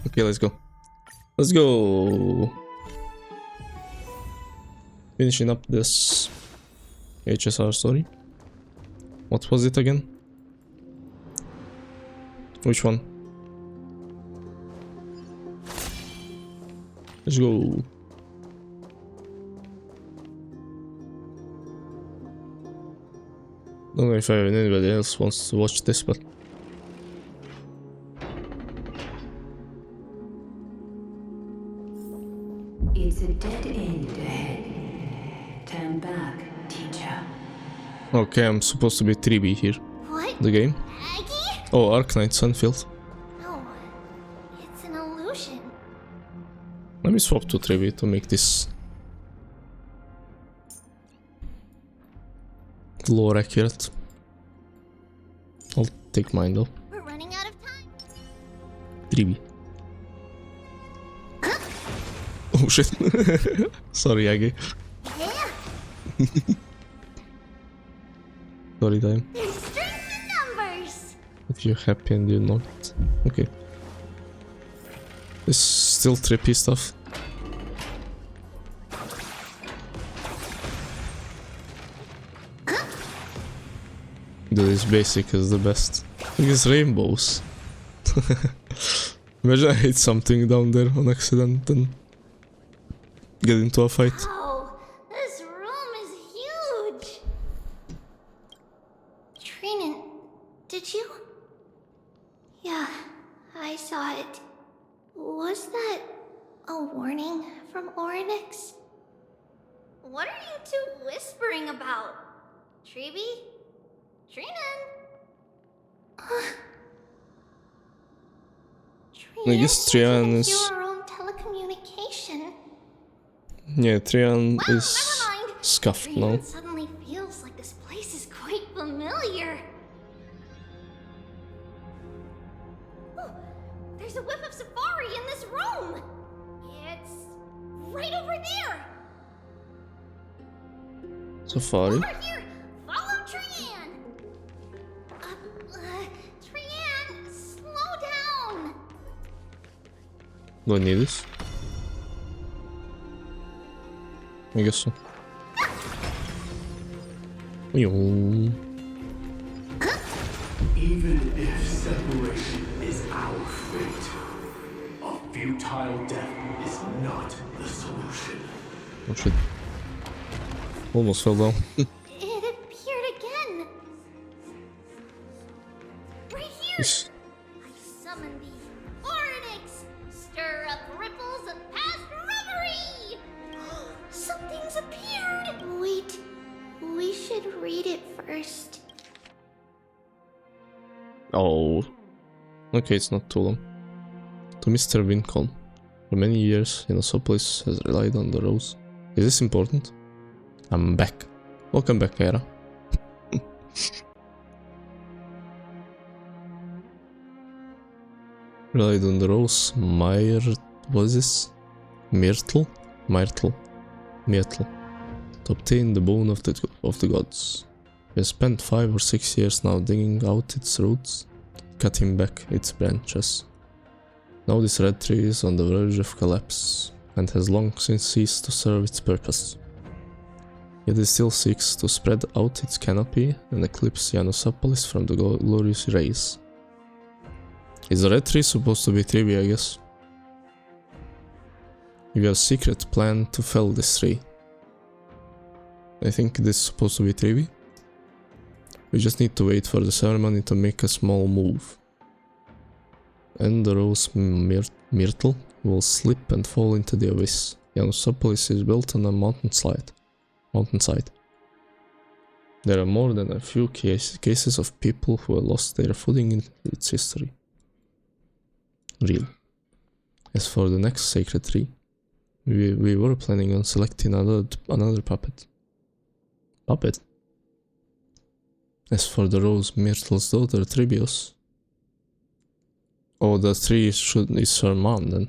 Okay, let's go. Let's go. Finishing up this HSR story. What was it again? Which one? Let's go. Don't know if anybody else wants to watch this, but it's a dead end ahead. Turn back, teacher. okay, I'm supposed to be 3B here. What? The game? Aggie? Oh, Arknight Sunfield. No, it's an illusion. Let me swap to 3B to make this lore accurate. I'll take mine though. We're running out of time. 3B. Oh shit. Sorry, Aggie. Yeah. Sorry, time. There's strength in numbers. If you're happy and you're not. Okay. This is still trippy stuff. This basic is the best. I guess rainbows. Imagine I hit something down there on accident and get into a fight. Wow, this room is huge. Trinan, did you? Yeah, I saw it. Was that a warning from Oryx? What are you two whispering about? Treeby? Trinan? I guess Trian is... Your own telecommunication. Yeah, Trian is Never mind. scuffed Trinan now. suddenly feels like this place is quite familiar. Oh, there's a whiff of safari in this room. It's right over there. Safari? Over here. Follow Trian. Trian, slow down. Do I need this? I guess so. Yo. Even if separation is our fate, a futile death is not the solution. Oh shit. Almost fell down. It appeared again. Right here. Yes. I summon thee, Oryx! Stir up ripples of past reverie! Something's appeared! Wait, we should read it first. Oh. Okay, it's not too long. To Mr. Wincon. For many years, Inosopolis has relied on the rose. Is this important? I'm back. Welcome back, Kara. Relied on the rose. What is this? Myrtle? Myrtle. To obtain the bone of the gods. We have spent 5 or 6 years now digging out its roots, cutting back its branches. Now this red tree is on the verge of collapse, and has long since ceased to serve its purpose. Yet it still seeks to spread out its canopy and eclipse Yanosopolis from the glorious rays. Is the red tree supposed to be 3B, I guess? We have a secret plan to fell this tree. I think this is supposed to be 3B. We just need to wait for the ceremony to make a small move. And the rose myrtle will slip and fall into the abyss. Yanosopolis is built on a mountainside. There are more than a few cases of people who have lost their footing in its history. Real. As for the next sacred tree, we were planning on selecting another puppet. As for the rose Myrtle's daughter Tribios. Oh, the tree is her mom then.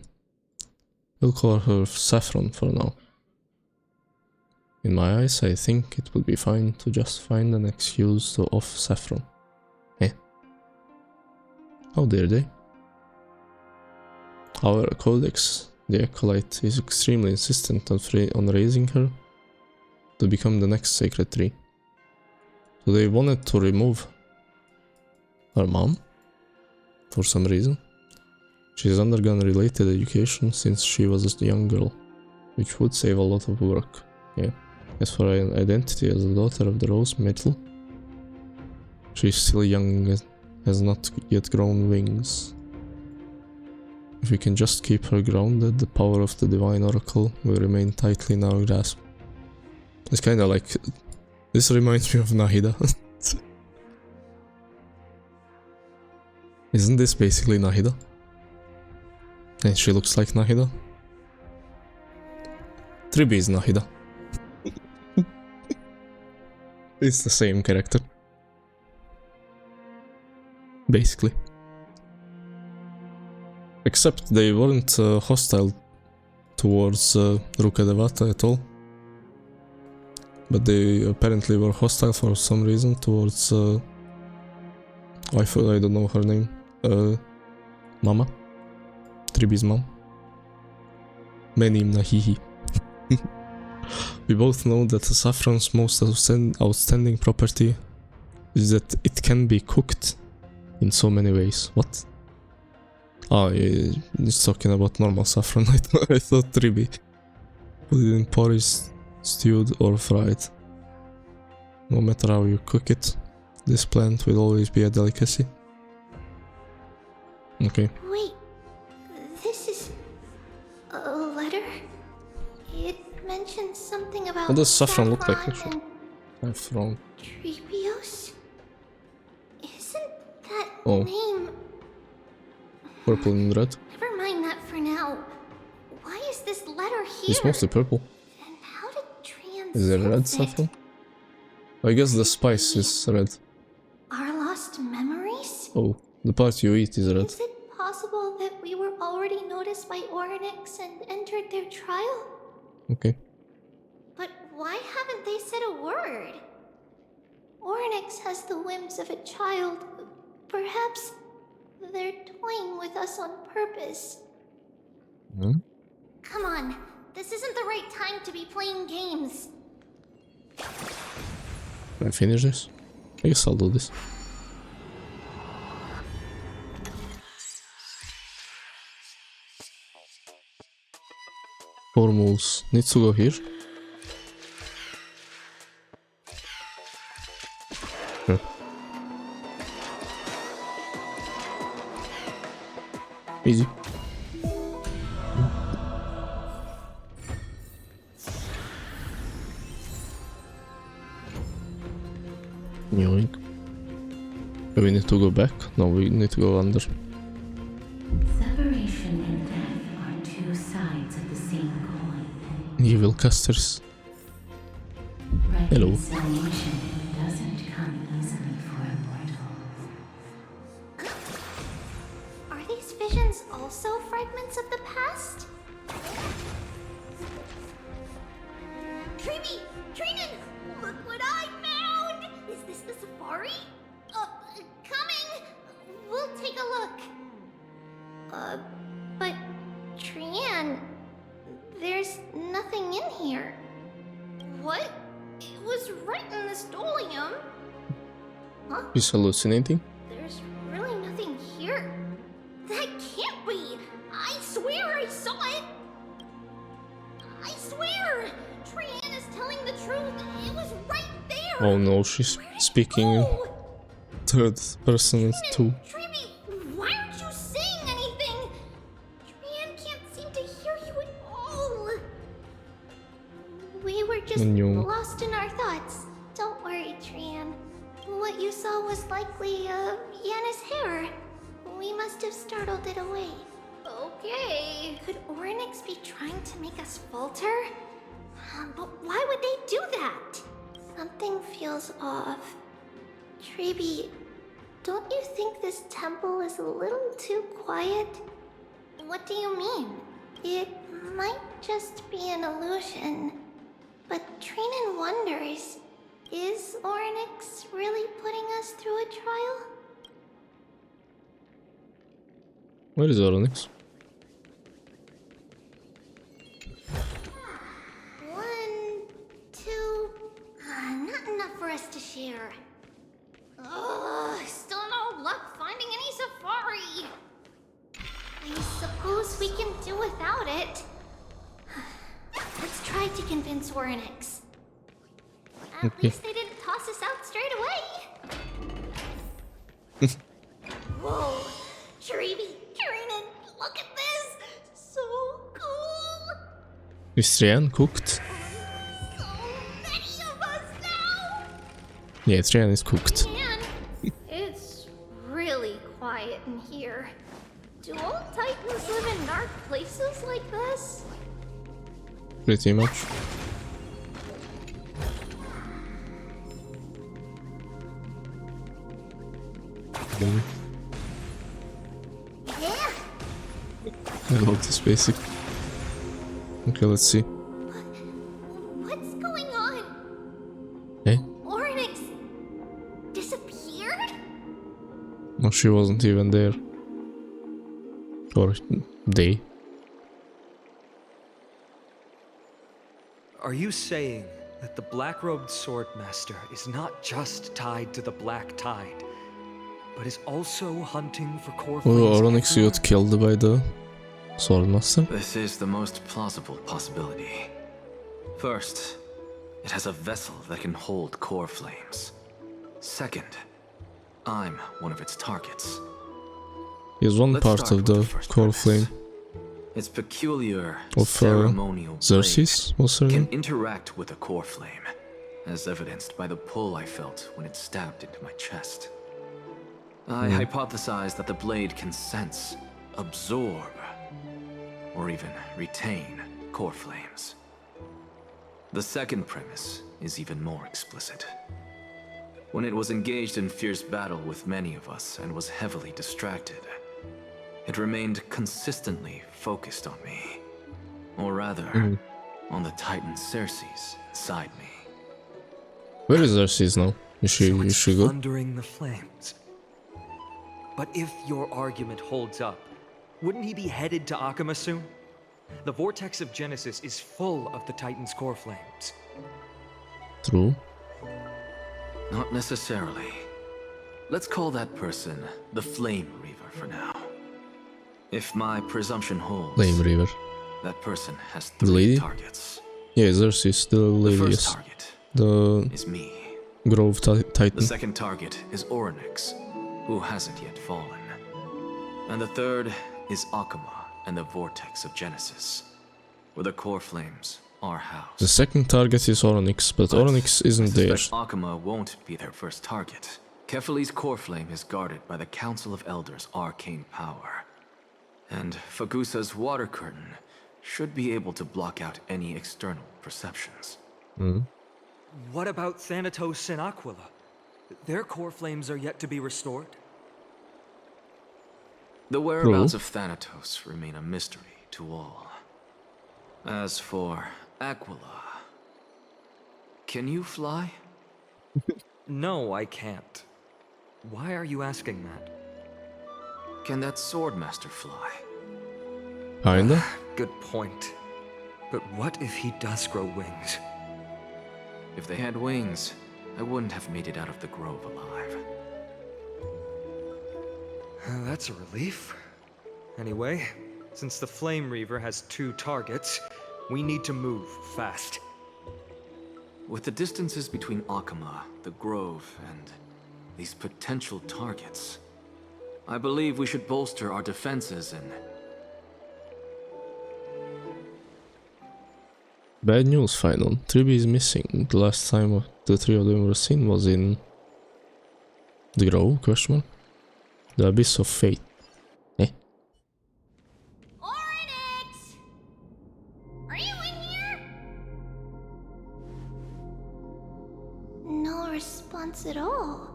We'll call her Saffron for now. In my eyes, I think it would be fine to just find an excuse to off Saffron. Eh? How dare they? Our codex, the Acolyte, is extremely insistent on raising her to become the next sacred tree. So they wanted to remove her mom for some reason. She's undergone related education since she was a young girl, which would save a lot of work. Yeah. As for her identity as the daughter of the Rose Metal, she's still young and has not yet grown wings. If we can just keep her grounded, the power of the Divine Oracle will remain tightly in our grasp. It's kinda like... this reminds me of Nahida. Isn't this basically Nahida? And she looks like Nahida? Tribi is Nahida. It's the same character. Basically. Except they weren't hostile towards Ruka Devata at all. But they apparently were hostile for some reason towards... I don't know her name. Mama. Tribi's mom. Menim Nahihi. We both know that the saffron's most outstanding property is that it can be cooked in so many ways. What? Ah, yeah, he's talking about normal saffron. I thought Tribi. Put it in porridge, stewed or fried. No matter how you cook it, this plant will always be a delicacy. Okay. Wait, this is a letter? It mentions something about What does saffron look like saffron actually? Saffron. and Treebios? Isn't that Oh. name... Purple and red. Never mind that for now. Why is this letter here? It's mostly purple. And how did Trian Is it red sense it? saffron? I guess the spice is red. Our lost memories? Oh, the part you eat is red. Is it possible that we were already noticed by Oryx and entered their trial? Okay. But why haven't they said a word? Oryx has the whims of a child. Perhaps they're toying with us on purpose. Hmm? Come on, this isn't the right time to be playing games. Can I finish this? I guess I'll do this. Four moves. Needs to go here. Sure. Easy. Yoink. Do we need to go back? No, we need to go under. Separation and death are two sides of the same coin. Evil casters. Hello. Reconciliation doesn't come easily for a mortal. Are these visions also fragments of the past? Treeby! Trinan! Look what I found! Is this the safari? Coming! We'll take a look. But Trian, there's nothing in here. What? It was right in the stolium. Huh? He's hallucinating. There's really nothing here. That can't be! I swear I saw it! I swear! Trian is telling the truth. It was right there! Oh no, she's speaking in Oh! third person too. Treeby, why aren't you saying anything? Trian can't seem to hear you at all. We were just No. lost in our thoughts. Don't worry, Trian. What you saw was likely, Yana's hair. We must have startled it away. Okay. Could Oryx be trying to make us falter? But why would they do that? Something feels off. Treeby, don't you think this temple is a little too quiet? What do you mean? It might just be an illusion. But Trinan wonders, is Oryx really putting us through a trial? Where is Oronix? we can do without it. Let's try to convince Orynyx. At least they didn't toss us out straight away. Whoa, Treeby, Karinen, look at this! So cool! Is Trian cooked? So many of us now! Yeah, Trian is cooked. Man, it's really quiet in here. Do all Titans live in dark places like this? Pretty much. Yeah. I love this basic. Okay, let's see. What's going on? Hey? Orynyx disappeared? No, she wasn't even there. Or they. Are you saying that the black-robed swordmaster is not just tied to the Black Tide, but is also hunting for core flames? Oh, Orynyx got killed by the swordmaster. This is the most plausible possibility. First, it has a vessel that can hold core flames. Second, I'm one of its targets. He's one Let's part start of with the first core premise. flame Its peculiar of ceremonial Xerxes, what's her blade can name? interact with a core flame, as evidenced by the pull I felt when it stabbed into my chest. I hypothesized that the blade can sense, absorb, or even retain core flames. The second premise is even more explicit. When it was engaged in fierce battle with many of us and was heavily distracted, it remained consistently focused on me. Or rather, on the Titan Xerxes inside me. Where is Xerxes now? Is she good? Thundering the flames. But if your argument holds up, wouldn't he be headed to Akama soon? The vortex of Genesis is full of the Titan's core flames. True. Not necessarily. Let's call that person the Flame Reaver for now. If my presumption holds, Flame Reaver. that person has The 3 lady? targets. Yeah, Xerxes, the The lady, first yes. target The is me. Grove The Titan. second target is Orynyx, who hasn't yet fallen. And the third is Akama and the Vortex of Genesis, where the core flames are housed. The second target is Orynyx, but Orynyx I isn't there. suspect Akama won't be their first target. Kefali's core flame is guarded by the Council of Elders' arcane power. And Fagusa's water curtain should be able to block out any external perceptions. What about Thanatos and Aquila? Their core flames are yet to be restored. The whereabouts of Thanatos remain a mystery to all. As for Aquila, can you fly? No, I can't. Why are you asking that? Can that swordmaster fly? Kinda. Good point. But what if he does grow wings? If they had wings, I wouldn't have made it out of the grove alive. That's a relief. Anyway, since the Flame Reaver has 2 targets, we need to move fast. With the distances between Akama, the grove, and these potential targets, I believe we should bolster our defenses and... Bad news, final. Triby is missing. The last time the 3 of them were seen was in the Grove, question mark? The Abyss of Fate. Eh? Orynyx! Are you in here? No response at all.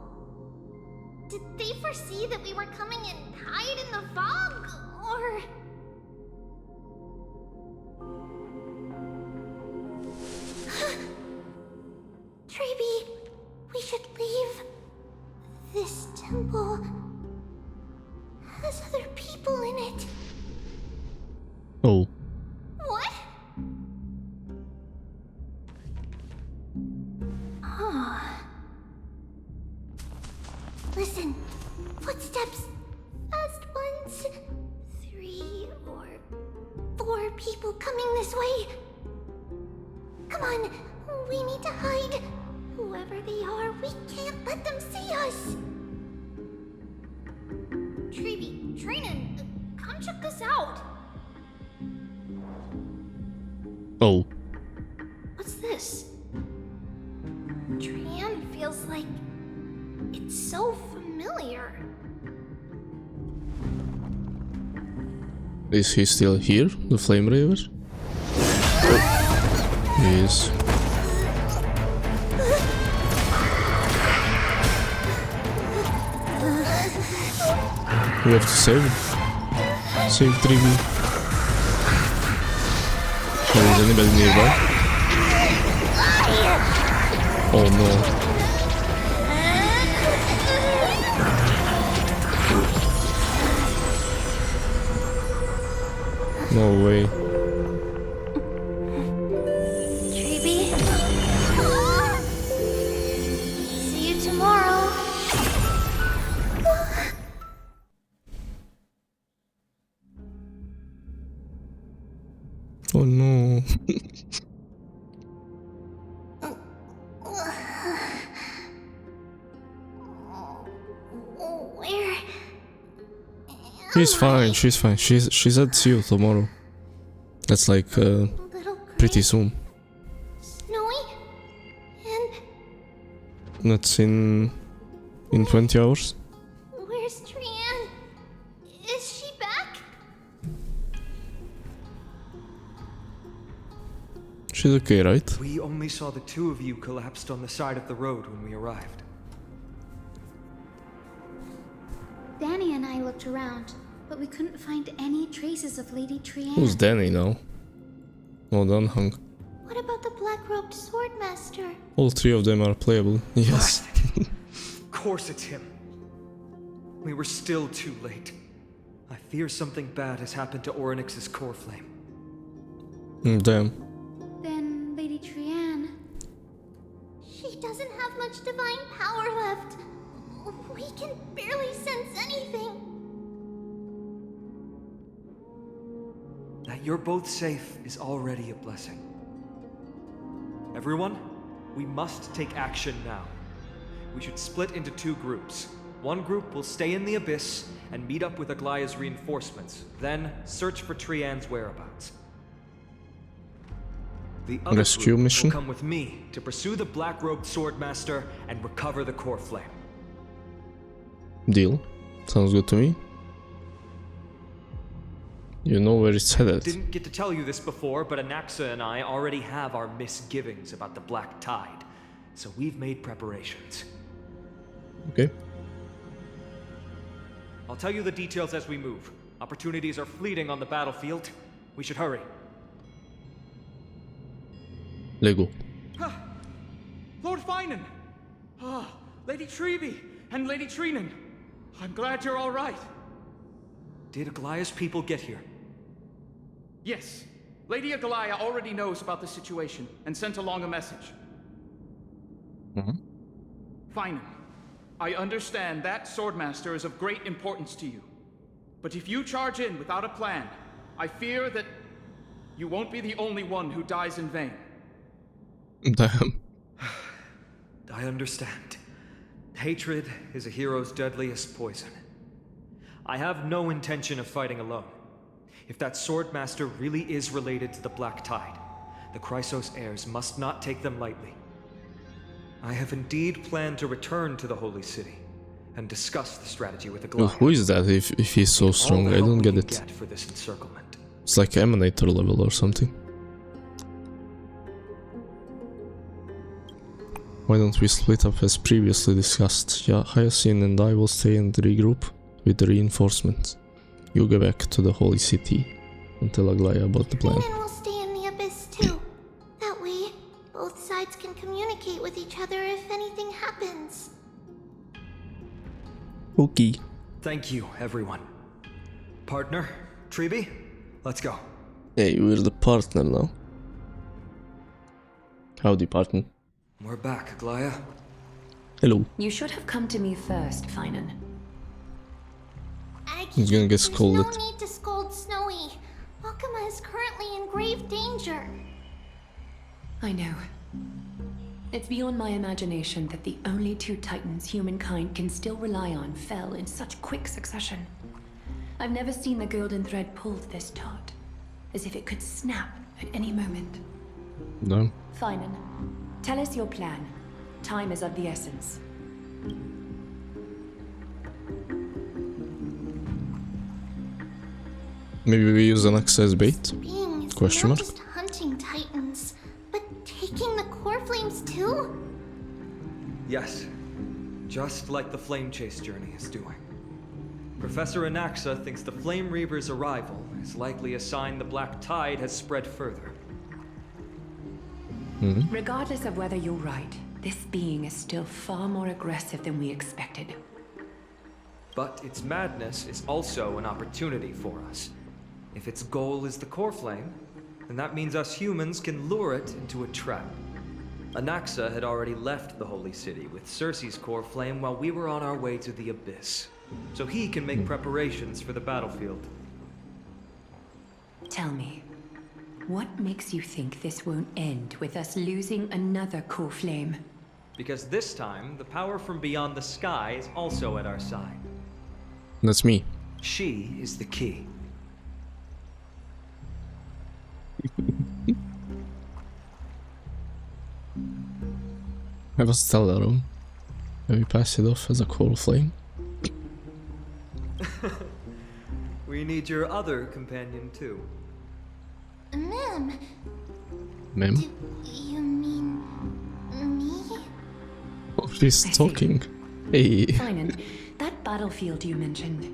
Did they foresee that we were coming and hide in the fog? Or... Treeby, we should leave. This temple has other people in it. Oh. What? Oh. Listen, footsteps. Fast ones. 3 or people coming this way. Come on, we need to hide. Whoever they are, we can't let them see us. Treevy, Trinan, come check us out. Oh. What's this? Trian feels like it's so familiar. Is he still here, the Flame Raver? He is. We have to save him. Save Trivi. Oh, is anybody nearby? Oh no. No way. Treevy. See you tomorrow. Oh no. Where? She's fine, she's fine. She said see you tomorrow. That's like Little pretty soon. Snowy? And That's in 20 hours. where's Trian? Is she back? She's okay, right? We only saw the two of you collapsed on the side of the road when we arrived. Danny and I looked around, but we couldn't find any traces of Lady Trian. Who's Danny now? Well done, Hunk. What about the black-robed swordmaster? All three of them are playable. Yes. Of course it's him. We were still too late. I fear something bad has happened to Orynyx's core flame. Damn. Then Lady Trian. She doesn't have much divine power left. We can barely sense anything. That you're both safe is already a blessing. Everyone, we must take action now. We should split into two groups. One group will stay in the Abyss and meet up with Aglaya's reinforcements, then search for Trian's whereabouts. The other Rescue group mission? will come with me to pursue the black-robed swordmaster and recover the core flame. Deal. Sounds good to me. You know where it's headed. Didn't get to tell you this before, but Anaxa and I already have our misgivings about the Black Tide, so we've made preparations. Okay. I'll tell you the details as we move. Opportunities are fleeting on the battlefield. We should hurry. Lego. Lord Finan! Ah, Lady Treevy and Lady Trinan. I'm glad you're all right. Did Aglaya's people get here? Yes, Lady Aglaya already knows about the situation and sent along a message. Finan, I understand that Swordmaster is of great importance to you. But if you charge in without a plan, I fear that you won't be the only one who dies in vain. Damn. I understand. Hatred is a hero's deadliest poison. I have no intention of fighting alone. If that Swordmaster really is related to the Black Tide, the Chrysos heirs must not take them lightly. I have indeed planned to return to the Holy City and discuss the strategy with Well, Aglaya. who is that if he's so strong? I don't get it. For this encirclement. It's like Emanator level or something. Why don't we split up as previously discussed? Yeah, Hyacinth and I will stay and regroup with the reinforcements. You go back to the Holy City and tell Aglaya about the plan. Trinan will stay in the Abyss too. That way, both sides can communicate with each other if anything happens. Okay. Thank you, everyone. Partner, Treevy, let's go. Hey, we're the partner now. Howdy, partner. We're back, Aglaya. Hello. You should have come to me first, Finan. He's gonna get There's scolded. no need to scold Snowy. Akuma is currently big danger. I know. It's beyond my imagination that the only two titans humankind can still rely on fell in such quick succession. I've never seen the golden thread pulled this taut, as if it could snap at any moment. No. Finan, tell us your plan. Time is of the essence. Maybe we use an access bait? Being is Question not mark? just hunting titans, but taking the core flames too? Yes, just like the Flame Chase journey is doing. Professor Anaxa thinks the Flame Reaver's arrival is likely a sign the Black Tide has spread further. Regardless of whether you're right, this being is still far more aggressive than we expected. But its madness is also an opportunity for us. If its goal is the core flame, then that means us humans can lure it into a trap. Anaxa had already left the Holy City with Cersei's core flame while we were on our way to the Abyss, so he can make preparations for the battlefield. Tell me, what makes you think this won't end with us losing another core flame? Because this time, the power from beyond the sky is also at our side. That's me. She is the key. Have a stellar room. Maybe pass it off as a cool flame. We need your other companion too. Ma'am, Mem? do you mean me? Oh, she's I see. talking. Hey. Finan, that battlefield you mentioned,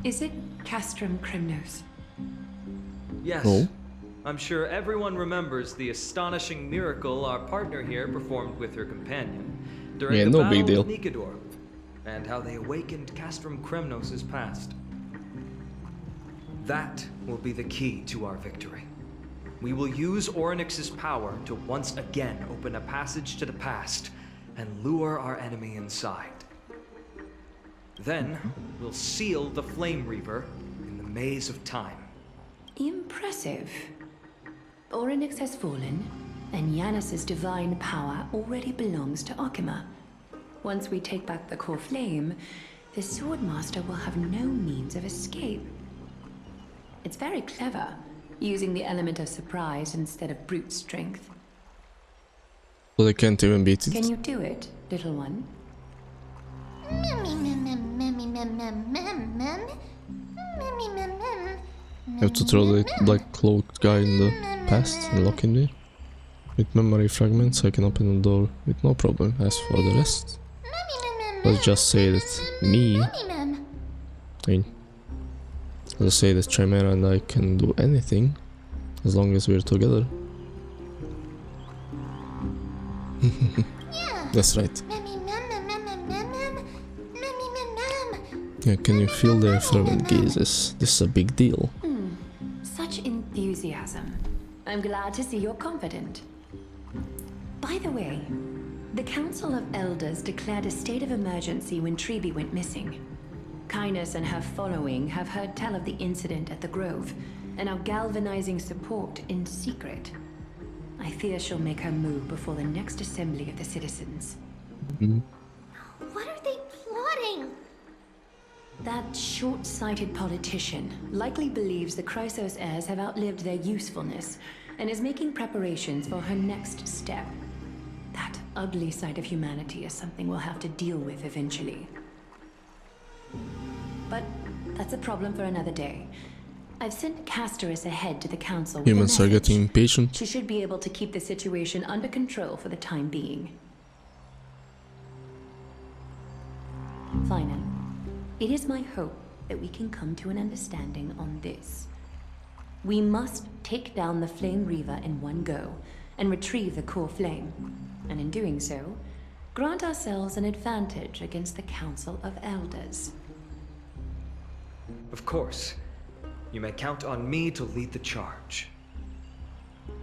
is it Castrum Crimnos? Yes. Oh. I'm sure everyone remembers the astonishing miracle our partner here performed with her companion during Yeah, the no battle big deal. with Nikador, and how they awakened Castrum Kremnos' past. That will be the key to our victory. We will use Orynyx's power to once again open a passage to the past and lure our enemy inside. Then, we'll seal the Flame Reaver in the maze of time. Impressive. Orynyx has fallen, and Yanis's divine power already belongs to Akima. Once we take back the core flame, the Swordmaster will have no means of escape. It's very clever, using the element of surprise instead of brute strength. So they can't even beat Can it. you do it, little one? You have to throw the black cloaked guy in the past and lock him there. With memory fragments I can open the door with no problem. As for the rest, let's just say that me, let's say that Chimera and I can do anything as long as we're together. That's right. Yeah, can you feel their fervent gazes? This is a big deal. Such enthusiasm. I'm glad to see you're confident. By the way, the Council of Elders declared a state of emergency when Treeby went missing. Kynus and her following have heard tell of the incident at the Grove, and are galvanizing support in secret. I fear she'll make her move before the next assembly of the citizens. What are they plotting? That short-sighted politician likely believes the Chrysos heirs have outlived their usefulness, and is making preparations for her next step. That ugly side of humanity is something we'll have to deal with eventually. But that's a problem for another day. I've sent Casterus ahead to the council with a Humans are message. getting impatient. She should be able to keep the situation under control for the time being. Finan, it is my hope that we can come to an understanding on this. We must take down the Flame Reaver in one go, and retrieve the core flame. And in doing so, grant ourselves an advantage against the Council of Elders. Of course. You may count on me to lead the charge.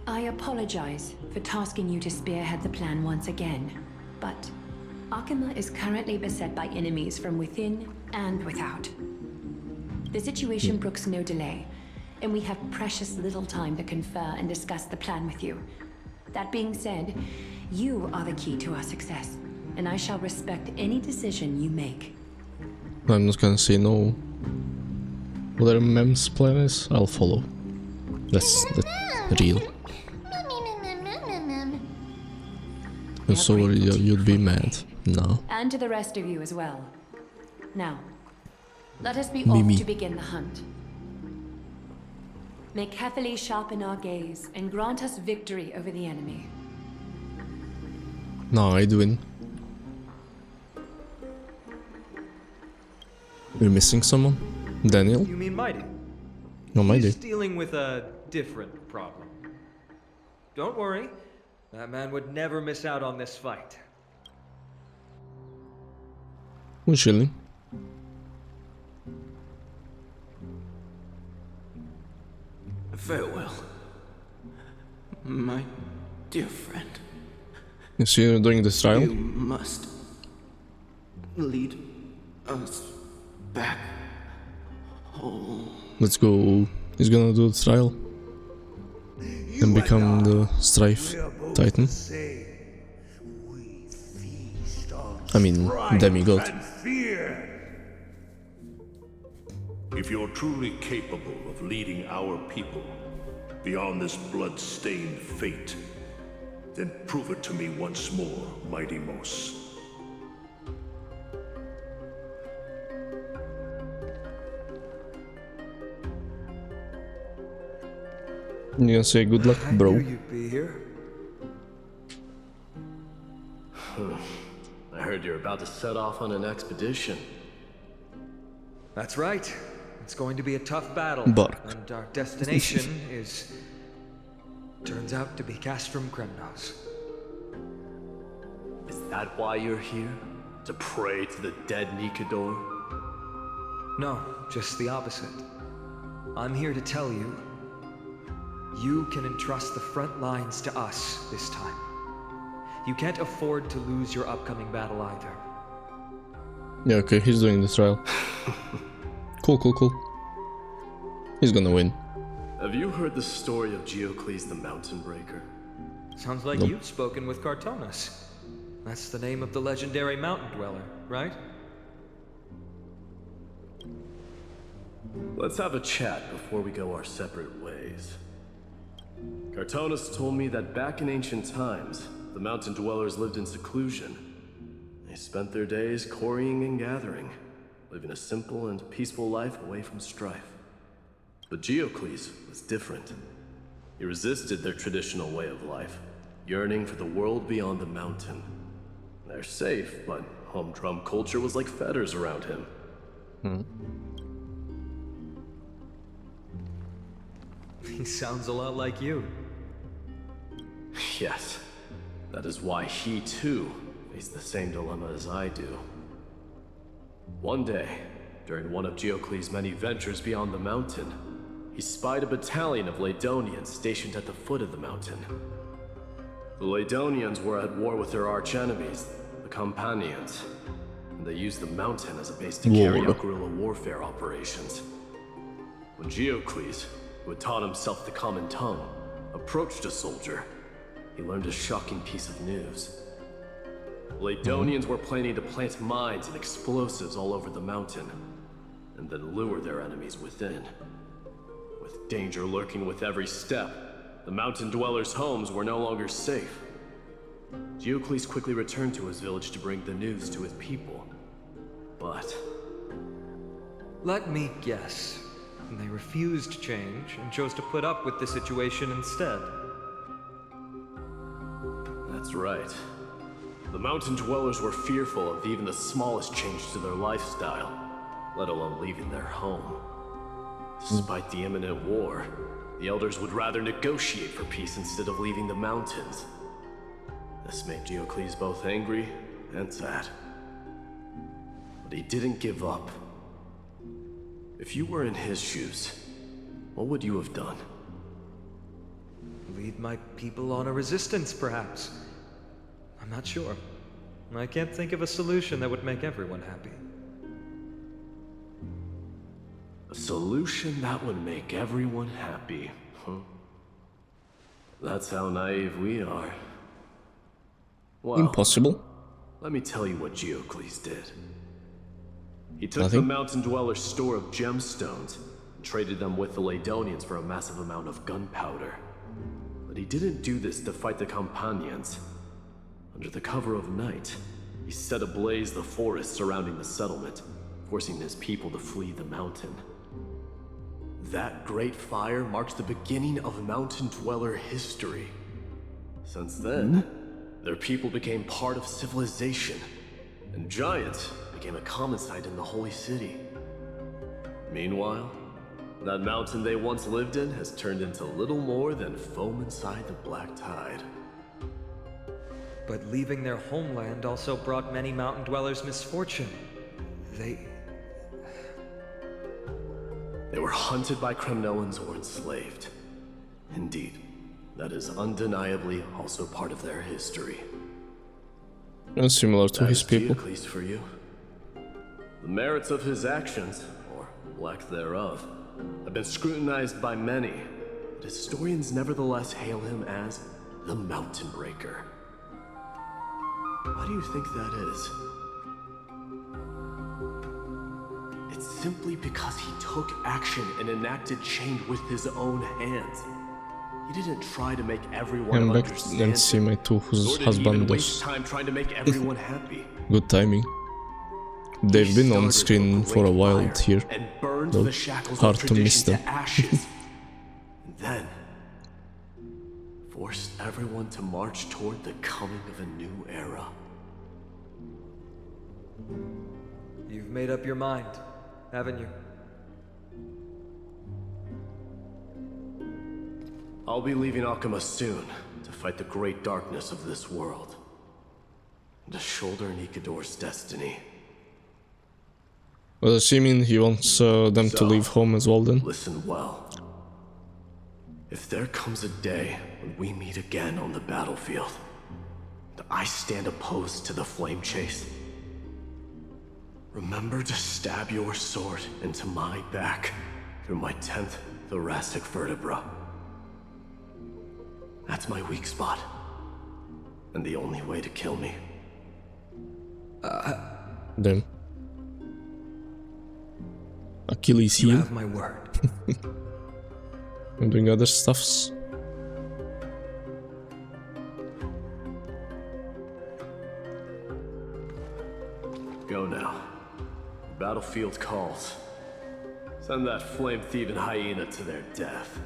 I apologize for tasking you to spearhead the plan once again, but Akima is currently beset by enemies from within and without. The situation brooks no delay, and we have precious little time to confer and discuss the plan with you. That being said, you are the key to our success, and I shall respect any decision you make. I'm not gonna say no. Whatever Mem's plan is, I'll follow. That's real. And so you'd be mad. No. And to the rest of you as well. Now, let us be Mimi. off to begin the hunt. May carefully sharpen our gaze and grant us victory over the enemy. No, I'd win. We're missing someone? Daniel? You mean Mighty? No, Mighty. He's dealing with a different problem. Don't worry, that man would never miss out on this fight. We're chilling. Farewell, my dear friend. You see you're doing this trial? You must lead us back home. Let's go. He's gonna do the trial. And become the Strife Titan. I mean, demigod. If you're truly capable of leading our people beyond this blood-stained fate, then prove it to me once more, Mighty Mos. You gonna say good luck, I bro? knew you'd be here. I heard you're about to set off on an expedition. That's right. It's going to be a tough battle. Bark. And our destination is... turns out to be Castrum Kremnos. Is that why you're here? To pray to the dead Nikador? No, just the opposite. I'm here to tell you, you can entrust the front lines to us this time. You can't afford to lose your upcoming battle either. Yeah, okay, he's doing the trial. Cool. He's gonna win. Have you heard the story of Geocles the Mountain Breaker? Sounds like Nope. you've spoken with Cartonas. That's the name of the legendary mountain dweller, right? Let's have a chat before we go our separate ways. Cartonas told me that back in ancient times, the mountain dwellers lived in seclusion. They spent their days quarrying and gathering, living a simple and peaceful life away from strife. But Geocles was different. He resisted their traditional way of life, yearning for the world beyond the mountain. They're safe, but humdrum culture was like fetters around him. He sounds a lot like you. Yes, that is why he too faced the same dilemma as I do. One day, during one of Geocles' many ventures beyond the mountain, he spied a battalion of Ladonians stationed at the foot of the mountain. The Ladonians were at war with their arch-enemies, the Companions, and they used the mountain as a base to carry out guerrilla warfare operations. When Geocles, who had taught himself the common tongue, approached a soldier, he learned a shocking piece of news. The Ladonians were planning to plant mines and explosives all over the mountain, and then lure their enemies within. With danger lurking with every step, the mountain dwellers' homes were no longer safe. Geocles quickly returned to his village to bring the news to his people. But Let me guess. They refused change and chose to put up with the situation instead. that's right. The mountain dwellers were fearful of even the smallest change to their lifestyle, let alone leaving their home. Despite the imminent war, the elders would rather negotiate for peace instead of leaving the mountains. This made Geocles both angry and sad. But he didn't give up. If you were in his shoes, what would you have done? Lead my people on a resistance, perhaps. I'm not sure. I can't think of a solution that would make everyone happy. A solution that would make everyone happy, huh? That's how naive we are. Well, Impossible. let me tell you what Geocles did. He took Nothing? the Mountain Dweller's store of gemstones and traded them with the Ladonians for a massive amount of gunpowder. But he didn't do this to fight the Companions. Under the cover of night, he set ablaze the forest surrounding the settlement, forcing his people to flee the mountain. That great fire marks the beginning of Mountain Dweller history. Since then, their people became part of civilization, and Giant became a common sight in the Holy City. Meanwhile, that mountain they once lived in has turned into little more than foam inside the black tide. But leaving their homeland also brought many mountain dwellers misfortune. They were hunted by Kremnoans or enslaved. Indeed, that is undeniably also part of their history. And similar to his people. Geocles for you. The merits of his actions, or lack thereof, have been scrutinized by many, but historians nevertheless hail him as the Mountain Breaker. Why do you think that is? It's simply because he took action and enacted change with his own hands. He didn't try to make everyone I'm back understand. and see my two Nor did he even husbandos. waste time trying to make everyone happy. Good timing. They've been on screen for a while here, and burned though the shackles hard of to miss tradition them. to ashes. And then forced everyone to march toward the coming of a new era. You've made up your mind, haven't you? I'll be leaving Akuma soon to fight the great darkness of this world. And to shoulder Nikador's destiny. Well, assuming he wants them to So, leave home as well then. Listen well. If there comes a day when we meet again on the battlefield, and I stand opposed to the flame chase, remember to stab your sword into my back through my 10th thoracic vertebra. That's my weak spot, and the only way to kill me. Damn. Achilles You heel. have my word. I'm doing other stuffs. Go now. The battlefield calls. Send that flame-thieving hyena to their death.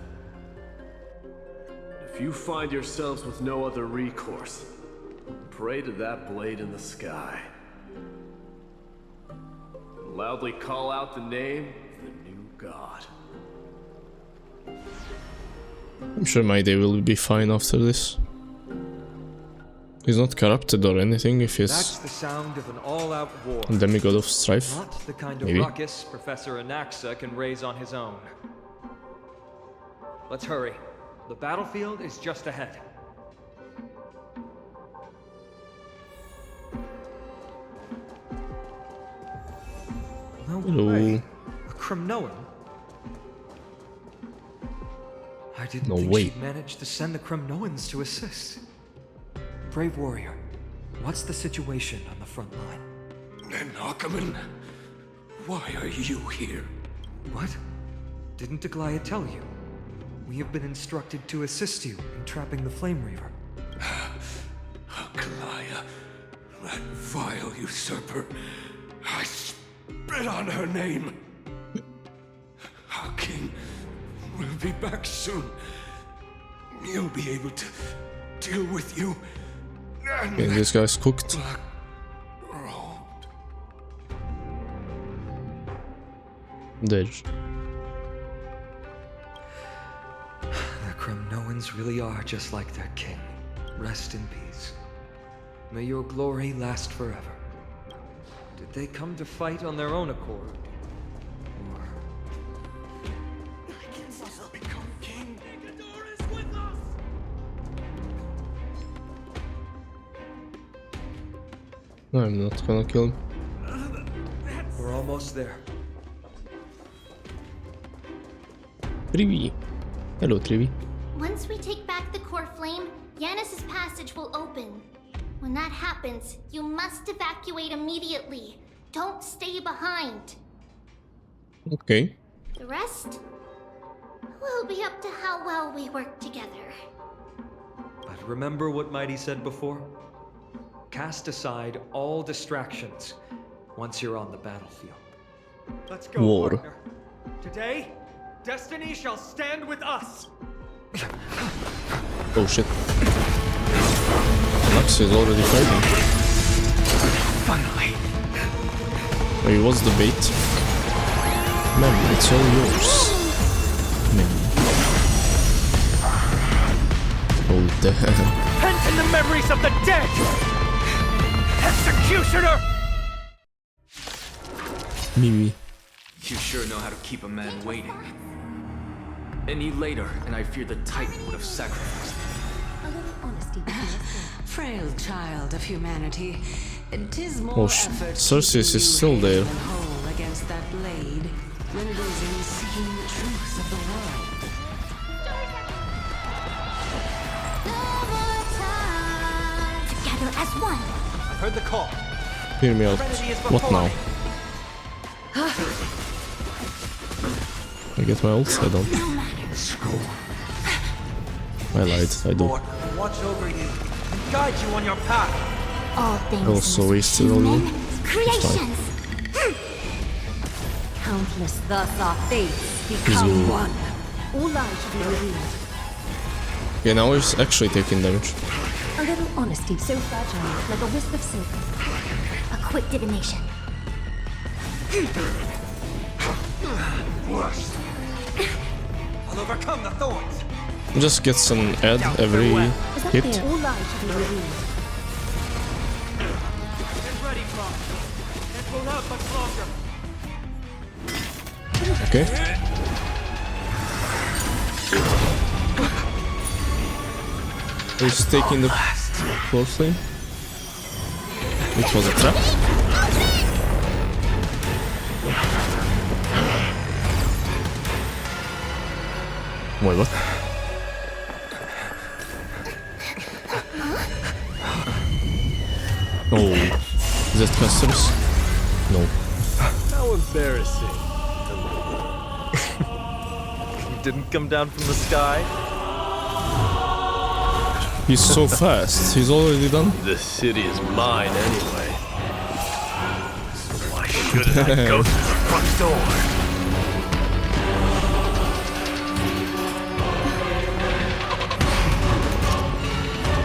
If you find yourselves with no other recourse, pray to that blade in the sky. And loudly call out the name of the new god. I'm sure my day will be fine after this. He's not corrupted or anything if That's he's the sound of an all-out war. a demigod of strife. Not the kind of Maybe. ruckus Professor Anaxa can raise on his own. Let's hurry. The battlefield is just ahead. No Hello. way. A Kremnoan? I didn't No think way. she'd manage to send the Kremnoans to assist. Brave warrior, what's the situation on the front line? Ackerman, why are you here? What? Didn't Deglaya tell you? We have been instructed to assist you in trapping the Flame Reaver. Kalaya, that vile usurper. I spit on her name. Our king will be back soon. He'll be able to deal with you. And Okay, this guy's cooked. black robed. There. The Kremnoans really are just like their king. Rest in peace. May your glory last forever. Did they come to fight on their own accord? Or... Become king. No, I'm not gonna kill him. We're almost there. Trivi. Hello, Trivi. Once we take back the core flame, Yanis's passage will open. When that happens, you must evacuate immediately. Don't stay behind. Okay. The rest will be up to how well we work together. But remember what Mighty said before? Cast aside all distractions once you're on the battlefield. Let's go, War. partner. Today, destiny shall stand with us. Oh shit. Lux is already fighting. Finally. Wait, what's the bait? Man, it's all yours. Man. Oh damn. Pent in the memories of the dead! Executioner! Mimi. You sure know how to keep a man waiting. Any later, and I fear the Titan would have sacrificed me. A little honesty would be a Frail child of humanity, 'tis more Oh, effort Cersei is keeping you still there. hale and whole against that blade than it is in seeking the truth of the world. Together as one. I've heard the call. Hear me out. What now? I get my ults? I don't. I lied. I do. Watch over you and guide you on your path. All things Also must wasted all human you. creations. Countless thus our fates He's become good. one. All lives be revealed. Yeah, now he's actually taking damage. A little honesty, so fragile, like a wisp of silk. A quick divination. I'll overcome the thorns. Just gets an ad every Is that hit. fair? All lives be revealed. Get ready, Frog. It will not much longer. Okay. He's taking the close flame. It was a trap. Wait, what? Oh, is that customers? No. How embarrassing. You didn't come down from the sky? He's so fast. He's already done. This city is mine anyway. So why shouldn't I go through the front door?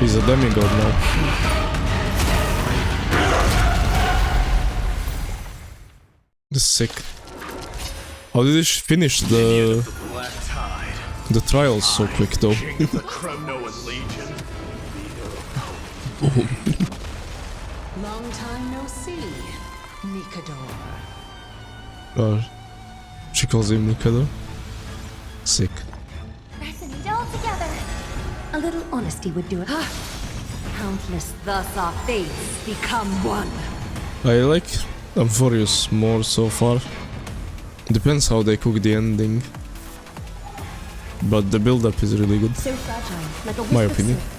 He's a demigod now. This is sick. How did he finish the trials so quick though? King of the Kremnoan Legion. Long time no see, Mikador. She calls him Mikado. Sick. Resonate all together. A little honesty would do it. Countless thus our fates become one. I like Amphorius more so far. Depends how they cook the ending. But the build-up is really good. So fragile, like a wisp My of opinion. silk.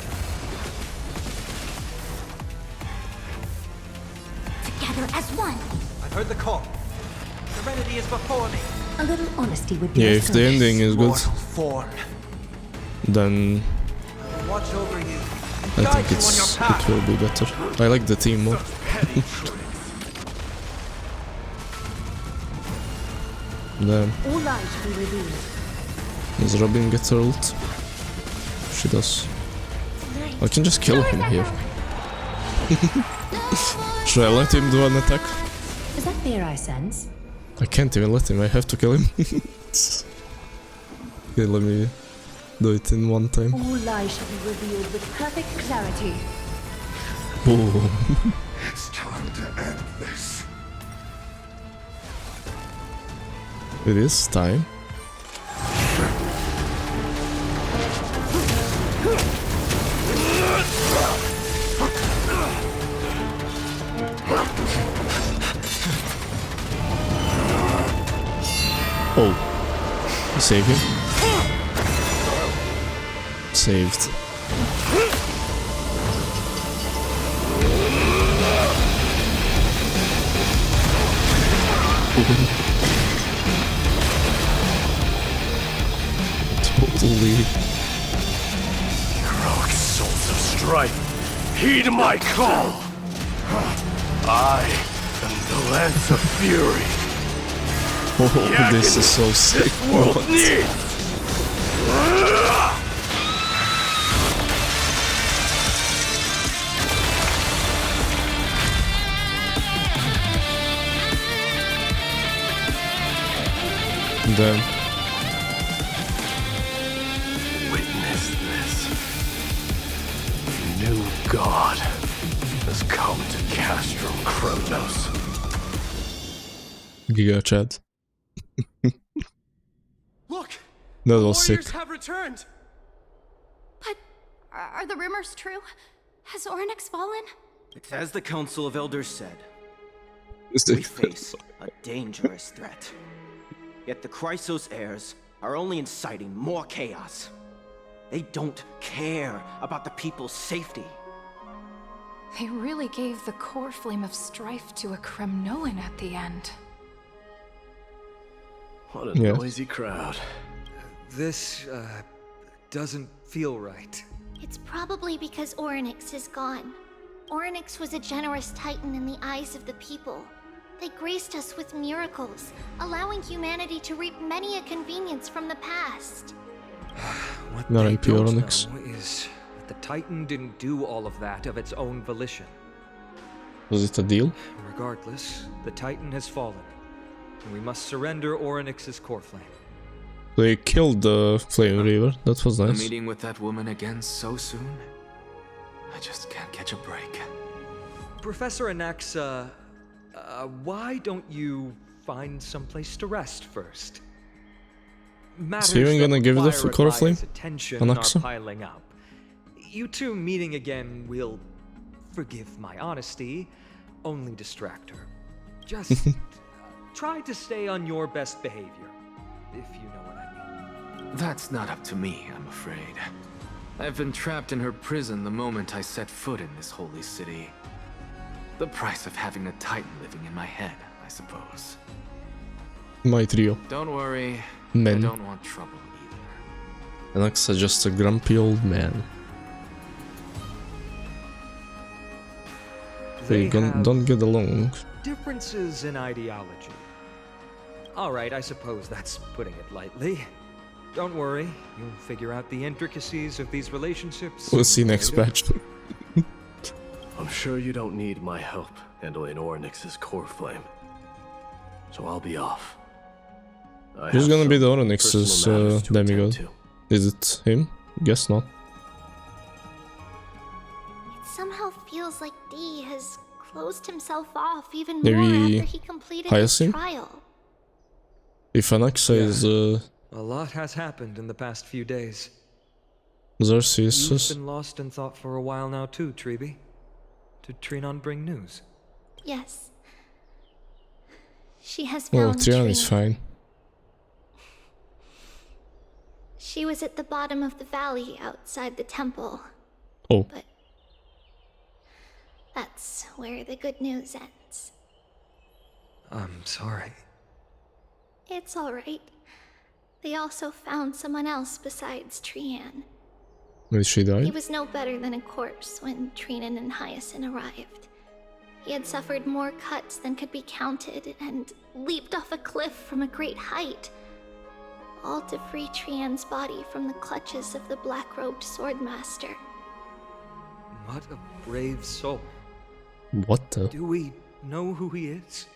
Together as one. I've heard the call. Serenity is before me. A little honesty would do Yeah, it. if the ending is good, Mortal form. then Watch over you. I Guide think you on your it path. will be better. I like the team more. Damn, All lives be revealed. does Robin get her ult? She does. I can just kill him here. Should I let him do an attack? Is that fear I sense? I can't even let him, I have to kill him. Okay, let me do it in one time. All lies shall be revealed with perfect clarity. Boom. It's time to end this. It is time. Oh. Save him. saved. Totally. Heroic souls of strife, heed my call! I am the Lance of Fury. Oh, this is so sick. What? Damn. Witness this. New god has come to Castrum Kronos. Giga Chad. Look! That the was sick. warriors have returned! But are the rumors true? Has Ornyx fallen? It's as the Council of Elders said. Is We it- face a dangerous threat. Yet the Chrysos heirs are only inciting more chaos. They don't care about the people's safety. They really gave the core flame of strife to a Kremnoan at the end. What a Yeah. noisy crowd. This, doesn't feel right. It's probably because Ornyx is gone. Ornyx was a generous titan in the eyes of the people. They graced us with miracles, allowing humanity to reap many a convenience from the past. What Not they in pure don't Onyx. know is that the Titan didn't do all of that of its own volition. Was it a deal? Regardless, the Titan has fallen, and we must surrender Ornyx's core flame. They killed the Flame Reaver. That was A nice. meeting with that woman again so soon? I just can't catch a break. Professor Anaxa, why don't you find someplace to rest first? Matters even that gonna give it a require core flame? Athia's attention are Anaxa? piling up. You two meeting again will, forgive my honesty, only distract her. Just try to stay on your best behavior, if you know what I mean. That's not up to me, I'm afraid. I've been trapped in her prison the moment I set foot in this holy city. The price of having a Titan living in my head, I suppose. My trio. Don't worry, Men. I don't want trouble either. Anaxa just a grumpy old man. They have don't get along. differences in ideology. Alright, I suppose that's putting it lightly. Don't worry, you'll figure out the intricacies of these relationships. We'll see next later. patch. I'm sure you don't need my help handling Ornyx's core flame. So I'll be off. I Who's have gonna be the some Ornyx's personal matters to attend demigod? to. Is it him? Guess not. It somehow feels like D has closed himself off even Maybe more after he completed his Hyacinth? trial. If Anaxa is A lot has happened in the past few days. Xerxes, You've been lost in thought for a while now too, Treeby. Did Trinon bring news? Yes. She has well, found Trion is Trina. fine. She was at the bottom of the valley outside the temple. Oh. But that's where the good news ends. I'm sorry. It's alright. They also found someone else besides Trian. Did she die? He was no better than a corpse when Trinan and Hyacinth arrived. He had suffered more cuts than could be counted and leaped off a cliff from a great height, all to free Trian's body from the clutches of the black-robed swordmaster. What a brave soul. What the? Do we know who he is?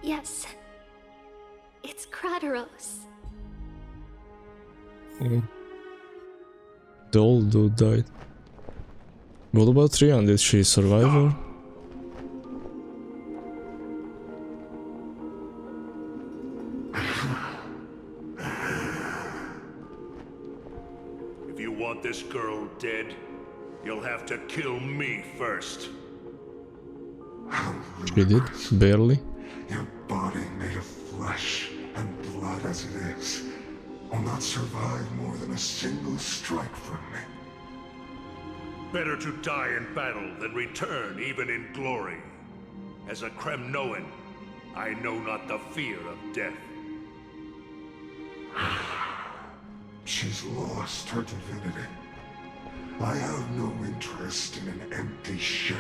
Yes. It's Krateros. The old dude died. What about Trion? Did she survive or? If you want this girl dead, you'll have to kill me first. She did? Barely? Your body made of flesh and blood as it is. will not survive more than a single strike from me. Better to die in battle than return even in glory. As a Kremnoan, I know not the fear of death. She's lost her divinity. I have no interest in an empty shell.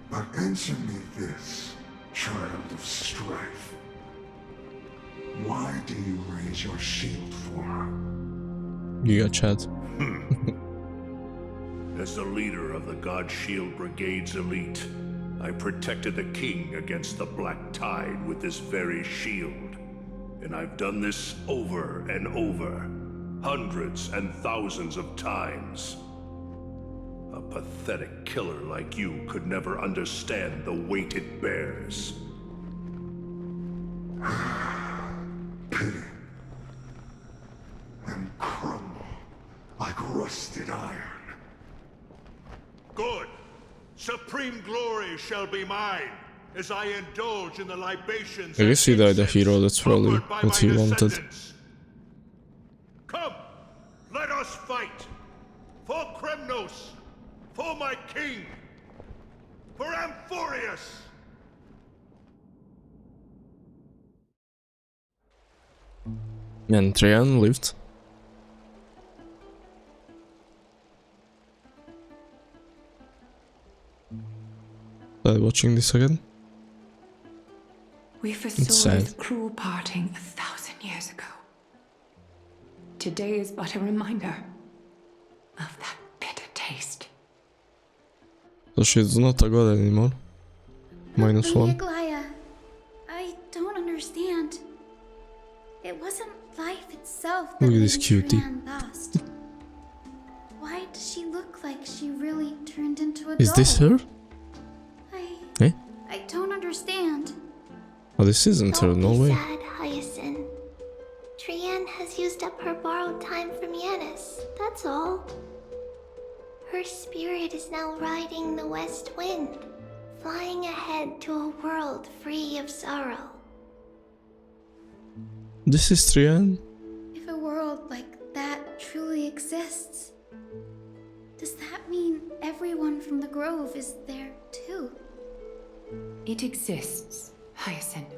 But answer me this, child of strife. Why do you raise your shield for her? You got chat. As the leader of the God Shield Brigade's elite, I protected the king against the Black Tide with this very shield. And I've done this over and over, hundreds and thousands of times. A pathetic killer like you could never understand the weight it bears. Pity. And crumble like rusted iron. Good. Supreme glory shall be mine, as I indulge in the libations I guess he died a hero, that's probably offered by what he my wanted. descendants. Come, let us fight. For Kremnos, for my king, for Amphorius. And Trian lived. Started watching this again. We It's foresaw sad. this cruel parting 1,000 years ago. Today is but a reminder of that bitter taste. So she's not a god anymore. -1. Aglaya, I don't understand. It wasn't life itself that Look at this made cutie. Trian lost. Why does she look like she really turned into a Is this doll? her? Eh? I don't understand. Oh, this isn't her, Don't no be way. sad, Hyacinth. Trian has used up her borrowed time from Yanis, that's all. Her spirit is now riding the west wind, flying ahead to a world free of sorrow. This is Trian? If a world like that truly exists, does that mean everyone from the Grove is there too? It exists, Hyacinth.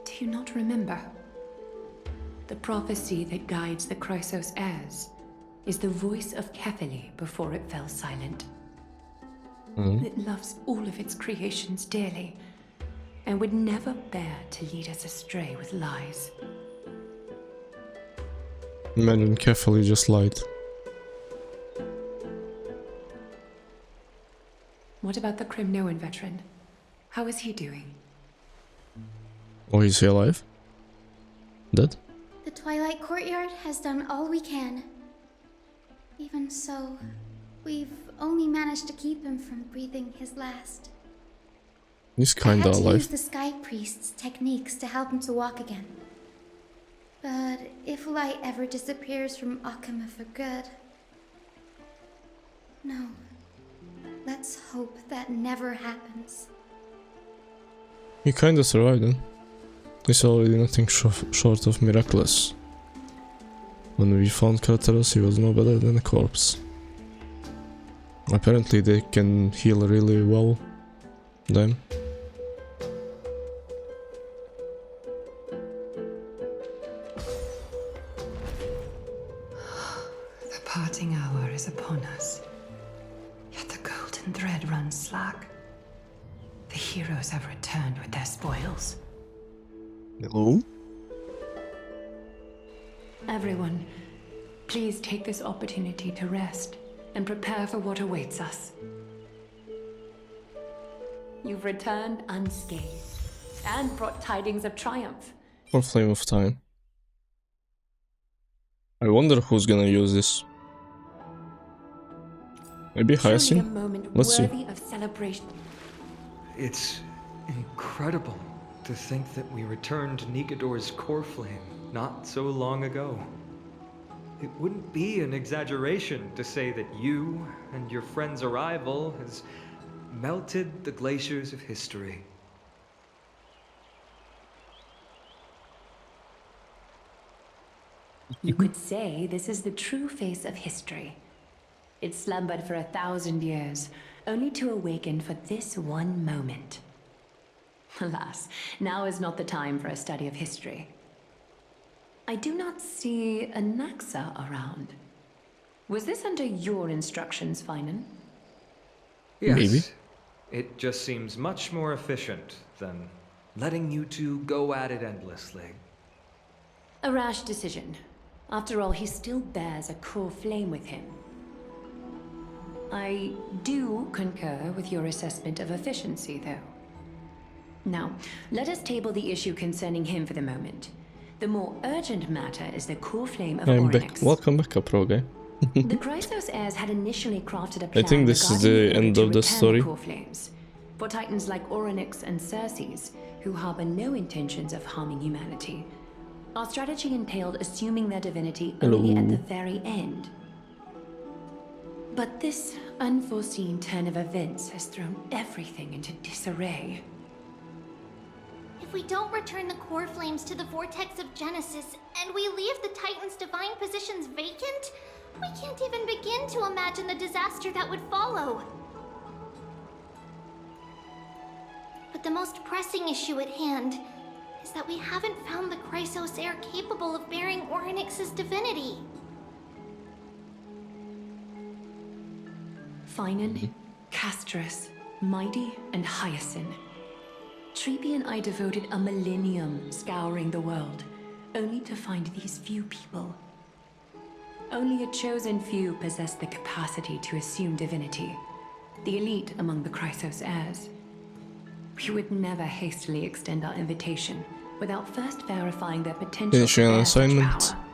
Do you not remember? The prophecy that guides the Chrysos heirs is the voice of Kefili before it fell silent. It loves all of its creations dearly, and would never bear to lead us astray with lies. Imagine carefully just lied. What about the Kremnoan veteran? How is he doing? Oh, is he alive? Dead? The Twilight Courtyard has done all we can. Even so, we've only managed to keep him from breathing his last. He's I kinda had to alive. use the Sky Priest's techniques to help him to walk again. But if light ever disappears from Akama for good... No. Let's hope that never happens. He kinda survived then. He's already nothing short of miraculous. When we found Kartaros, he was no better than a corpse. Apparently they can heal really well, them. The parting hour is upon us. Yet the golden thread runs slack. The heroes have returned with their spoils. Hello? Everyone, please take this opportunity to rest and prepare for what awaits us. You've returned unscathed and brought tidings of triumph. Or Flame of Time. I wonder who's gonna use this. Maybe Truly a Hyacinth? moment Let's see. worthy of celebration. It's incredible to think that we returned Nikador's core flame not so long ago. It wouldn't be an exaggeration to say that you and your friend's arrival has melted the glaciers of history. You could say this is the true face of history. It slumbered for 1,000 years, only to awaken for this one moment. Alas, now is not the time for a study of history. I do not see a Naxa around. Was this under your instructions, Finan? Yes. Maybe. It just seems much more efficient than letting you two go at it endlessly. A rash decision. After all, he still bears a core flame with him. I do concur with your assessment of efficiency, though. Now, let us table the issue concerning him for the moment. The more urgent matter is the core flame of I'm Oryx. back. Welcome back, Pro guy. The Chrysos heirs had initially crafted a plan I think this is regarding the order end to of the return story. core flames. For titans like Oryx and Circes, who harbor no intentions of harming humanity, our strategy entailed assuming their divinity only at the very end. But this unforeseen turn of events has thrown everything into disarray. If we don't return the core flames to the vortex of Genesis, and we leave the Titan's divine positions vacant, we can't even begin to imagine the disaster that would follow. But the most pressing issue at hand is that we haven't found the Chrysos heir capable of bearing Oryx's divinity. Finan, Castris, Mighty, and Hyacinth. Treby and I devoted a millennium scouring the world, only to find these few people. Only a chosen few possess the capacity to assume divinity, the elite among the Chrysos heirs. We would never hastily extend our invitation without first verifying their potential Finishing to an bear such assignment. power.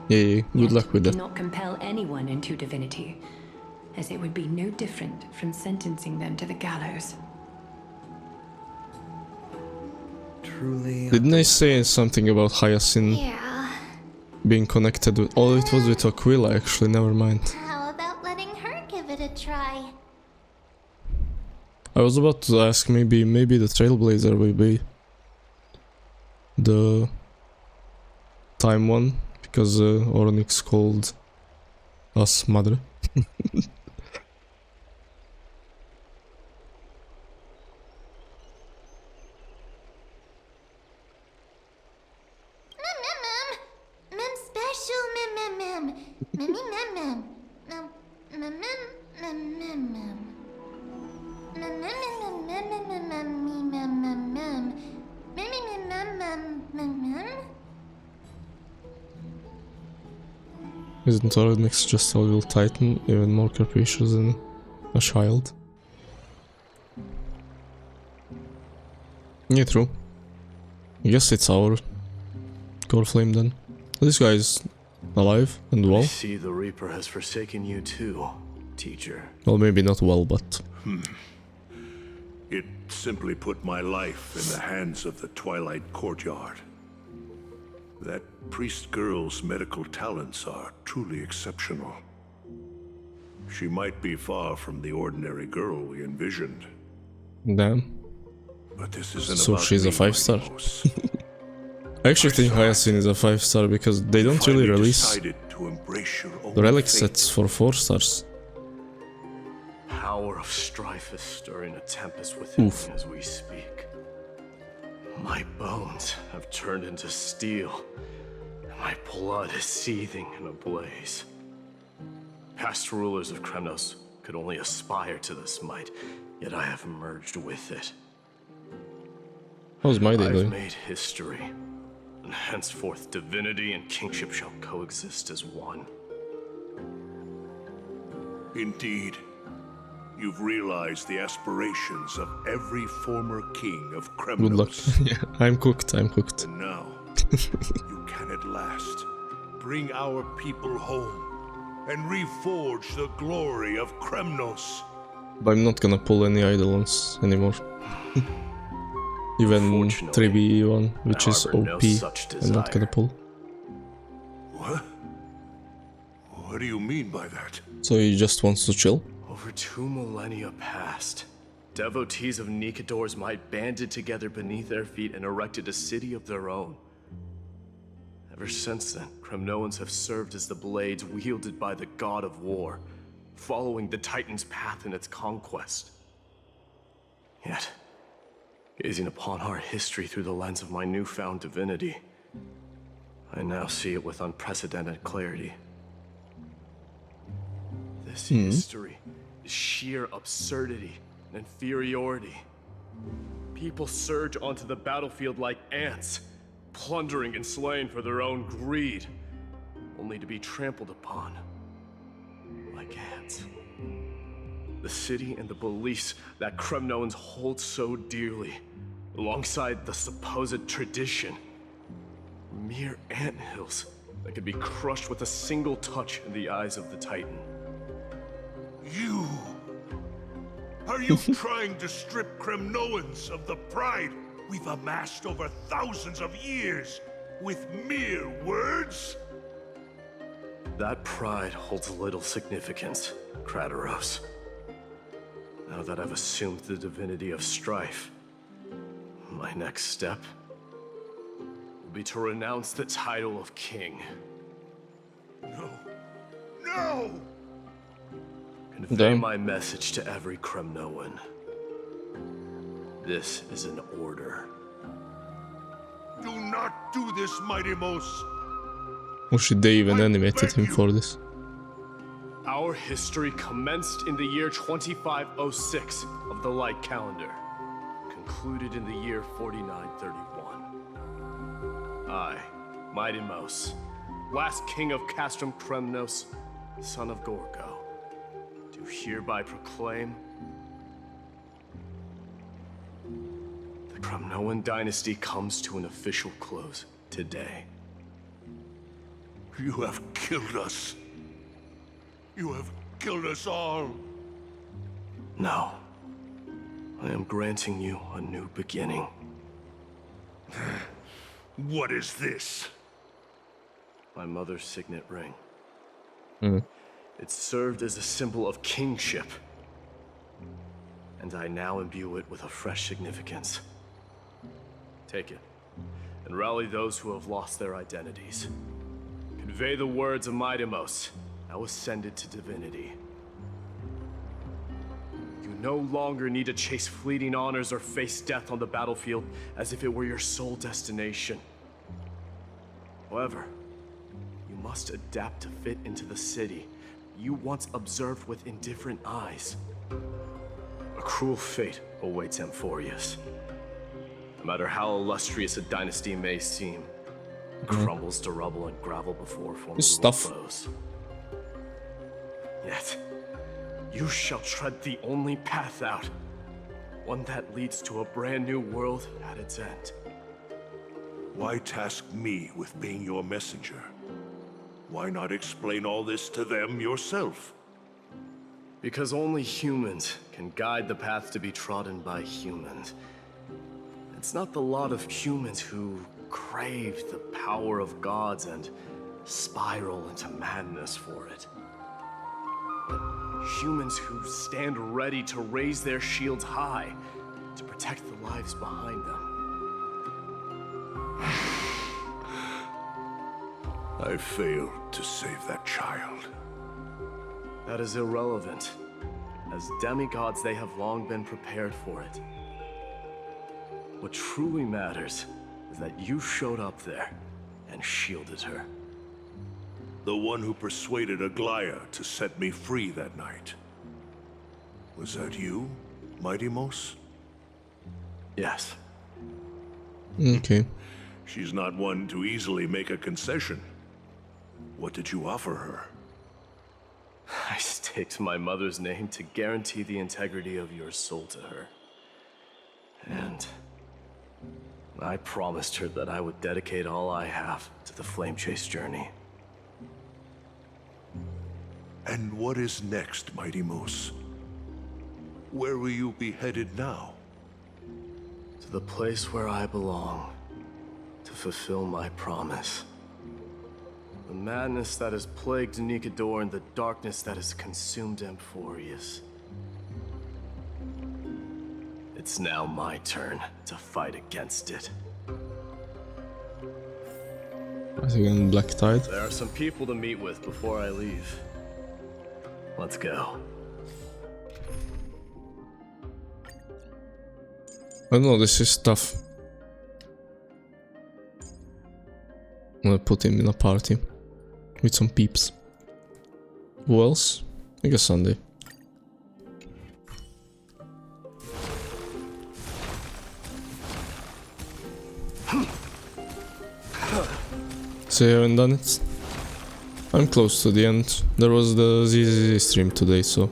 Yeah, good Yet luck with we that. cannot compel anyone into divinity, as it would be no different from sentencing them to the gallows. Truly. Didn't I say something about Hyacinth Yeah. being connected with... Oh, it was with Aquila actually, never mind. How about letting her give it a try? I was about to ask, maybe the Trailblazer will be the time one, because Onyx called us Madre. Mem special mem mem mem. Mem mem mem. Mem mem mem mem mem. Mem mem mem mem mem mem mem mem mem. Mem mem mem mem mem mem. Isn't Onyx just a little titan, even more capricious than a child? Yeah, true. I guess it's our core flame then. This guy's alive and I well. see the Reaper has forsaken you too, teacher. Well, maybe not well, but... It simply put my life in the hands of the Twilight Courtyard. That priest girl's medical talents are truly exceptional. She might be far from the ordinary girl we envisioned. Damn. But this isn't So about she's a me, 5-star. Mighty I actually think Hyacinth is a 5-star because they don't really release decided to embrace your own the relic fate. sets for 4-stars. Power of strife is stirring a tempest within Oof. me as we speak. My bones have turned into steel, and my blood is seething in a blaze. Past rulers of Kremnos could only aspire to this might, yet I have merged with it. How's my day I've doing? made history, and henceforth divinity and kingship shall coexist as one. Indeed, you've realized the aspirations of every former king of Kremnos. Good luck. Yeah, I'm cooked, I'm cooked. And now, you can at last bring our people home and reforge the glory of Kremnos. But I'm not gonna pull any Eidolons anymore. Even 3B1, which is harbor no OP, such I'm not gonna desire. pull. What? What do you mean by that? So he just wants to chill? Over 2 millennia past, devotees of Nikador's might banded together beneath their feet and erected a city of their own. Ever since then, Kremnoans have served as the blades wielded by the god of war, following the Titan's path in its conquest. Yet, gazing upon our history through the lens of my newfound divinity, I now see it with unprecedented clarity. This history is sheer absurdity and inferiority. People surge onto the battlefield like ants, plundering and slaying for their own greed, only to be trampled upon like ants. The city and the beliefs that Kremnoans hold so dearly, alongside the supposed tradition, mere anthills that could be crushed with a single touch in the eyes of the Titan. You! Are you trying to strip Kremnoans of the pride we've amassed over thousands of years with mere words? That pride holds little significance, Krateros. Now that I've assumed the divinity of strife, my next step will be to renounce the title of king. No. No! Convey my message to every Kremnoan. This is an order. Do not do this, Mighty Mos. Or should they even animated him for this? Our history commenced in the year 2506 of the Light Calendar, concluded in the year 4931. I, Mighty Mos, last king of Castrum Kremnos, son of Gorgo, do hereby proclaim the Kremnoan dynasty comes to an official close today. You have killed us. You have killed us all. No. I am granting you a new beginning. What is this? My mother's signet ring. Mm. It served as a symbol of kingship. And I now imbue it with a fresh significance. Take it, and rally those who have lost their identities. Convey the words of Mighty Mos, now ascended to divinity. You no longer need to chase fleeting honors or face death on the battlefield as if it were your sole destination. However, you must adapt to fit into the city you once observed with indifferent eyes. A cruel fate awaits Amphorius. No matter how illustrious a dynasty may seem, it crumbles to rubble and gravel before formidable foes. Yet, you shall tread the only path out, one that leads to a brand new world at its end. Why task me with being your messenger? Why not explain all this to them yourself? Because only humans can guide the path to be trodden by humans. It's not the lot of humans who crave the power of gods and spiral into madness for it. But humans who stand ready to raise their shields high to protect the lives behind them. I failed to save that child. That is irrelevant. As demigods, they have long been prepared for it. What truly matters is that you showed up there and shielded her. The one who persuaded Aglaya to set me free that night. Was that you, Mighty Mos? Yes. Okay. She's not one to easily make a concession. What did you offer her? I staked my mother's name to guarantee the integrity of your soul to her. And I promised her that I would dedicate all I have to the Flame Chase journey. And what is next, Mighty Mos? Where will you be headed now? To the place where I belong, to fulfill my promise. The madness that has plagued Nikador and the darkness that has consumed Amphorius. It's now my turn to fight against it. I think in Black Tide. There are some people to meet with before I leave. Let's go. I don't know, this is tough. I'm gonna put him in a party with some peeps. Who else? I guess Sunday. So I haven't done it. I'm close to the end. There was the ZZZ stream today, so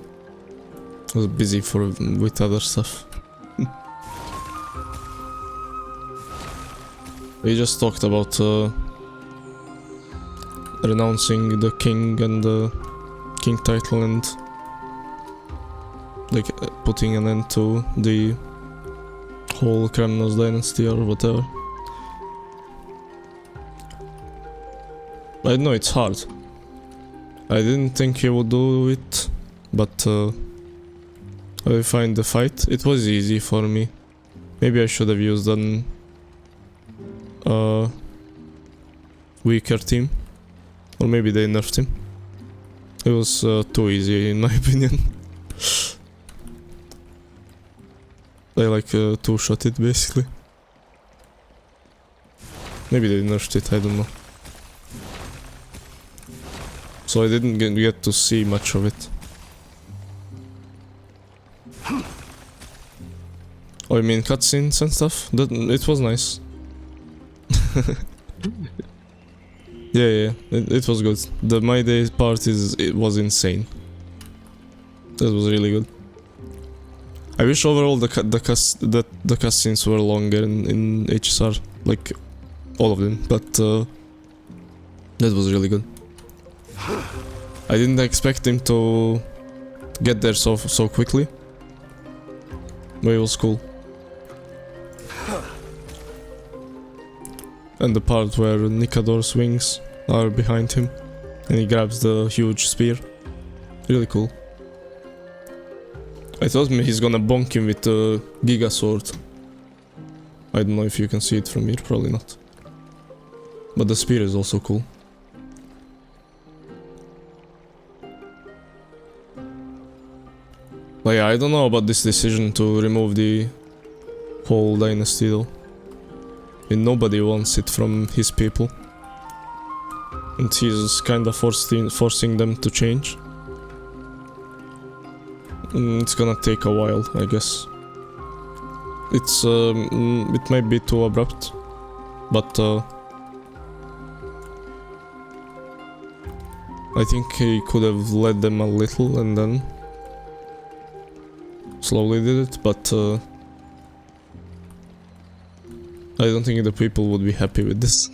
I was busy with other stuff. We just talked about renouncing the king and the king title and like putting an end to the whole Kremnos dynasty or whatever. I know it's hard. I didn't think he would do it, but I find the fight. It was easy for me. Maybe I should have used an weaker team, or maybe they nerfed him. It was too easy in my opinion. They like two-shot it basically. Maybe they nerfed it, I don't know. So I didn't get to see much of it. Oh, I mean cutscenes and stuff? It was nice. Yeah, it was good. The My Day part it was insane. That was really good. I wish overall the cutscenes were longer in HSR, like all of them, but that was really good. I didn't expect him to get there so quickly, but it was cool. And the part where Nikador's wings are behind him and he grabs the huge spear, really cool. I thought he's gonna bonk him with the Giga Sword. I don't know if you can see it from here, probably not. But the spear is also cool. But yeah, I don't know about this decision to remove the whole dynasty though. And nobody wants it from his people. And he's kinda forcing them to change. It's gonna take a while, I guess. It might be too abrupt, but I think he could have led them a little and then slowly did it, but I don't think the people would be happy with this.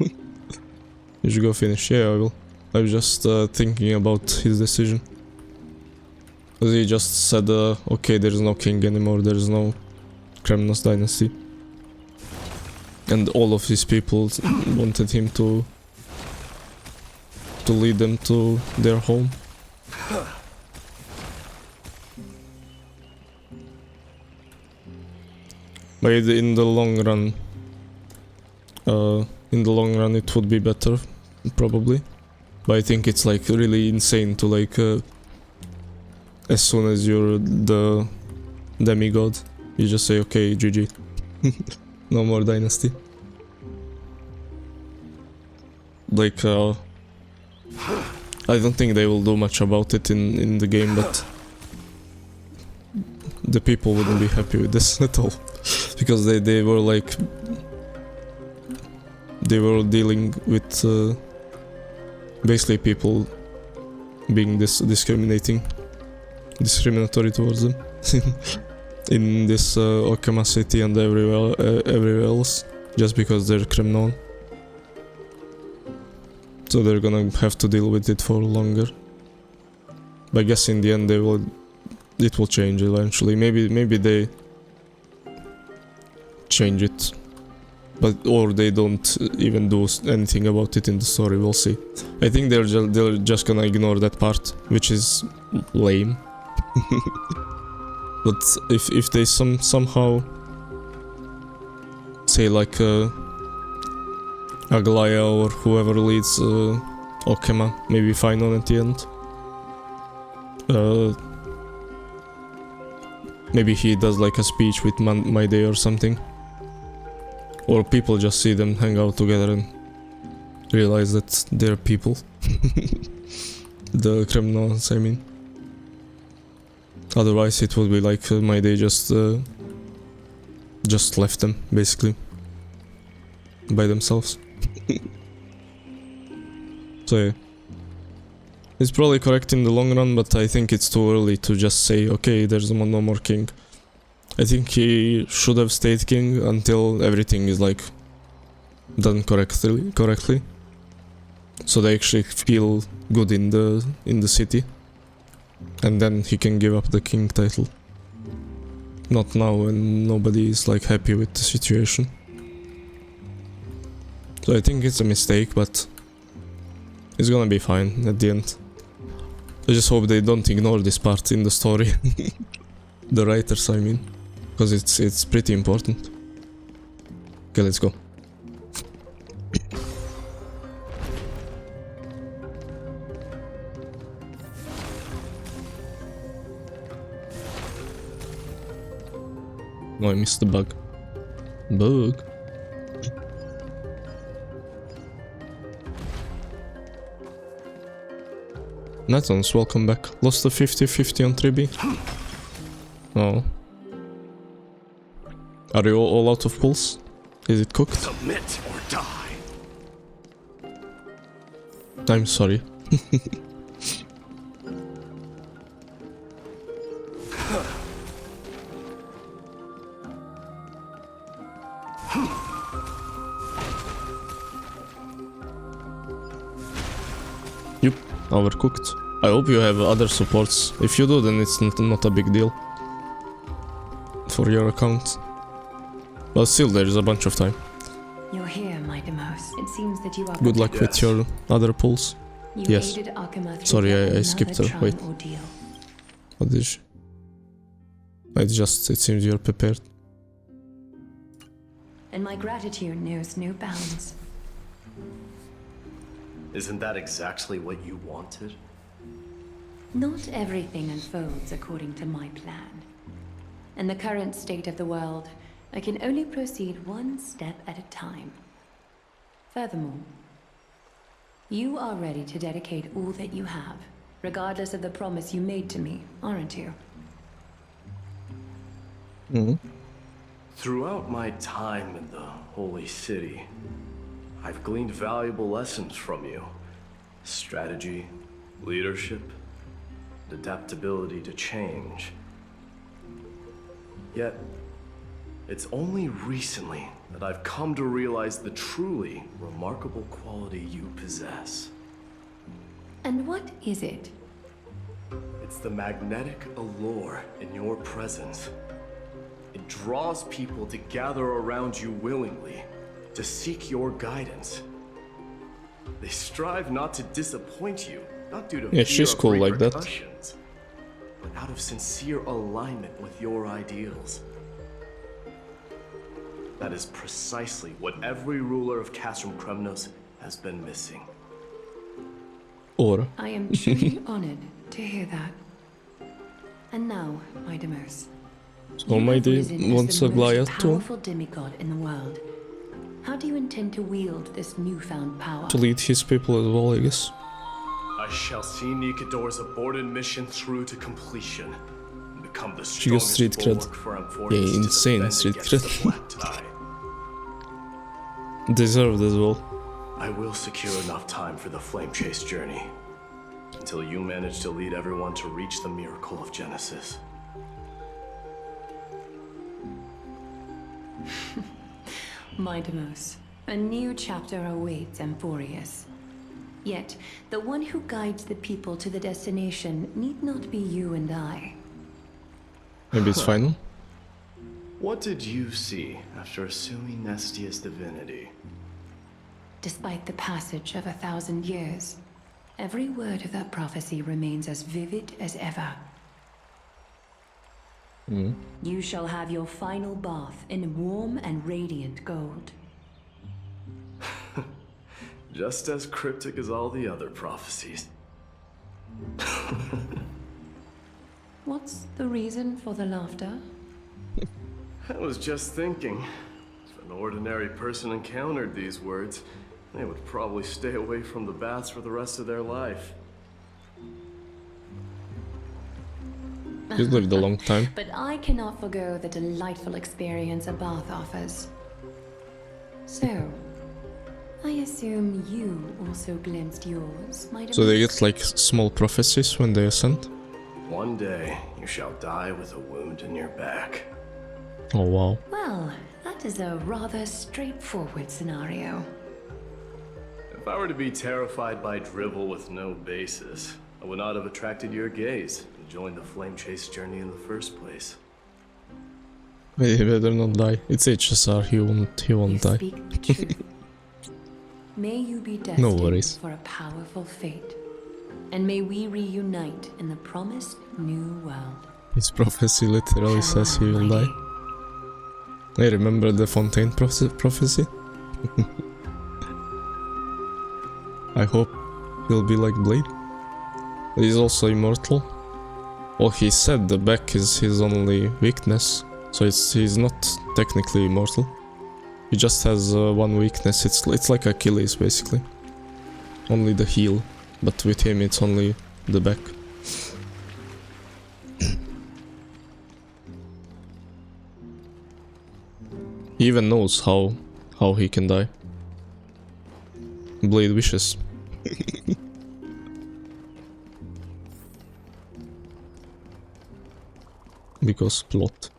You should go finish. Yeah, I will. I was just thinking about his decision. Because he just said, okay, there's no king anymore, there's no Kremnos dynasty. And all of his people wanted him to lead them to their home. But in the long run, it would be better, probably. But I think it's like really insane to like, as soon as you're the demigod, you just say, okay, GG. No more dynasty. Like, I don't think they will do much about it in the game, but the people wouldn't be happy with this at all. Because they were like, they were dealing with basically people being discriminatory towards them in this Okama city and everywhere else, just because they're Kremnon. So they're gonna have to deal with it for longer. But I guess in the end it will change eventually. Maybe they change it, or they don't even do anything about it in the story. We'll see. I think they're just gonna ignore that part, which is lame. But if they somehow say like Aglaya or whoever leads Okema, maybe final at the end. Maybe he does like a speech with My Day or something. Or people just see them hang out together and realize that they're people. The criminals, I mean. Otherwise it would be like My Day just left them, basically. By themselves. So yeah. It's probably correct in the long run, but I think it's too early to just say, okay, there's no more king. I think he should have stayed king until everything is like done correctly. So they actually feel good in the city. And then he can give up the king title. Not now when nobody is like happy with the situation. So I think it's a mistake, but it's gonna be fine at the end. I just hope they don't ignore this part in the story. The writers, I mean. Because it's pretty important. Okay, let's go. Oh, I missed the bug. Bug. Natons, welcome back. Lost a 50-50 on 3B. Oh. Are you all out of pulse? Is it cooked? Submit or die. I'm sorry. Yup, overcooked. I hope you have other supports. If you do, then it's not a big deal. For your account. But still, there is a bunch of time. You're here, my Demos. It seems that you are Good luck with your other pulls. You yes. aided Arkema through Sorry, yet I skipped her. another Wait. Tron ordeal. What did she? It seems you're prepared. And my gratitude knows no bounds. Isn't that exactly what you wanted? Not everything unfolds according to my plan. In the current state of the world, I can only proceed one step at a time. Furthermore, you are ready to dedicate all that you have, regardless of the promise you made to me, aren't you? Mm-hmm. Throughout my time in the Holy City, I've gleaned valuable lessons from you. Strategy, leadership, adaptability to change. Yet, it's only recently that I've come to realize the truly remarkable quality you possess. And what is it? It's the magnetic allure in your presence. It draws people to gather around you willingly, to seek your guidance. They strive not to disappoint you, not due to fear she's of cool like that. repercussions, but out of sincere alignment with your ideals. That is precisely what every ruler of Castrum Kremnos has been missing. Or I am truly honored to hear that. And now, my Demos. so My Day wants a Goliath too. Powerful demigod in the world. How do you intend to wield this newfound power? To lead his people as well, I guess. I shall see Nikador's aborted mission through to completion and become the She got strongest street cred. bulwark for Amphorians Yeah, to insane defend street against the cred. Black Tide. Deserved as well. I will secure enough time for the flame chase journey until you manage to lead everyone to reach the miracle of Genesis. My Demos, a new chapter awaits Amphorius. Yet, the one who guides the people to the destination need not be you and I. Maybe it's final. What did you see after assuming Nestia's divinity? Despite the passage of 1,000 years, every word of that prophecy remains as vivid as ever. You shall have your final bath in warm and radiant gold. Just as cryptic as all the other prophecies. What's the reason for the laughter? I was just thinking, if an ordinary person encountered these words, they would probably stay away from the baths for the rest of their life. He's lived a long time. But I cannot forgo the delightful experience a bath offers. So, I assume you also glimpsed yours, might So they get like small prophecies when they ascend? One day, you shall die with a wound in your back. Oh wow. Well, that is a rather straightforward scenario. If I were to be terrified by drivel with no basis, I would not have attracted your gaze and joined the flame chase journey in the first place. He better not die. It's HSR, he won't die. Speak the truth. May you be No destined worries. for a powerful fate. And may we reunite in the promised new world. His prophecy literally says he will die. I remember the Fontaine prophecy. I hope he'll be like Blade. He's also immortal. Well, he said the back is his only weakness, so he's not technically immortal. He just has one weakness. It's like Achilles basically. Only the heel, but with him it's only the back. He even knows how he can die. Blade wishes. Because plot.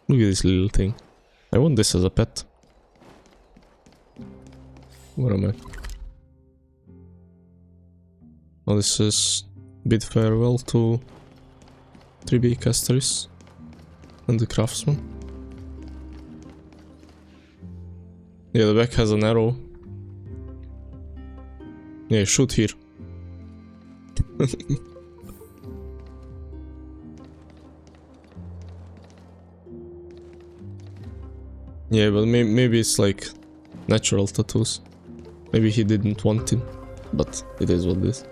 Look at this little thing. I want this as a pet. Where am I? Oh, this is bid farewell to 3B casters and the craftsman. Yeah, the back has an arrow. Yeah, shoot here. Yeah, but maybe it's like natural tattoos. Maybe he didn't want it, but it is what it is.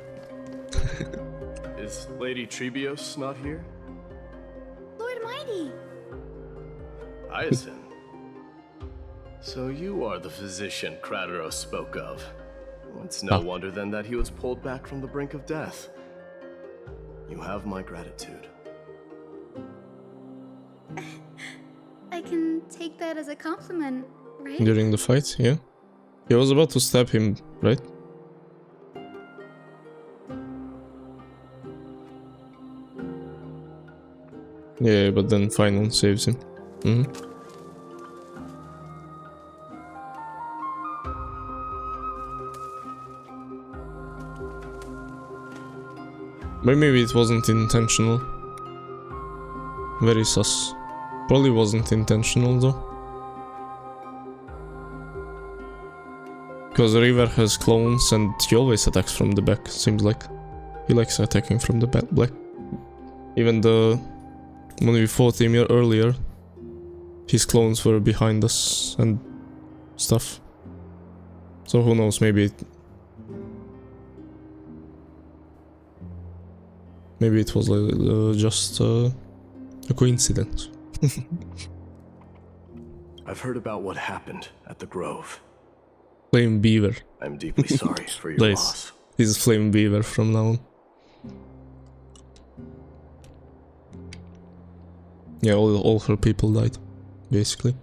Is Lady Trebios not here? Lord Mighty! Hyacinth. So you are the physician Krateros spoke of. It's no wonder then that he was pulled back from the brink of death. You have my gratitude. I can take that as a compliment, right? During the fight, yeah. He was about to stab him, right? Yeah, but then Final saves him. But maybe it wasn't intentional. Very sus. Probably wasn't intentional though. Because River has clones and he always attacks from the back, seems like. He likes attacking from the back. Even when we fought him earlier, his clones were behind us and stuff. So who knows, maybe it was just a coincidence. I've heard about what happened at the Grove. Flame Beaver. I'm deeply sorry for your Nice. loss. He's Flame Beaver from now on. Yeah, all her people died, basically.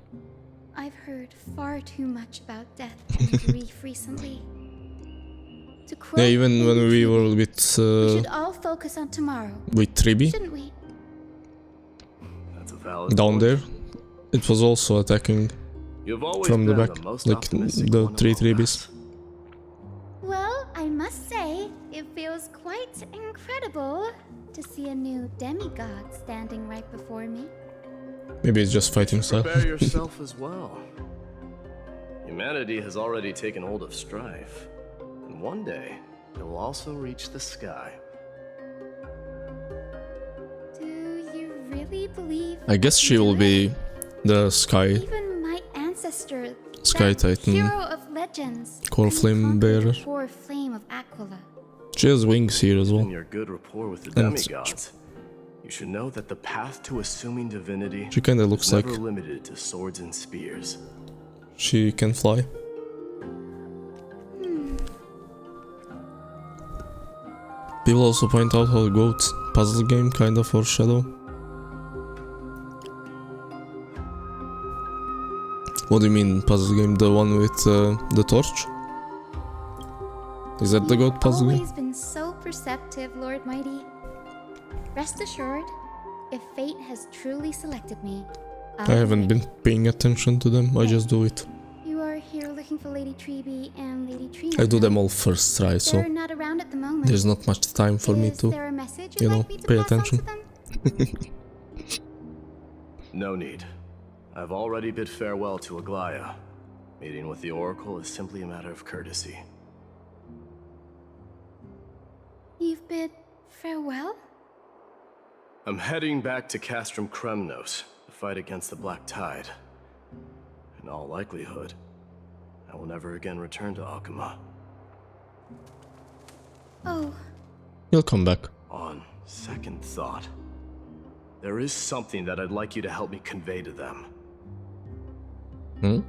I've heard far too much about death and grief recently. To quote Yeah, even when we were with we should all focus on tomorrow. with Tribi Shouldn't we? That's a valid down point. there, it was also attacking You've always from the been back, most like optimistic the one three among Tribis. us. Well, I must say, it feels quite incredible to see a new demigod standing right before me. Maybe it's just fighting style. Prepare yourself as well. Humanity has already taken hold of strife, and one day it will also reach the sky. Do you really believe I guess she will be the Sky even my ancestor, Sky that Titan hero of legend, legends. Core flame bearer. Core flame of Aquila. She has wings here as well. In your good rapport with the And demigods, you should know that the path to assuming divinity she kinda looks is like never limited to swords and spears. she can fly. People also point out how Goat's puzzle game kinda foreshadow. What do you mean puzzle game? The one with the torch? Is that the Goat puzzle game? Always been so perceptive, Lord Mighty. Rest assured, if fate has truly selected me, I haven't been paying attention to them, I just do it. You are here looking for Lady Treeby and Lady Trina. I do them all first try, so They're not around at the moment. there's not much time for me to, there a message you you'd know, like me to pay pass on to attention. them? No need. I've already bid farewell to Aglaya. Meeting with the Oracle is simply a matter of courtesy. You've bid farewell? I'm heading back to Castrum Kremnos to fight against the Black Tide. In all likelihood, I will never again return to Akuma. Oh. He'll come back. On second thought, there is something that I'd like you to help me convey to them. Hmm?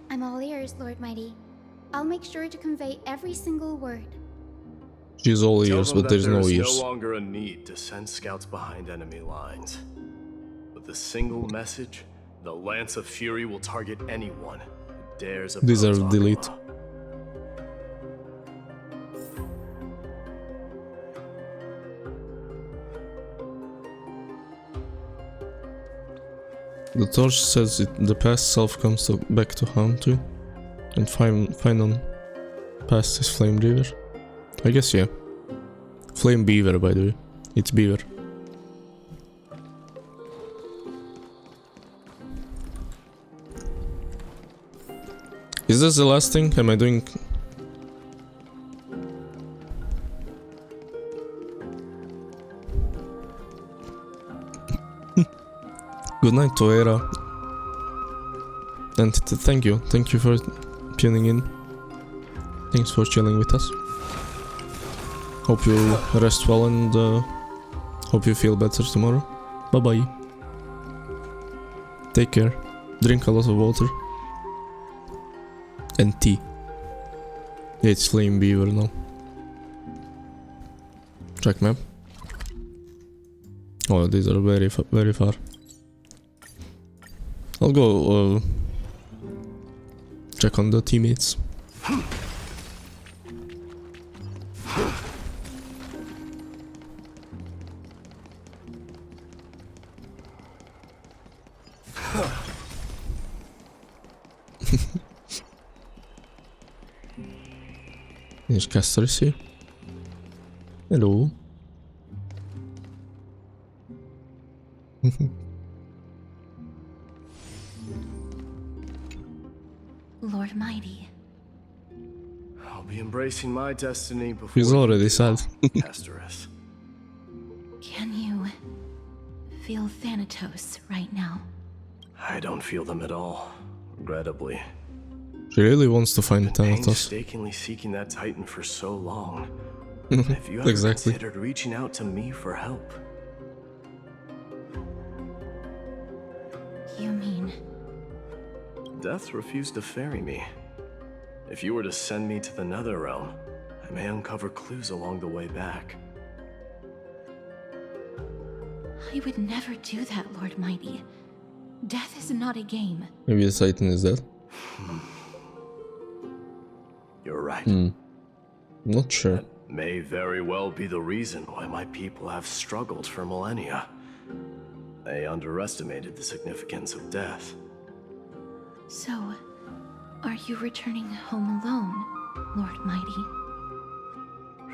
I'm all ears, Lord Mighty. I'll make sure to convey every single word. She's all Tell ears, them but that there's no there's ears. no longer a need to send scouts behind enemy lines. With a single message, the Lance of Fury will target anyone who dares approach Deserve Akuma. delete. The torch says the past self comes back to haunt you, and final past is Flame Beaver. I guess, yeah. Flame Beaver, by the way. It's Beaver. Is this the last thing? Am I doing... Good night, Toera. And thank you for tuning in. Thanks for chilling with us. Hope you rest well and hope you feel better tomorrow. Bye bye. Take care. Drink a lot of water. And tea. Yeah, it's Flame Beaver now. Track map. Oh, these are very far. I'll go check on the teammates. There's casters here. Hello. Lord Mighty. I'll be embracing my destiny before He's already sad. Asterisk. Can you feel Thanatos right now? I don't feel them at all, regrettably. She really wants to find Thanatos. Painstakingly seeking that Titan for so long. Have you ever Exactly. considered reaching out to me for help? You mean... Death refused to ferry me. If you were to send me to the Netherrealm, I may uncover clues along the way back. I would never do that, Lord Mighty. Death is not a game. Maybe the Titan is dead. You're right. Not sure. That may very well be the reason why my people have struggled for millennia. They underestimated the significance of death. So, are you returning home alone, Lord Mighty?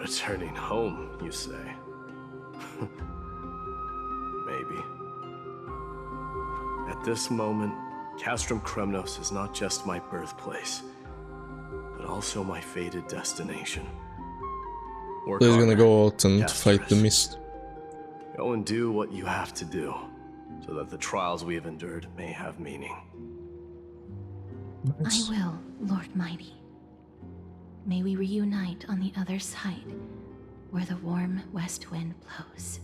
Returning home, you say? Maybe. At this moment, Castrum Kremnos is not just my birthplace, but also my fated destination. Work So he's hard, gonna go out and Asterisk. fight the mist. Go and do what you have to do, so that the trials we have endured may have meaning. Nice. I will, Lord Mighty. May we reunite on the other side, where the warm west wind blows.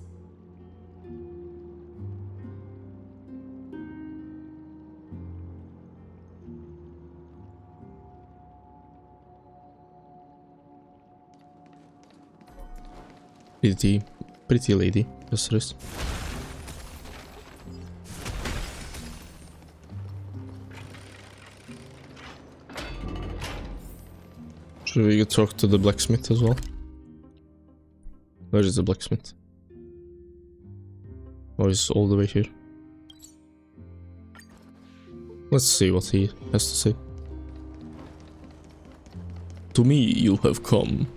Pretty lady, yes it is. Should we talk to the blacksmith as well? Where is the blacksmith? Oh, he's all the way here. Let's see what he has to say. To me you have come.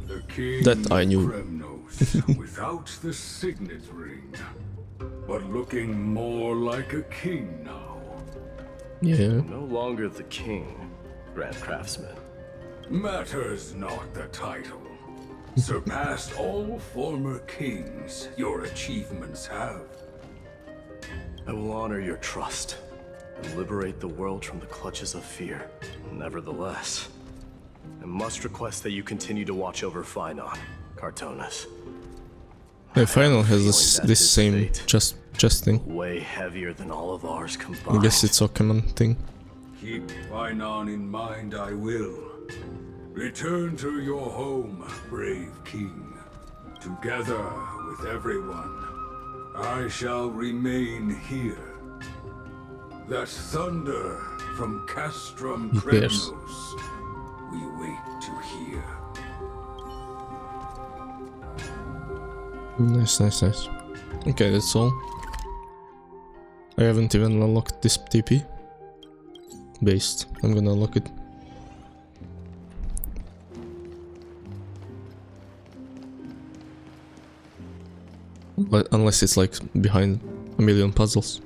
The king That I knew. Kremnos, without the signet ring, but looking more like a king now. Yeah. No longer the king, Grand Craftsman. Matters not the title. Surpassed all former kings your achievements have. I will honor your trust and liberate the world from the clutches of fear. Nevertheless, I must request that you continue to watch over Finon, Cartonis. Yeah, Final has this same chest thing. Way heavier than all of ours combined. I guess it's Okeman thing. Keep Finon in mind, I will. Return to your home, brave king. Together with everyone, I shall remain here. That thunder from Castrum Who cares? Kremnos, we wait to hear. Nice, nice, nice. Okay, that's all. I haven't even unlocked this TP. Based. I'm gonna unlock it. But unless it's like behind a million puzzles.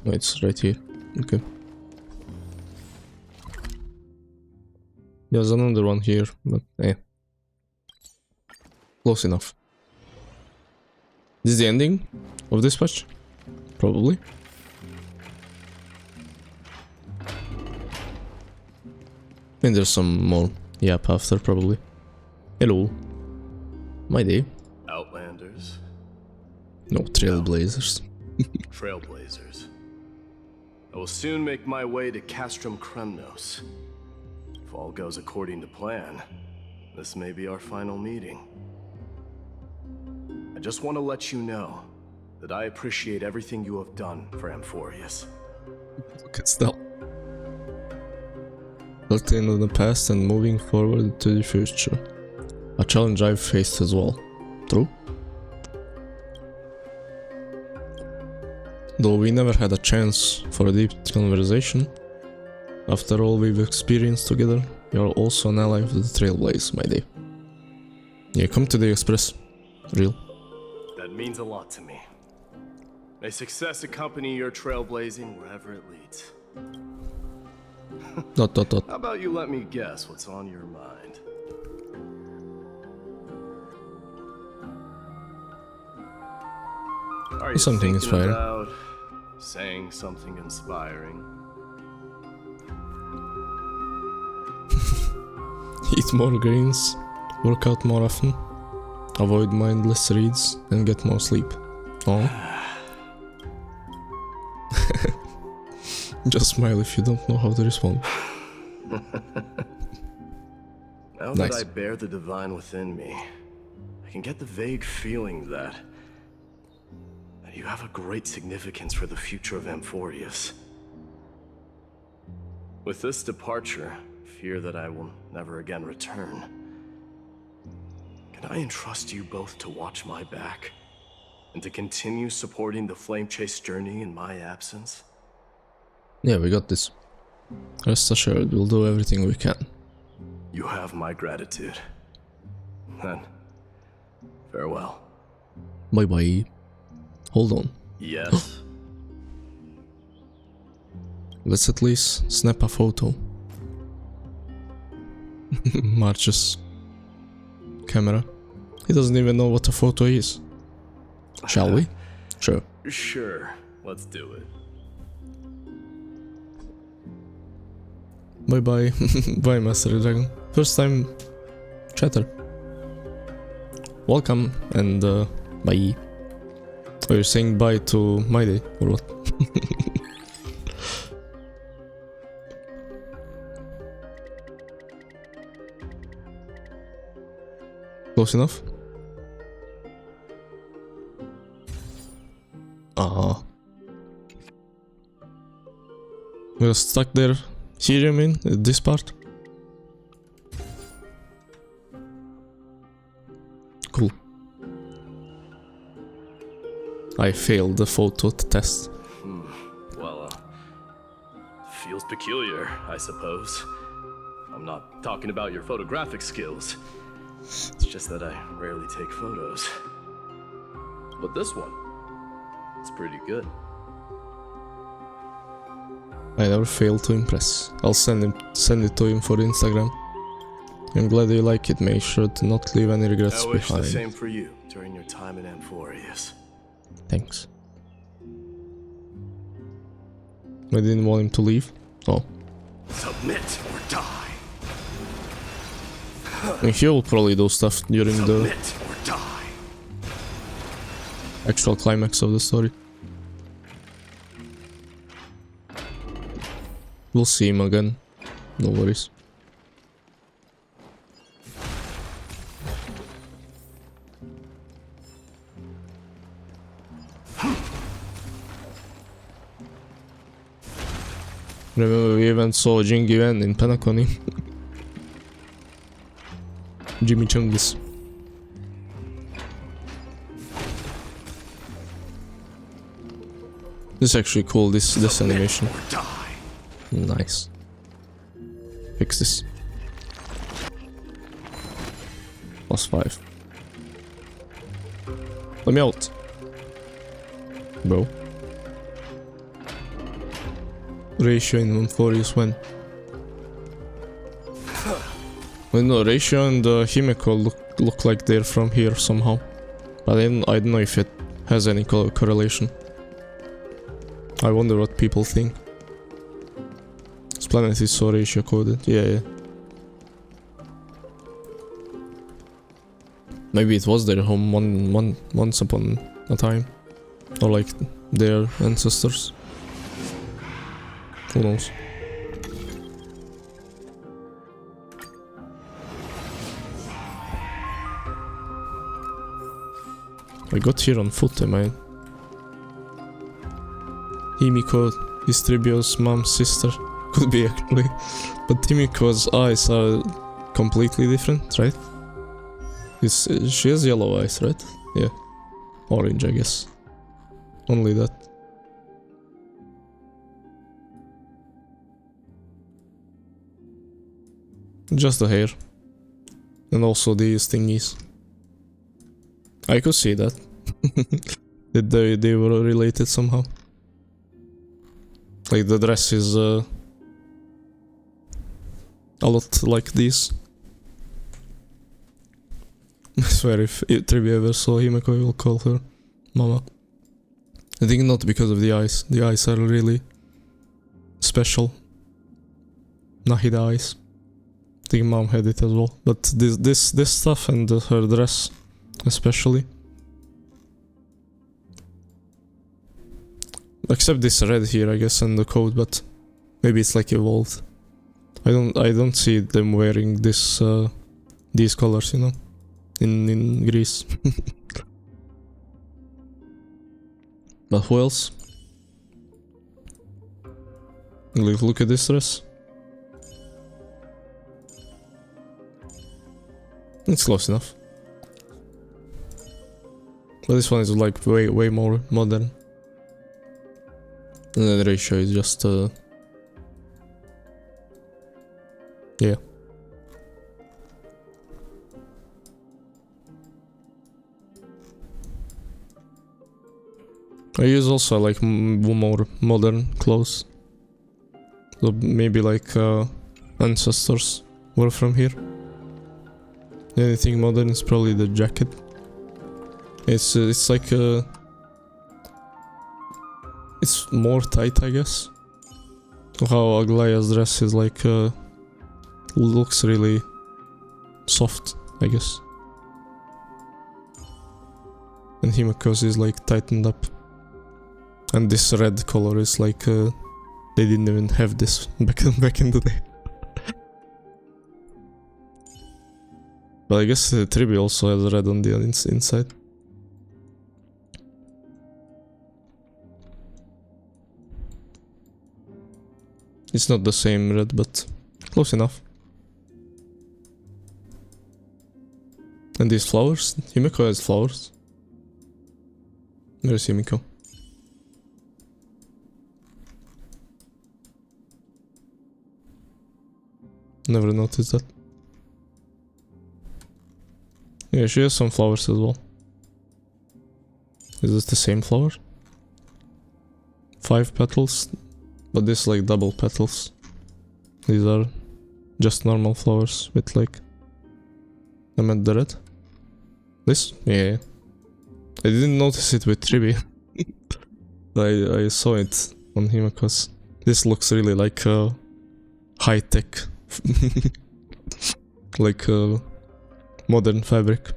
No, it's right here. Okay. There's another one here, but close enough. This is the ending of this patch? Probably. And there's some more yap after, probably. Hello. My day. Outlanders. No, Trailblazers. Trailblazers. I will soon make my way to Castrum Kremnos. If all goes according to plan, this may be our final meeting. I just want to let you know that I appreciate everything you have done for Amphorius. Look at that. Looking into the past and moving forward to the future. A challenge I've faced as well. True? Though we never had a chance for a deep conversation, after all we've experienced together, you're also an ally of the Trailblaze, my day. Yeah, come to the Express. Real. That means a lot to me. May success accompany your trailblazing wherever it leads. Dot. How about you let me guess what's on your mind? Are you Something thinking inspiring. about saying something inspiring? Eat more greens, work out more often, avoid mindless reads, and get more sleep. Oh. Just smile if you don't know how to respond. Now that I bear the divine within me, I can get the vague feeling that you have a great significance for the future of Amphorius. With this departure, fear that I will never again return. Can I entrust you both to watch my back and to continue supporting the Flame Chase journey in my absence? Yeah, we got this. Rest assured, we'll do everything we can. You have my gratitude. Then, farewell. Bye bye. Hold on. Yes. Let's at least snap a photo. March's camera. He doesn't even know what a photo is. Shall we? Sure. Sure. Let's do it. Bye bye. Bye, Master Dragon. First time chatter. Welcome and bye. Are you saying bye to my day or what? Close enough? Ah. We're stuck there. Here, you mean? This part? Cool. I failed the photo test. Well, feels peculiar, I suppose. I'm not talking about your photographic skills. It's just that I rarely take photos. But this one, it's pretty good. I never fail to impress. I'll send it to him for Instagram. I'm glad you like it. Make sure to not leave any regrets I wish behind. the same for you during your time in Amphorius. Thanks. I didn't want him to leave. Oh. Submit or die. I mean, he will probably do stuff during the actual climax of the story. We'll see him again. No worries. Remember we even saw Jingy Wen in Penacony. Jimmy Chungus. This is actually cool, this animation. Nice. Fix this. +5. Let me out. Bro. Ratio in Amphorius when? Well, no, Ratio and Himeko look like they're from here somehow. But I don't know if it has any correlation. I wonder what people think. This planet is so ratio coded. Yeah. Maybe it was their home once upon a time. Or like their ancestors. Who knows? I got here on foot, am I? Himiko is Tribio's mom's sister. Could be actually. But Himiko's eyes are completely different, right? She has yellow eyes, right? Yeah. Orange, I guess. Only that. Just the hair. And also these thingies. I could see that. That they were related somehow. Like the dress is a lot like this. I swear if Trivia ever saw Himeko, I will call her Mama. I think not because of the eyes. The eyes are really special. Nahida eyes. I think Mom had it as well. But this stuff and her dress especially. Except this red here, I guess, and the coat, but maybe it's like evolved. I don't see them wearing this these colors, you know, in Greece. But who else? Look at this dress. It's close enough. But this one is like way more modern. And then the ratio is just yeah. I use also like more modern clothes. So maybe like ancestors were from here. Anything modern is probably the jacket. It's like it's more tight, I guess. How Aglaya's dress is like looks really soft, I guess. And Himiko's is like tightened up. And this red color is like they didn't even have this back in the day. But I guess Tribi also has red on the inside. It's not the same red, but close enough. And these flowers? Himiko has flowers. Where's Himiko? Never noticed that. Yeah, she has some flowers as well. Is this the same flower? 5 petals, but this like double petals. These are just normal flowers with like... I meant the red. This? Yeah. I didn't notice it with Tribi. I saw it on him because this looks really like high tech. Like modern fabric.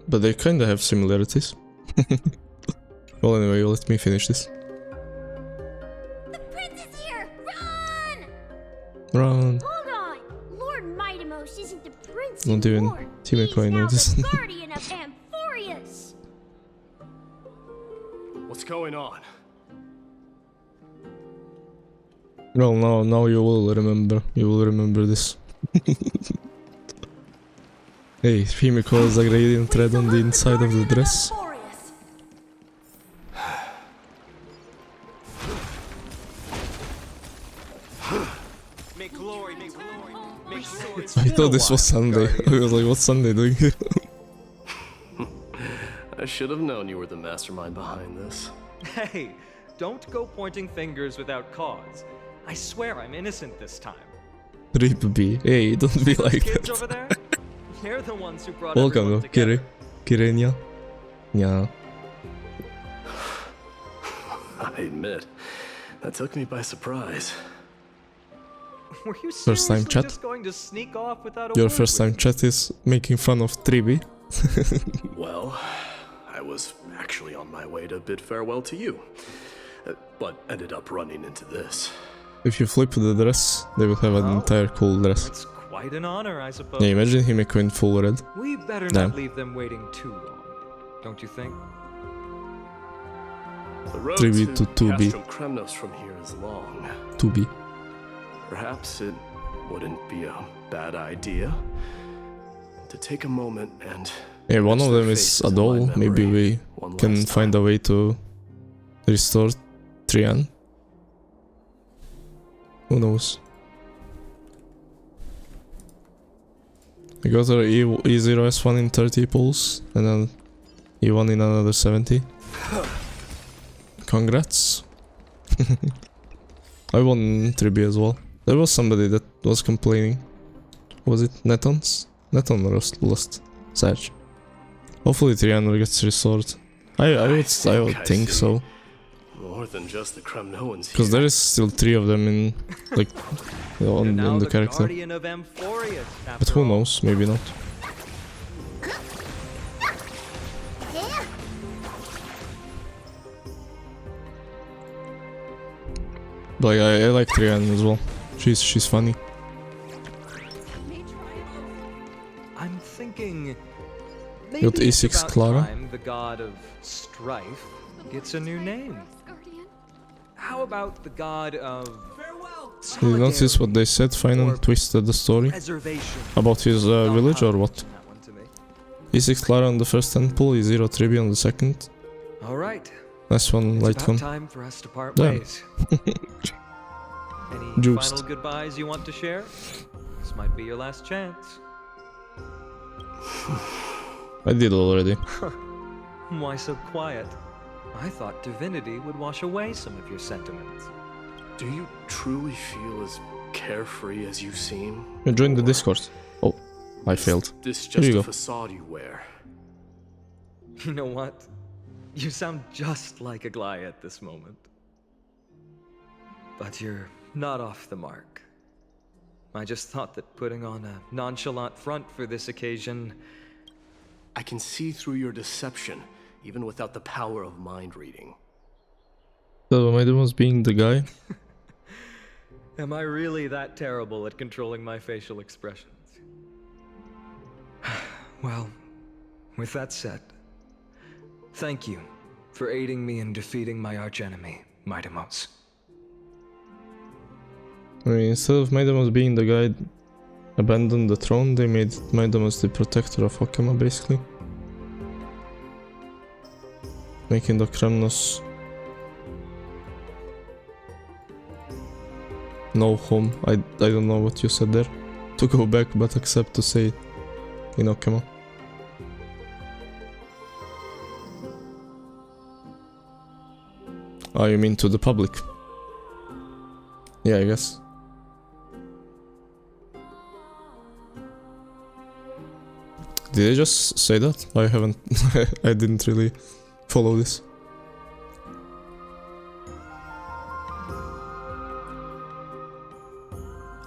But they kinda have similarities. Well, anyway, let me finish this. The prince is here! Run! Run! Hold on! Lord Mightimos isn't the prince Not even anymore. Himiko, I know He's this. now the guardian of Amphorius! What's going on? Well, now you will remember. You will remember this. Hey, Himiko has a gradient thread on the inside of the dress. I thought this was Sunday. I was like, what's Sunday doing here? I should have known you were the mastermind behind this. Hey, don't go pointing fingers without cause. I swear I'm innocent this time. Rip B. Hey, don't be like Kids that. over there? They're the ones who brought Welcome, everyone no? together. Kirenia. Yeah. I admit, that took me by surprise. Were you First time seriously chat? just going to sneak off without a Your word first with time chat is making fun of Tribi. Well, I was actually on my way to bid farewell to you, but ended up running into this. If you flip the dress, they will have an entire cool dress. It's quite an honor, I suppose. Yeah, imagine Himiko in full red. We better Damn. not leave them waiting too long, don't you think? The road Tribute to to 2B. Castro Kremnos from here is long. 2B. Perhaps it wouldn't be a bad idea to take a moment and... Yeah, one etch of their them is faces a in doll. my Maybe memory we one can last find a way to restore Trian. Who knows? I got her E0S1 in 30 pulls and then E1 in another 70. Congrats. I won Tribi as well. There was somebody that was complaining. Was it Netons? Neton lost Sag. Hopefully Trian gets restored. I would think so. More than just the Kremnoans Because here. there is still 3 of them in, like, in the character. Guardian of Amphorius, But after who all. knows, maybe not. But like, I like Trian as well. She's funny. I'm thinking Got maybe it's E6 about Clara. time the god of strife gets a new name. How about the god of Did you notice what they said? Final twisted the story preservation? about his village or what? E6 Clara on the first temple, E0 Tribi on the second. All right. Nice one, It's light about one. time for us to part Damn. ways. Any Juiced. final goodbyes you want to share? This might be your last chance. I did already. Why so quiet? I thought divinity would wash away some of your sentiments. Do you truly feel as carefree as you seem? You joined the Discord. Oh, I failed. This Here just you a go. facade you wear? You know what? You sound just like a Gly at this moment. But you're not off the mark. I just thought that putting on a nonchalant front for this occasion... I can see through your deception, even without the power of mind reading. So Maidamus being the guy? Am I really that terrible at controlling my facial expressions? Well, with that said, thank you for aiding me in defeating my archenemy, Maidamus. I mean, instead of Maidamus being the guy abandoned the throne, they made Maidamus the protector of Akama, basically. Making the Kremnos no home. I don't know what you said there. To go back, but accept to say it in Akama. Oh, you mean to the public? Yeah, I guess. Did I just say that? I haven't. I didn't really follow this.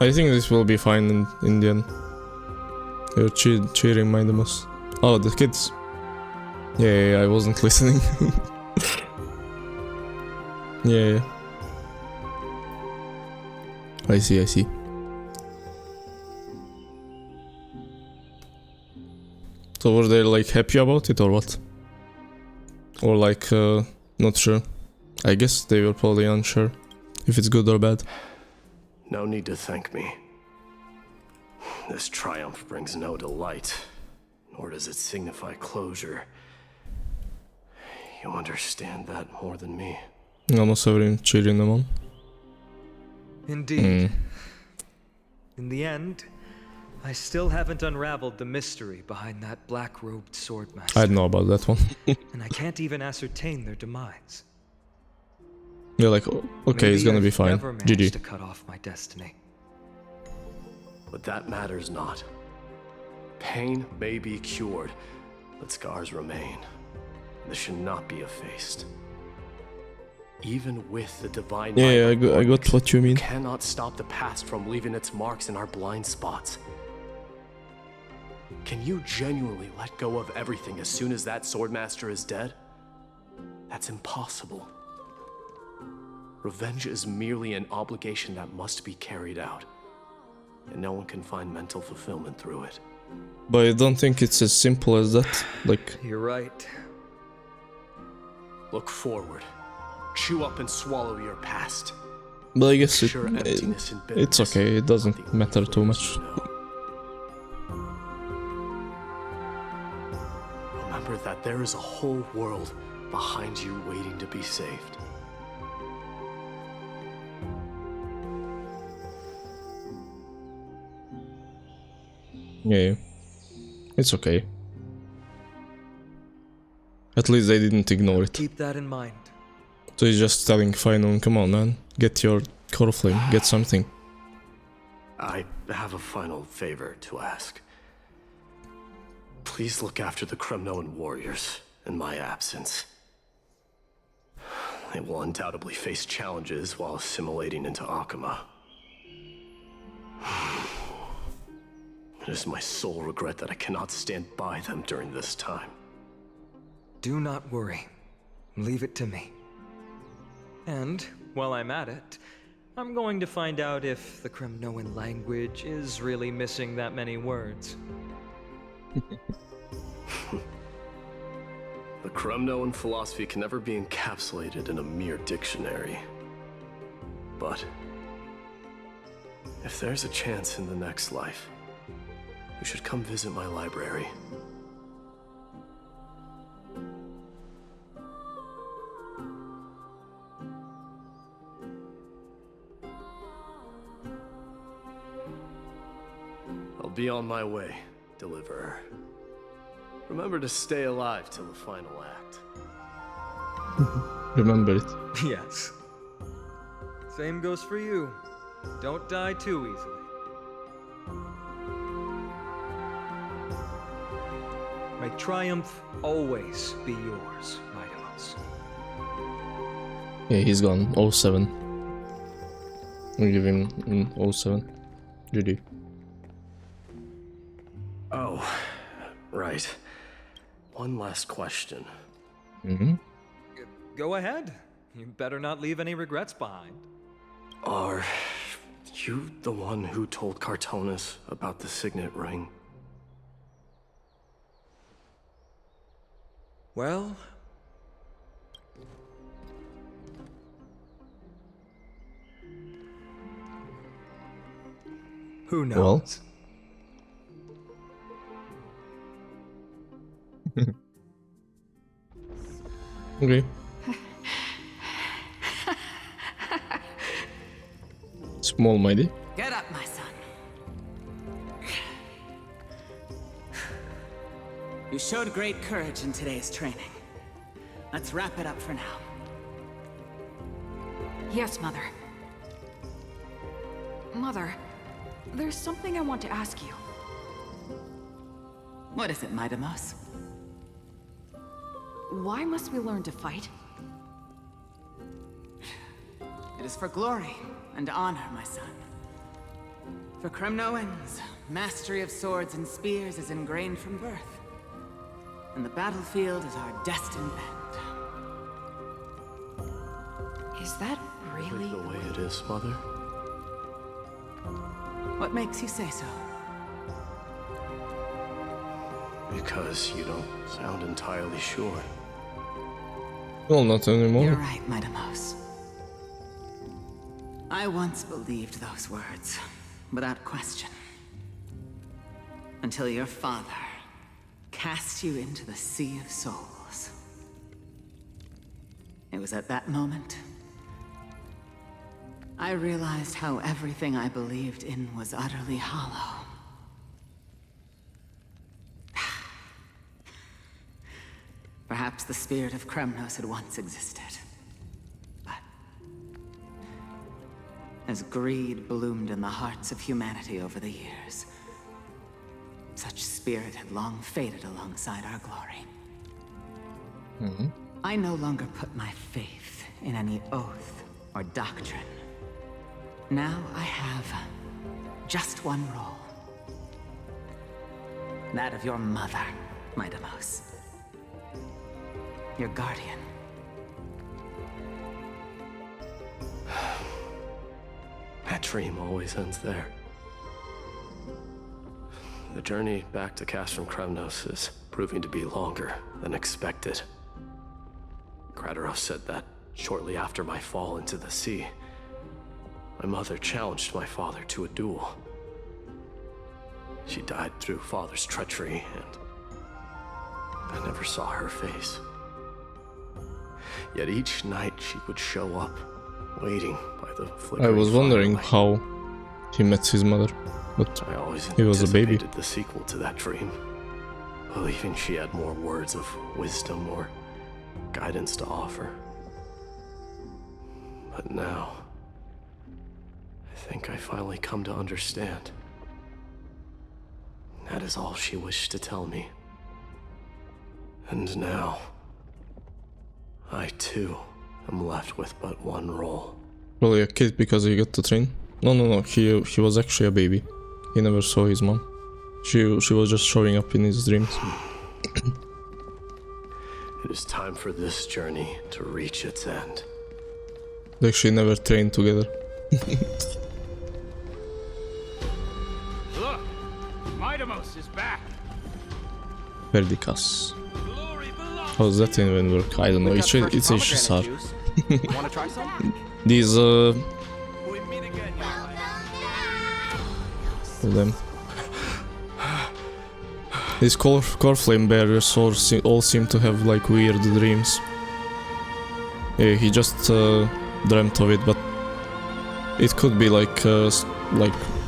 I think this will be fine in the end. You're cheering Maidamus. Oh, the kids. Yeah, I wasn't listening. Yeah. I see. So were they like happy about it or what? Or like not sure? I guess they were probably unsure if it's good or bad. No need to thank me. This triumph brings no delight, nor does it signify closure. You understand that more than me. Almost everyone cheering them on. Indeed. In the end, I still haven't unraveled the mystery behind that black-robed swordmaster. I know about that one. And I can't even ascertain their demise. You're like, okay, it's gonna be fine. Never managed GG. to cut off my destiny. But that matters not. Pain may be cured, but scars remain. This should not be effaced. Even with the divine Yeah, I got what you mean. Cannot stop the past from leaving its marks in our blind spots. Can you genuinely let go of everything as soon as that swordmaster is dead? That's impossible. Revenge is merely an obligation that must be carried out, and no one can find mental fulfillment through it. But I don't think it's as simple as that. Like, you're right. Look forward. Chew up and swallow your past. but I guess it's okay. It doesn't matter too much. Remember that there is a whole world behind you waiting to be saved. Yeah, it's okay. At least they didn't ignore it. Keep that in mind. So he's just telling Finon, come on man, get your core flame, get something. I have a final favor to ask. Please look after the Kremnoan warriors in my absence. They will undoubtedly face challenges while assimilating into Akama. It is my sole regret that I cannot stand by them during this time. Do not worry. Leave it to me. And, while I'm at it, I'm going to find out if the Kremnoan language is really missing that many words. The Kremnoan philosophy can never be encapsulated in a mere dictionary. But if there's a chance in the next life, you should come visit my library. I'll be on my way, Deliverer. Remember to stay alive till the final act. Remember it. Yes. Same goes for you. Don't die too easily. May triumph always be yours, Mightymouse. Yeah, he's gone. 07. We give him in 07. GG. Oh, right. One last question. Mm-hmm. Go ahead. You better not leave any regrets behind. Are you the one who told Cartonis about the signet ring? Well... who knows? Well. Okay. Small mighty. Get up, my son. You showed great courage in today's training. Let's wrap it up for now. Yes, Mother. Mother, there's something I want to ask you. What is it, Mightymouse? Why must we learn to fight? It is for glory and honor, my son. For Kremnoans, mastery of swords and spears is ingrained from birth. And the battlefield is our destined end. Is that really the way it is, Mother? What makes you say so? Because you don't sound entirely sure. Well, not anymore. You're right, Mightymouse. I once believed those words, without question. Until your father cast you into the Sea of Souls. It was at that moment I realized how everything I believed in was utterly hollow. Perhaps the spirit of Kremnos had once existed. But as greed bloomed in the hearts of humanity over the years, such spirit had long faded alongside our glory. Mm-hmm. I no longer put my faith in any oath or doctrine. Now I have just one role. That of your mother, Mightymouse. Your guardian. That dream always ends there. The journey back to Castrum Kremnos is proving to be longer than expected. Krateros said that shortly after my fall into the sea, my mother challenged my father to a duel. She died through father's treachery, and I never saw her face. Yet each night she would show up, waiting by the flickering I was wondering firelight. how he met his mother, but I always he was a baby. anticipated the sequel to that dream, believing she had more words of wisdom or guidance to offer. But now, I think I finally come to understand. That is all she wished to tell me. And now, I too am left with but one role. Probably a kid because he got to train. No. He was actually a baby. He never saw his mom. She was just showing up in his dreams. It is time for this journey to reach its end. They actually never trained together. Look! Mightymouse is back! Perdicas. How's that even work? I don't know. It's HSR. Wanna try some? These them. These core flame bearers all seem to have like weird dreams. Yeah, he just dreamt of it, but it could be like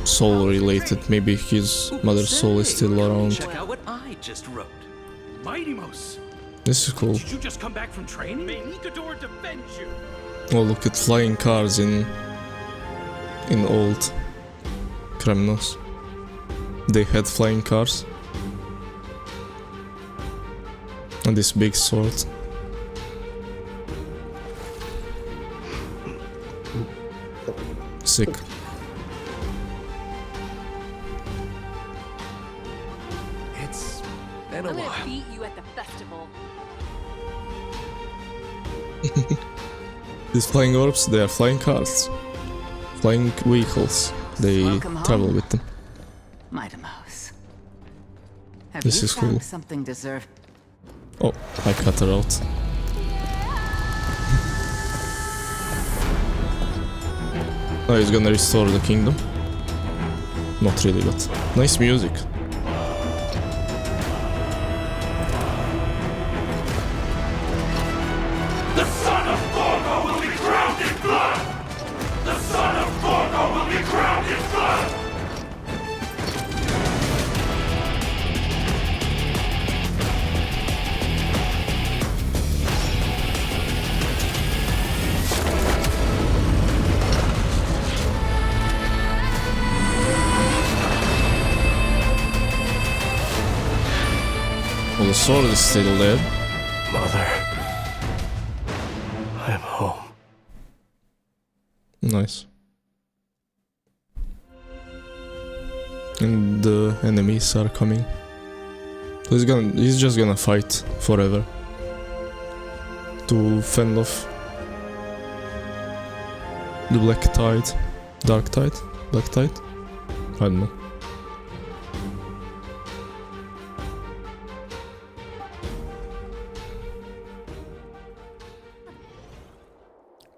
soul related. Maybe his mother's soul is still around. Check out what I just wrote. Mightymouse! This is cool. Did you just come back from training? May Nikador defend you! Oh, look at flying cars in old Kremnos. They had flying cars. And this big sword. Sick. It's been a I'm while. gonna beat you at the festival. These flying orbs, they are flying cars. Flying vehicles. They Welcome travel home. with them. Mighty Mouse. Have This you is found cool. something deserved? Oh, I cut her out. Oh, he's gonna restore the kingdom. Not really, but nice music. The son of Gorgo will be drowned in blood! The son of Gorgo will be drowned in blood! Well, the sword is still there. Mother, I am home. Nice. And the enemies are coming. So he's just gonna fight forever to fend off the Black Tide, Dark Tide, Black Tide. I don't know.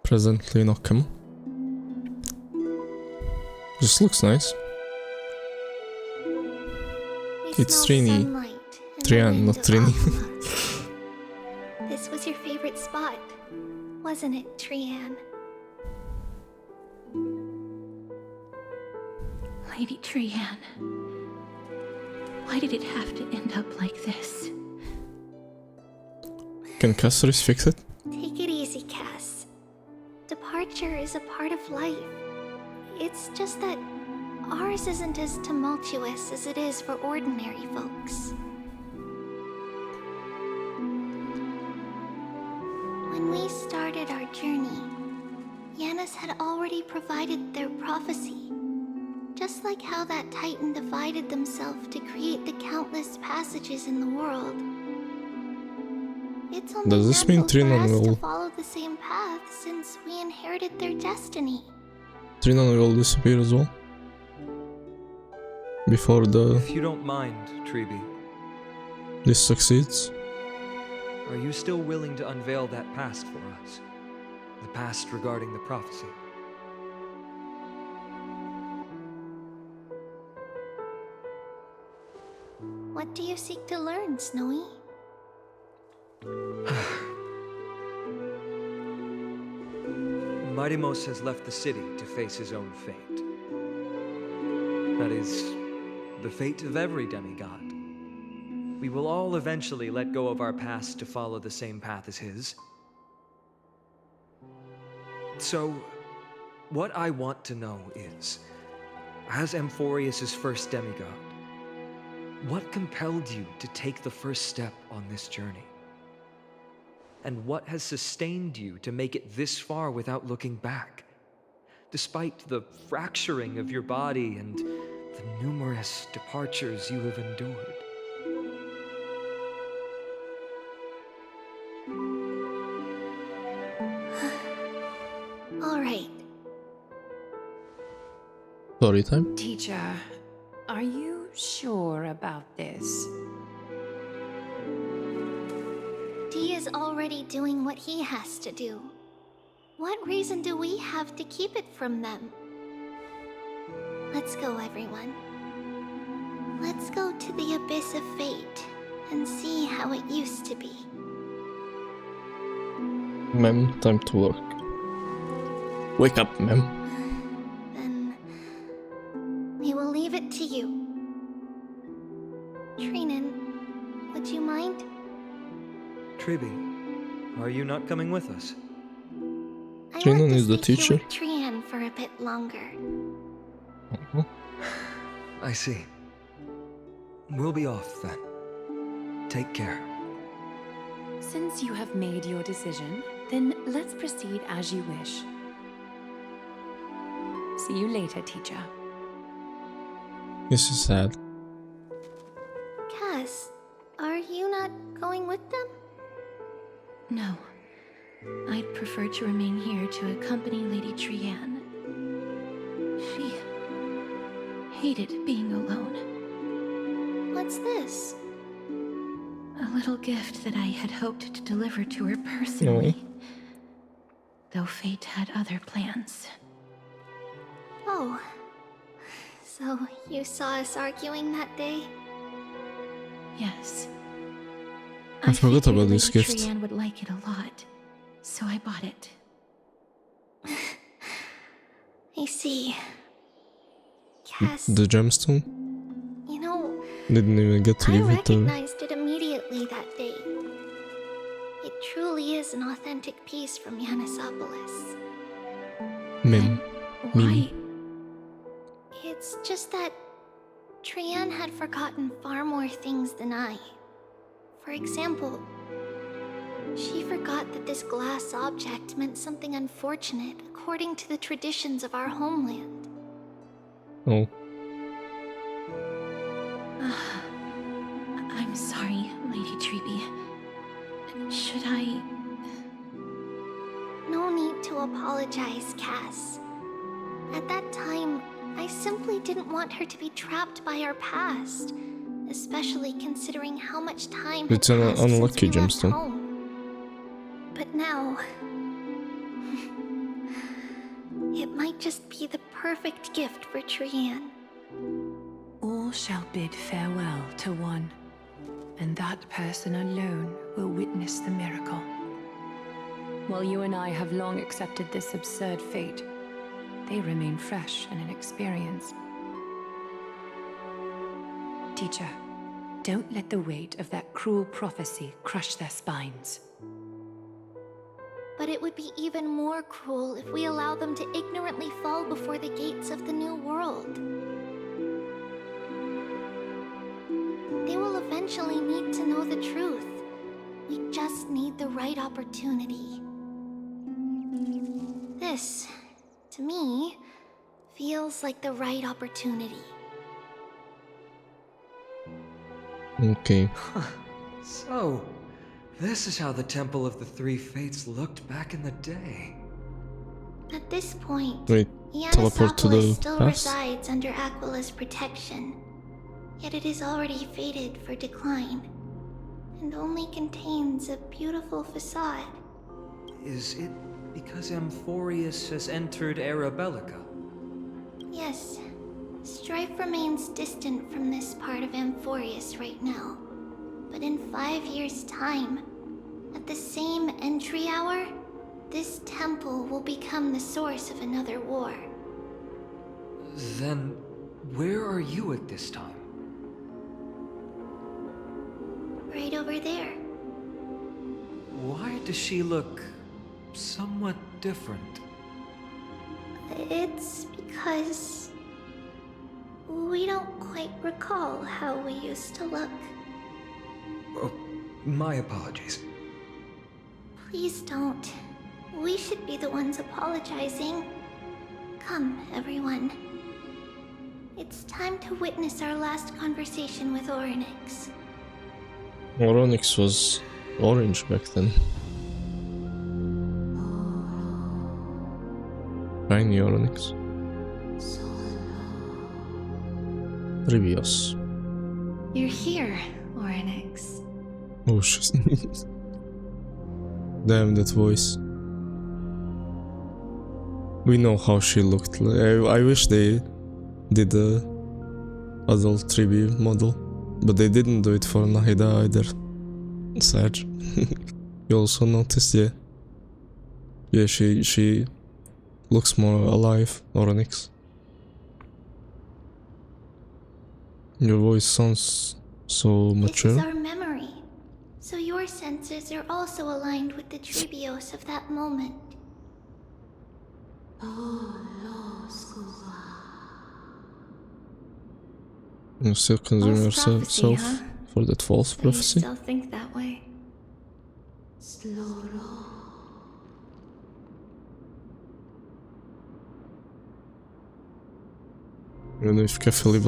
Presently in Occam. Just looks nice. It's Trini. Trian, not Trini. This was your favorite spot, wasn't it, Trian? Lady Trian, why did it have to end up like this? Can Caceres fix it? Take it easy, Cass. Departure is a part of life. It's just that ours isn't as tumultuous as it is for ordinary folks. When we started our journey, Yanis had already provided their prophecy. Just like how that Titan divided themselves to create the countless passages in the world. It's only Does this mean natural for Trinon us to will follow the same path since we inherited their destiny. Trinon will disappear as well? Before If you don't mind, Treeby, this succeeds? are you still willing to unveil that past for us? The past regarding the prophecy? What do you seek to learn, Snowy? Mighty-Mos has left the city to face his own fate. That is, the fate of every demigod. We will all eventually let go of our past to follow the same path as his. So, what I want to know is, as Amphorius' first demigod, what compelled you to take the first step on this journey? And what has sustained you to make it this far without looking back? Despite the fracturing of your body and the numerous departures you have endured. All right. Story time? Teacher, are you sure about this? Dee is already doing what he has to do. What reason do we have to keep it from them? Let's go, everyone. Let's go to the abyss of fate and see how it used to be. Mem, time to work. Wake up, Mem. Then we will leave it to you. Trinan, would you mind? Treeby, are you not coming with us? I Trinan want to is the stay here teacher? with Trian for a bit longer. I see. We'll be off then. Take care. Since you have made your decision, then let's proceed as you wish. See you later, teacher. This is sad. Cass, are you not going with them? No. I'd prefer to remain here to accompany Lady Trianne. She hated being alone. What's this? A little gift that I had hoped to deliver to her personally. Though fate had other plans. Oh. So you saw us arguing that day? Yes. I forgot figured about this Lady gift. Trianne would like it a lot, so I bought it. I see. Cass, The gemstone? you know, Didn't even get to I give it to her. recognized it immediately that day. It truly is an authentic piece from Yanisopolis. Min. Why? It's just that Trianne had forgotten far more things than I. For example, she forgot that this glass object meant something unfortunate according to the traditions of our homeland. Oh. I'm sorry, Lady Treeby. Should I... No need to apologize, Cass. At that time, I simply didn't want her to be trapped by our past, especially considering how much time had It's an passed since unlucky we left gemstone. home. But now... it might just be the perfect gift for Trianne. All shall bid farewell to one, and that person alone will witness the miracle. While you and I have long accepted this absurd fate, they remain fresh and inexperienced. Teacher, don't let the weight of that cruel prophecy crush their spines. But it would be even more cruel if we allow them to ignorantly fall before the gates of the new world. They will eventually need to know the truth. We just need the right opportunity. This, to me, feels like the right opportunity. Okay. So, this is how the Temple of the Three Fates looked back in the day. At this point, Wait, teleport to Yanisopolis the still past? resides under Aquila's protection, yet it is already fated for decline, and only contains a beautiful facade. Is it because Amphorius has entered Era Bellica? Yes, strife remains distant from this part of Amphorius right now, but in 5 years' time, at the same entry hour, this temple will become the source of another war. Then, where are you at this time? Right over there. Why does she look somewhat different? It's because we don't quite recall how we used to look. Oh, my apologies. Please don't. We should be the ones apologizing. Come, everyone. It's time to witness our last conversation with Orynyx. Orynyx was orange back then. Shiny Orynyx. Trivios. You're here, Orynyx. Oh shit. Damn, that voice. We know how she looked. I wish they did a adult tribute model, but they didn't do it for Nahida either. Sad. You also noticed, yeah. Yeah, she looks more alive, Orynyx. Your voice sounds so This mature. is our memory, so your senses are also aligned with the Tribios of that moment. You still consume False yourself prophecy, huh? for that false So you prophecy? still think that way? Even if Kefili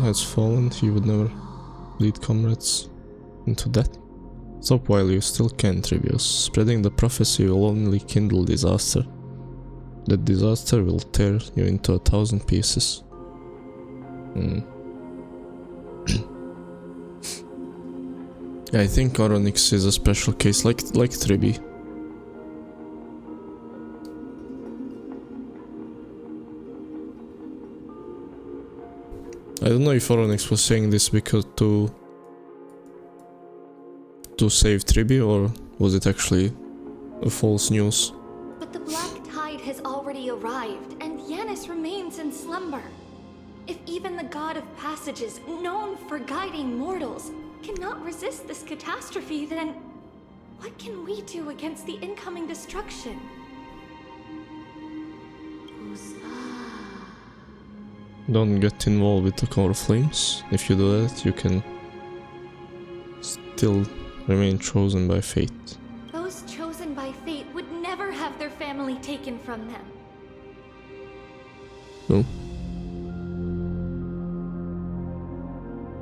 has fallen, he would never lead comrades into death. Stop while you still can, Trivius. Spreading the prophecy will only kindle disaster. That disaster will tear you into 1,000 pieces. I think Oronix is a special case, like Tribi. I don't know if Oronix was saying this because to save Tribi, or was it actually a false news? But the black tide has already arrived, and Yanis remains in slumber. If even the god of passages, known for guiding mortals, cannot resist this catastrophe, then what can we do against the incoming destruction? Don't get involved with the core flames. If you do that, you can still remain chosen by fate. Those chosen by fate would never have their family taken from them. No.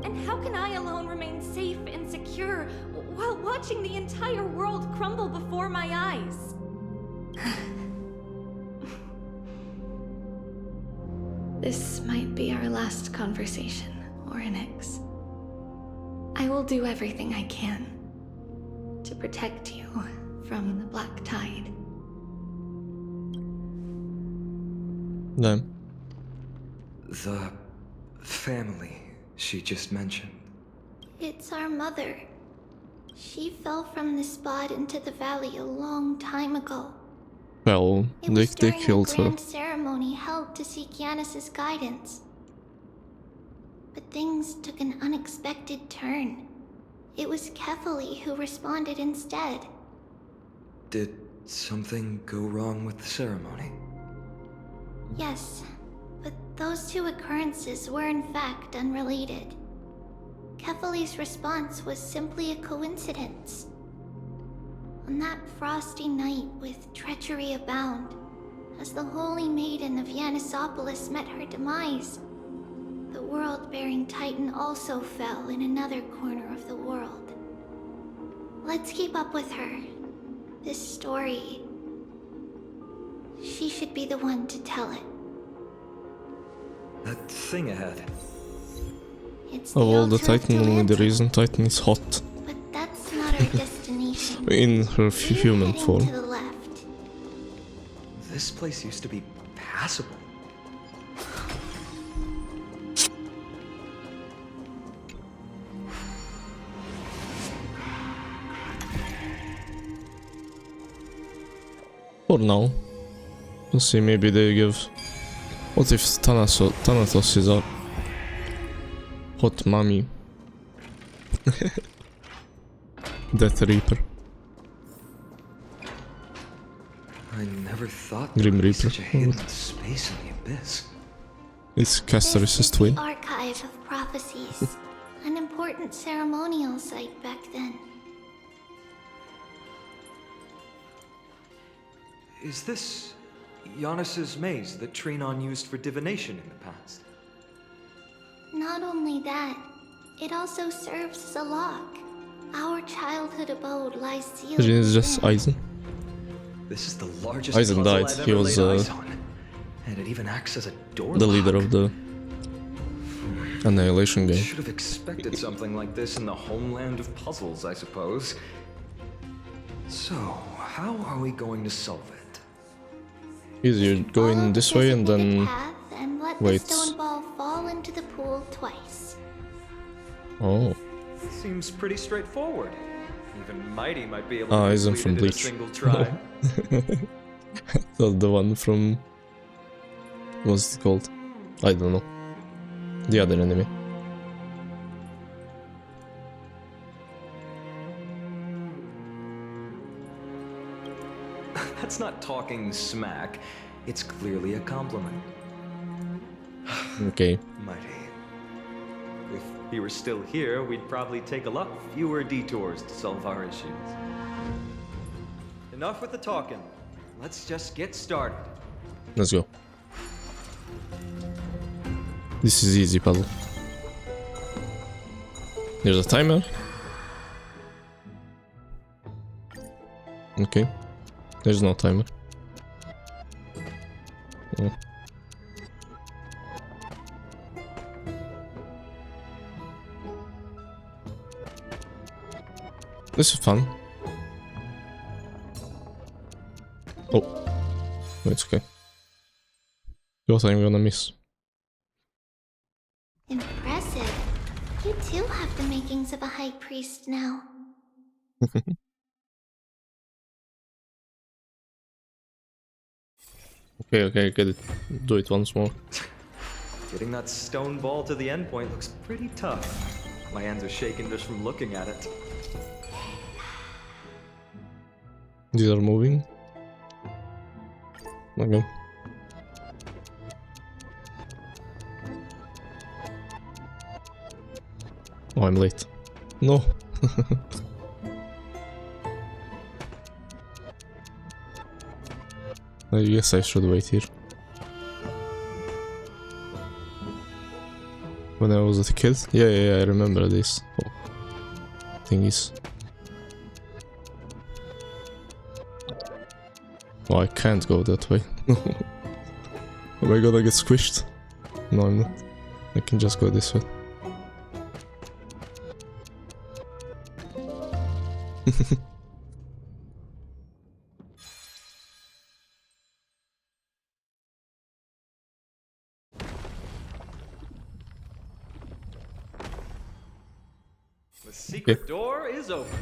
And how can I alone remain safe and secure while watching the entire world crumble before my eyes? This might be our last conversation, Oronix. I will do everything I can to protect you from the black tide. No. The family she just mentioned. It's our mother. She fell from the spot into the valley a long time ago. Well, they killed her. Grand ceremony held to seek Yanis's guidance. But things took an unexpected turn. It was Kefili who responded instead. Did something go wrong with the ceremony? Yes, but those two occurrences were in fact unrelated. Kefili's response was simply a coincidence. On that frosty night with treachery abound, as the holy maiden of Yanisopolis met her demise, the world-bearing titan also fell in another corner of the world. Let's keep up with her. This story... she should be the one to tell it. That thing ahead. It's Of all the altar of Titan, only the Talanta, reason Titan is hot. but that's not our destination. In her human Heading form. to the left. This place used to be passable. For now. We'll see, maybe they give... What if Thanatos is a hot mommy? Death Reaper. I never thought Grim there would be Reaper. such a hidden space in the abyss. It's Castoris' This is twin. the Archive of Prophecies. An important ceremonial site back then. Is this Yanis's maze that Trinon used for divination in the past? Not only that, it also serves as a lock. Our childhood abode lies sealed It's just within. Aizen. This is the largest Aizen puzzle died. I've He ever was laid eyes on. And it even acts as a door the leader lock. of the Annihilation game. Should have expected something like this in the homeland of puzzles, I suppose. So, how are we going to solve it? Easier, go in this way and then Path and let wait. the stone ball fall into the pool twice. Oh. Seems pretty straightforward. Even Mighty might be able to Aizen complete from it in a Bleach. single try. That's the one from... What's it called? I don't know. The other enemy. That's not talking smack. It's clearly a compliment. Okay. Mighty. If he were still here, we'd probably take a lot fewer detours to solve our issues. enough with the talking. Let's just get started. Let's go. This is easy puzzle. There's a timer. Okay. There's no timer. Oh. This is fun. Oh. No, it's okay. What I'm gonna miss. Impressive. You too have the makings of a high priest now. Okay, get it. Do it once more. Getting that stone ball to the endpoint looks pretty tough. My hands are shaking just from looking at it. These are moving. Okay. Oh, I'm late. No. I guess I should wait here. When I was a kid? Yeah, I remember this. Oh. Thingies. Oh, I can't go that way. Am I gonna get squished? No, I'm not. I can just go this way. The secret door is open.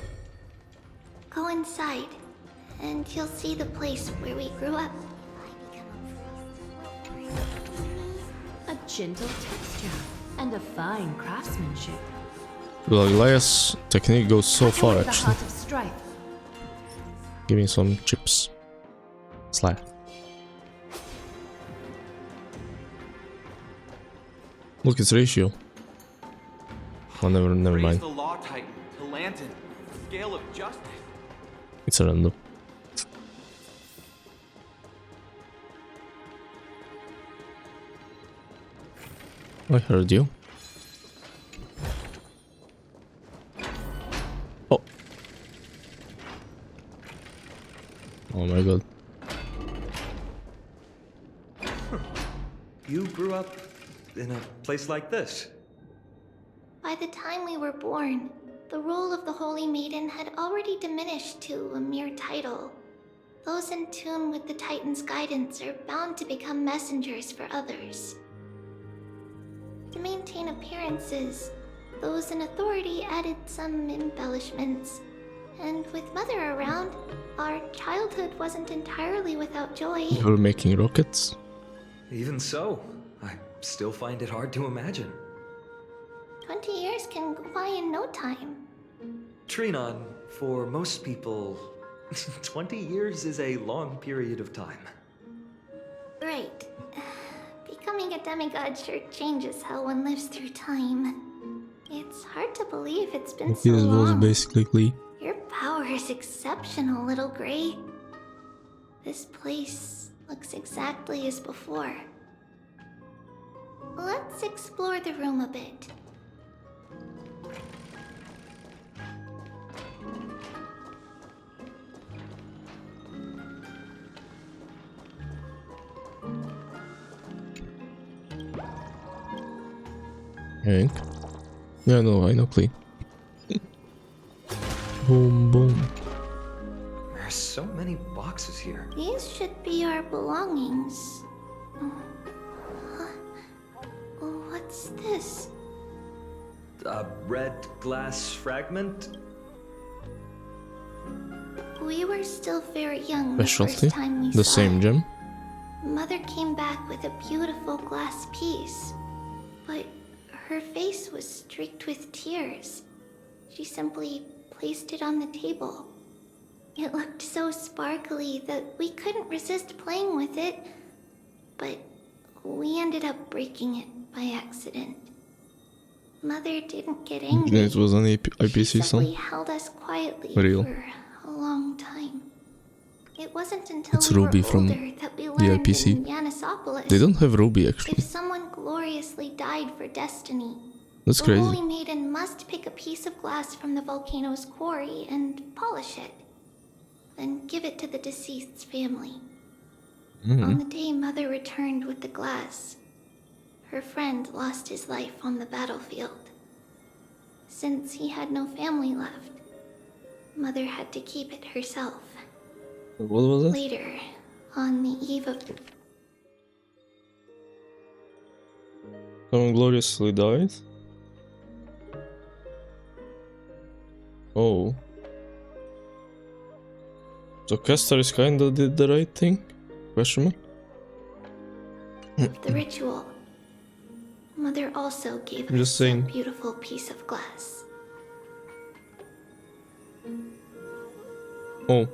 Go inside, and you'll see the place where we grew up. A gentle texture and a fine craftsmanship. Well, Elias' technique goes so far, The actually. heart of strife. Give me some chips. Slap. Look, it's ratio. Oh, never Raise mind. the law titan to Lantern, scale of justice. It's a random. I heard you. Oh. Oh my god. You grew up in a place like this. By the time we were born, the role of the Holy Maiden had already diminished to a mere title. Those in tune with the Titan's guidance are bound to become messengers for others. To maintain appearances, those in authority added some embellishments. And with Mother around, our childhood wasn't entirely without joy. You're making rockets? Even so, I still find it hard to imagine. 20 years can go by in no time. Trinon, for most people, 20 years is a long period of time. Right. Becoming a demigod sure changes how one lives through time. It's hard to believe it's been so This was long. basically Your power is exceptional, little Grey. This place looks exactly as before. Let's explore the room a bit. Hank. Yeah, no, I know clean. Boom, boom. There are so many boxes here. These should be our belongings. What's this? A red glass fragment? We were still very young the Specialty? first time we The saw same it. gem? Mother came back with a beautiful glass piece, but her face was streaked with tears. She simply placed it on the table. It looked so sparkly that we couldn't resist playing with it, but we ended up breaking it by accident. Mother didn't get angry. It was an She IPC simply song? held us quietly Real. for a long time. It wasn't until It's we Ruby were from older that we the learned IPC. in Yanisopolis. They don't have Ruby actually. If someone gloriously died for destiny, That's the crazy. Holy Maiden must pick a piece of glass from the volcano's quarry and polish it. Then give it to the deceased's family. On the day Mother returned with the glass, her friend lost his life on the battlefield. Since he had no family left, Mother had to keep it herself. What was it? Later, on the eve of... Someone gloriously died? Oh. So Castaris kinda did the right thing? Question mark? the ritual, Mother also gave I'm just us saying. a beautiful piece of glass. Oh.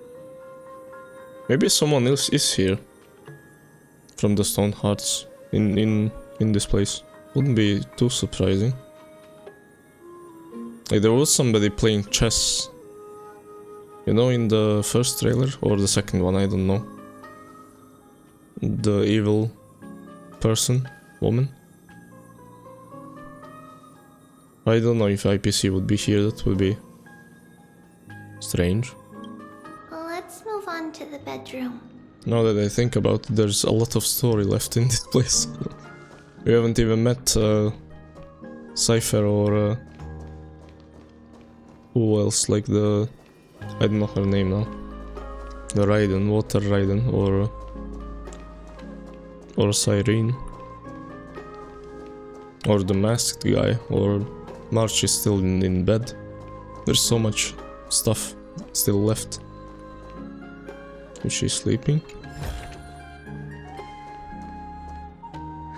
Maybe someone else is here. From the Stone Hearts. In this place. Wouldn't be too surprising. Like there was somebody playing chess. You know, in the first trailer? Or the second one, I don't know. The evil person, woman. I don't know if IPC would be here, that would be strange. Let's move on to the bedroom. Now that I think about it, there's a lot of story left in this place. We haven't even met Cypher or who else, like the... I don't know her name now. The Raiden, Water Raiden, or Cyrene. Or the masked guy, or March is still in bed. There's so much stuff still left. Is she sleeping?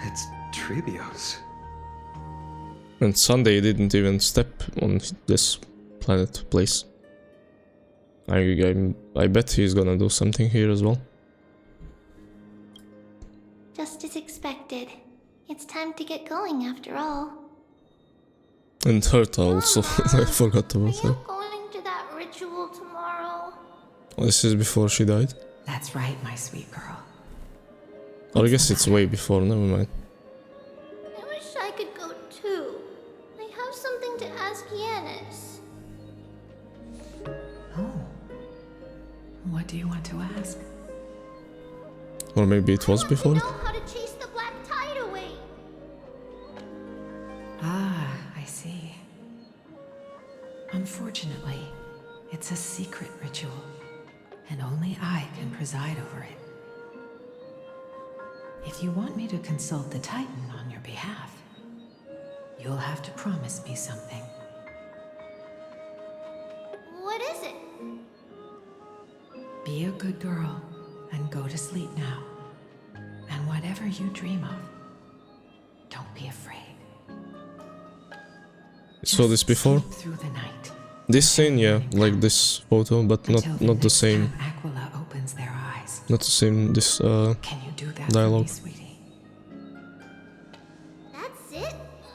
It's Trebios. And Sunday didn't even step on this planet place. I bet he's gonna do something here as well. Just as expected. It's time to get going after all. And Herta also, I forgot about her. Going to that ritual tomorrow? This is before she died? That's right, my sweet girl. Or I guess it's way before, never mind. I wish I could go too. I have something to ask Yanis. Oh. What do you want to ask? Or maybe it was before? I know how to chase the black tide away. Ah, I see. Unfortunately, it's a secret ritual, and only I can preside over it. If you want me to consult the Titan on your behalf, you'll have to promise me something. What is it? Be a good girl and go to sleep now. And whatever you dream of, don't be afraid. Saw this before? Through the night. This scene, yeah, like this photo, but not the same. Aquila opens their eyes. Not the same, this Can you do that dialogue. for me, sweetie? That's it?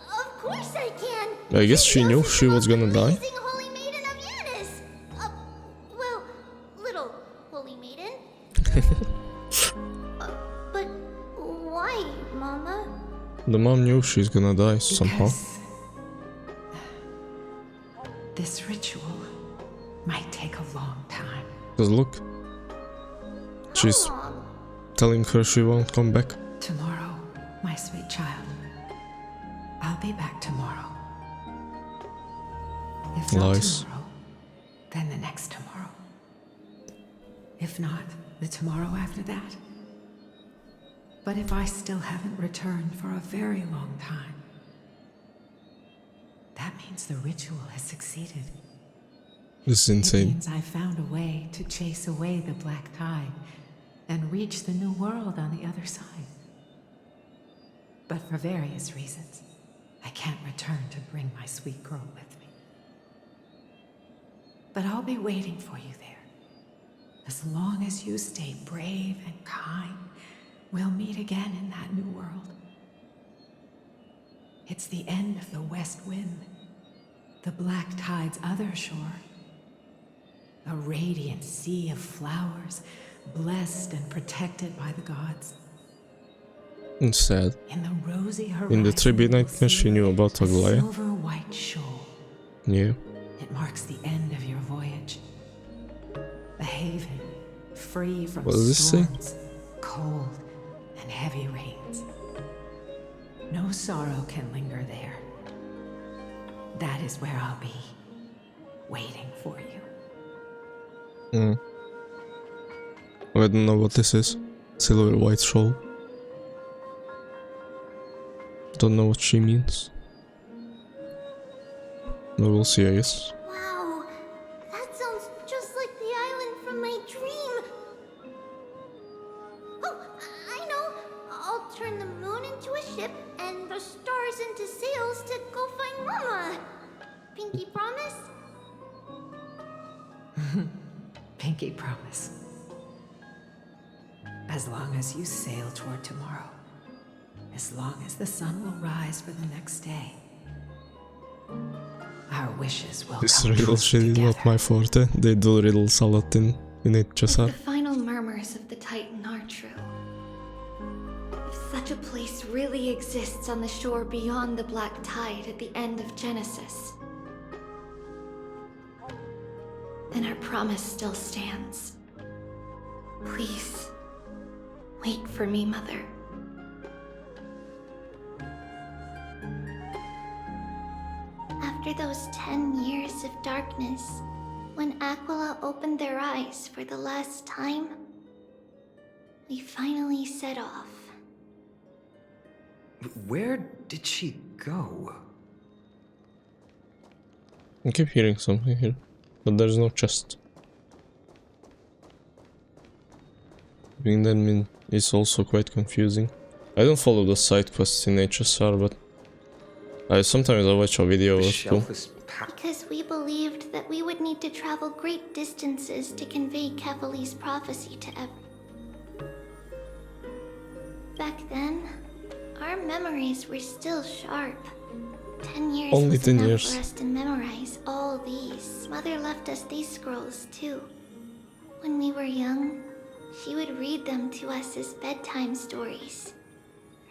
Of course I can. I guess she knew she was gonna die. Amazing Holy Maiden of Yanis. Well, little Holy Maiden. But why, Mama? The mom knew she's gonna die somehow. This ritual might take a long time. Because look, she's telling her she won't come back. Tomorrow, my sweet child. I'll be back tomorrow. If not Lies. tomorrow, then the next tomorrow. If not, the tomorrow after that. But if I still haven't returned for a very long time, that means the ritual has succeeded. This is It insane. means I found a way to chase away the black tide and reach the new world on the other side. But for various reasons, I can't return to bring my sweet girl with me. But I'll be waiting for you there. As long as you stay brave and kind, we'll meet again in that new world. It's the end of the west wind, the black tide's other shore. A radiant sea of flowers, blessed and protected by the gods. Instead, In the rosy horizon, in the tribute nightmare she knew about a Aglaya. silver-white shoal. Yeah. It marks the end of your voyage. A haven, free from What does this say? storms, cold, and heavy rains. No sorrow can linger there. That is where I'll be, waiting for you. I don't know what this is. Silver white shawl. Don't know what she means. But we'll see, I guess. Wow, that sounds just like the island from my dream. Oh, I know. I'll turn the moon into a ship and the stars into sails to go find Mama. Pinky promise? Pinky promise. As long as you sail toward tomorrow. As long as the sun will rise for the next day. Our wishes will This come riddle true shit is together. not my forte. They do riddles a lot in HSR. The final murmurs of the Titan are true. If such a place really exists on the shore beyond the Black Tide at the end of Genesis, then our promise still stands. Please, wait for me, Mother. After those 10 years of darkness, when Aquila opened their eyes for the last time, we finally set off. Where did she go? I keep hearing something here, but there's no chest. Being that mean is also quite confusing. I don't follow the side quests in HSR, but sometimes I watch a video or two. Because we believed that we would need to travel great distances to convey Kefali's prophecy to Back then, our memories were still sharp. 10 years Only was 10 enough years. for us to memorize all these. Mother left us these scrolls too. When we were young, she would read them to us as bedtime stories.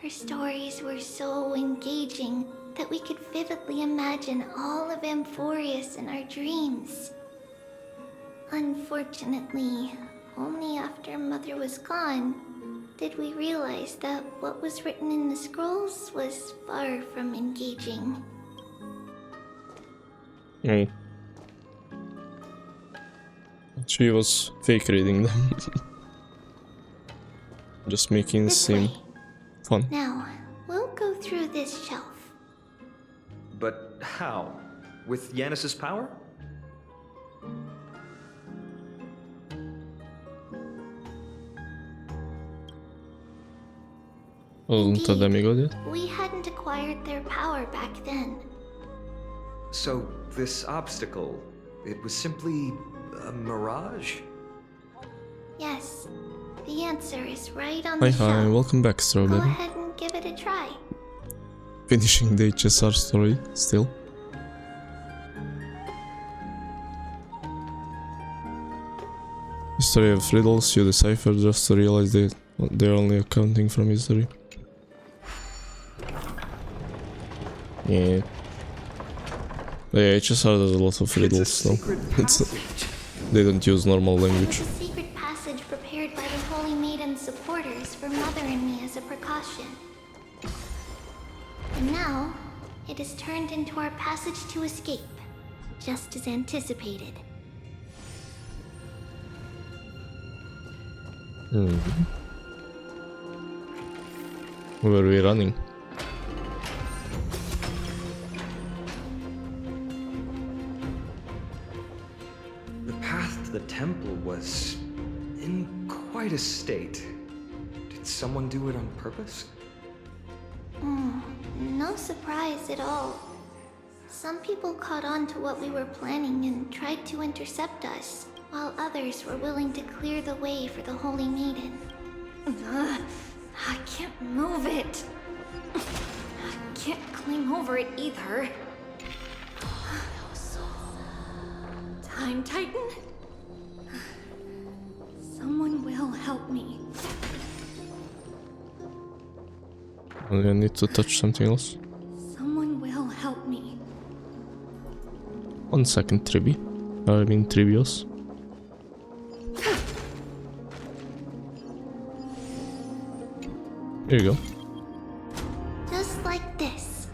Her stories were so engaging that we could vividly imagine all of Amphorius in our dreams. Unfortunately, only after Mother was gone did we realize that what was written in the scrolls was far from engaging. She was fake reading them. Just making it seem fun. Now, we'll go through this shelf. But how? With Yanis's power? Wasn't a demigod yet? We hadn't acquired their power back then. So, this obstacle, it was simply a mirage? Yes, the answer is right on Hi, the shelf. hi, welcome back, Go Strawberry. ahead and give it a try. Finishing the HSR story, still. History of riddles you decipher just to realize they're only accounting from history. Yeah. Yeah, HSR does a lot of riddles though. They don't use normal language. It's a secret passage prepared by the Holy Maiden's supporters for Mother and me as a precaution. And now, it has turned into our passage to escape, just as anticipated. Where are we running? The path to the temple was in quite a state. Did someone do it on purpose? No surprise at all. Some people caught on to what we were planning and tried to intercept us, while others were willing to clear the way for the Holy Maiden. I can't move it. I can't climb over it either. Time Titan? Someone will will help me. I need to touch something else. Someone will help me. 1 second, Trivios. Here you go. Just like this.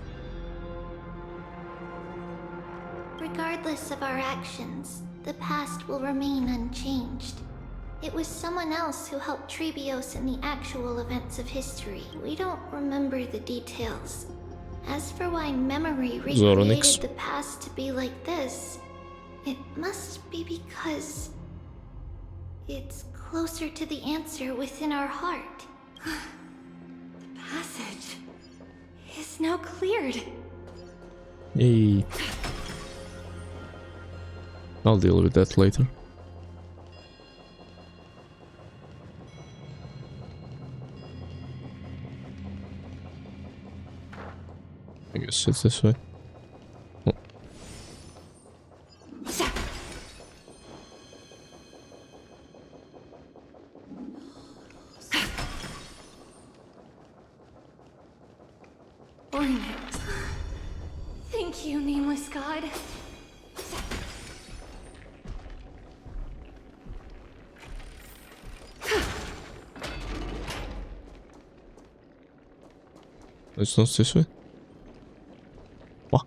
Regardless of our actions, the past will remain unchanged. It was someone else who helped Trebios in the actual events of history. We don't remember the details. As for why memory recreated the past to be like this, it must be because it's closer to the answer within our heart. The passage is now cleared. Yay. I'll deal with that later. I guess it's this way. Oh. Thank you, nameless god. It's not this way? What?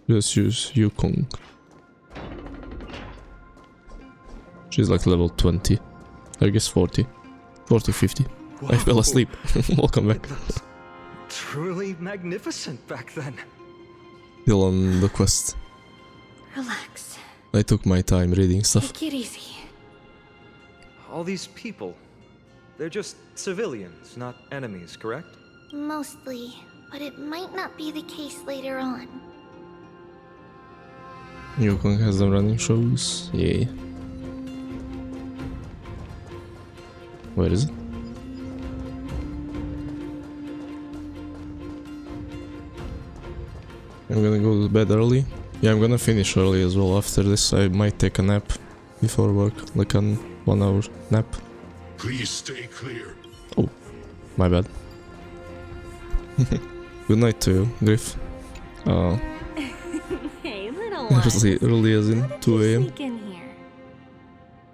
Just use Yukong. She's like level 20. I guess 40. 40, 50. Whoa. I fell asleep. Welcome back. That's truly magnificent back then. Still on the quest. Relax. I took my time reading stuff. Take it easy. All these people, they're just civilians, not enemies, correct? Mostly, but it might not be the case later on. Yukong has the running shows. Yay. Where is it? I'm gonna go to bed early. Yeah, I'm gonna finish early as well. After this, I might take a nap before work, like a 1 hour nap. Please stay clear. Oh, my bad. Good night to you, Griff. Hey, little one. Early as in 2 AM. Sneak in here.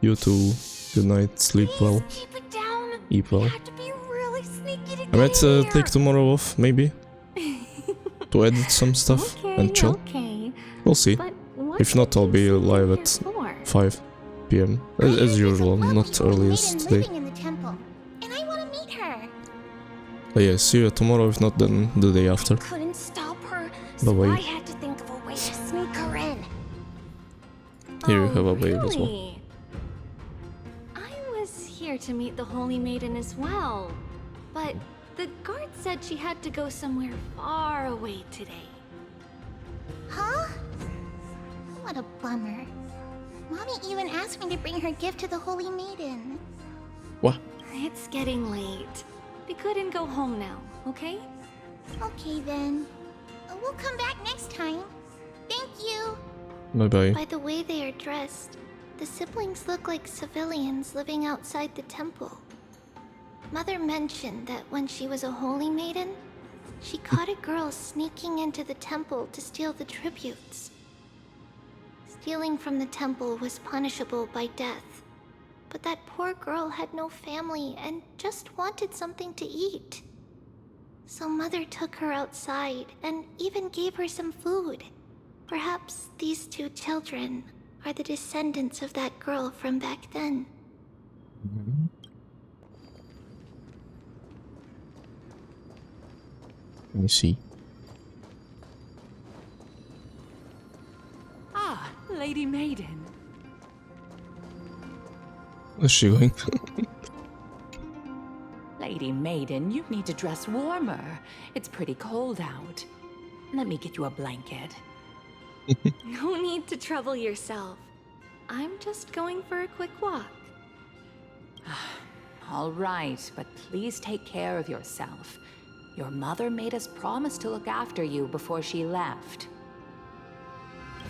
You too. Good night. Sleep well. Keep it down. Eat well. Have to be really sneaky to I might take tomorrow off, maybe, to edit some stuff and chill. Okay. We'll see. If not, I'll be live at 5 PM as usual, not early as today. Living in the temple, and I want to meet her. But yeah, see you tomorrow. If not, then the day after. Couldn't stop her, Bye so bye. I had to think of a way to sneak her in. Here you have a wave as well. Really? I was here to meet the Holy Maiden as well, but the guard said she had to go somewhere far away today. Huh? What a bummer. Mommy even asked me to bring her gift to the Holy Maiden. What? It's getting late. We couldn't go home now, okay? Okay then. We'll come back next time. Thank you. Bye bye. By the way they are dressed, the siblings look like civilians living outside the temple. Mother mentioned that when she was a holy maiden, she caught a girl sneaking into the temple to steal the tributes. Stealing from the temple was punishable by death, but that poor girl had no family and just wanted something to eat. So Mother took her outside and even gave her some food. Perhaps these two children are the descendants of that girl from back then. Let me see. Ah, Lady Maiden. Where's she going? Lady Maiden, you need to dress warmer. It's pretty cold out. Let me get you a blanket. No need to trouble yourself. I'm just going for a quick walk. All right, but please take care of yourself. Your mother made us promise to look after you before she left.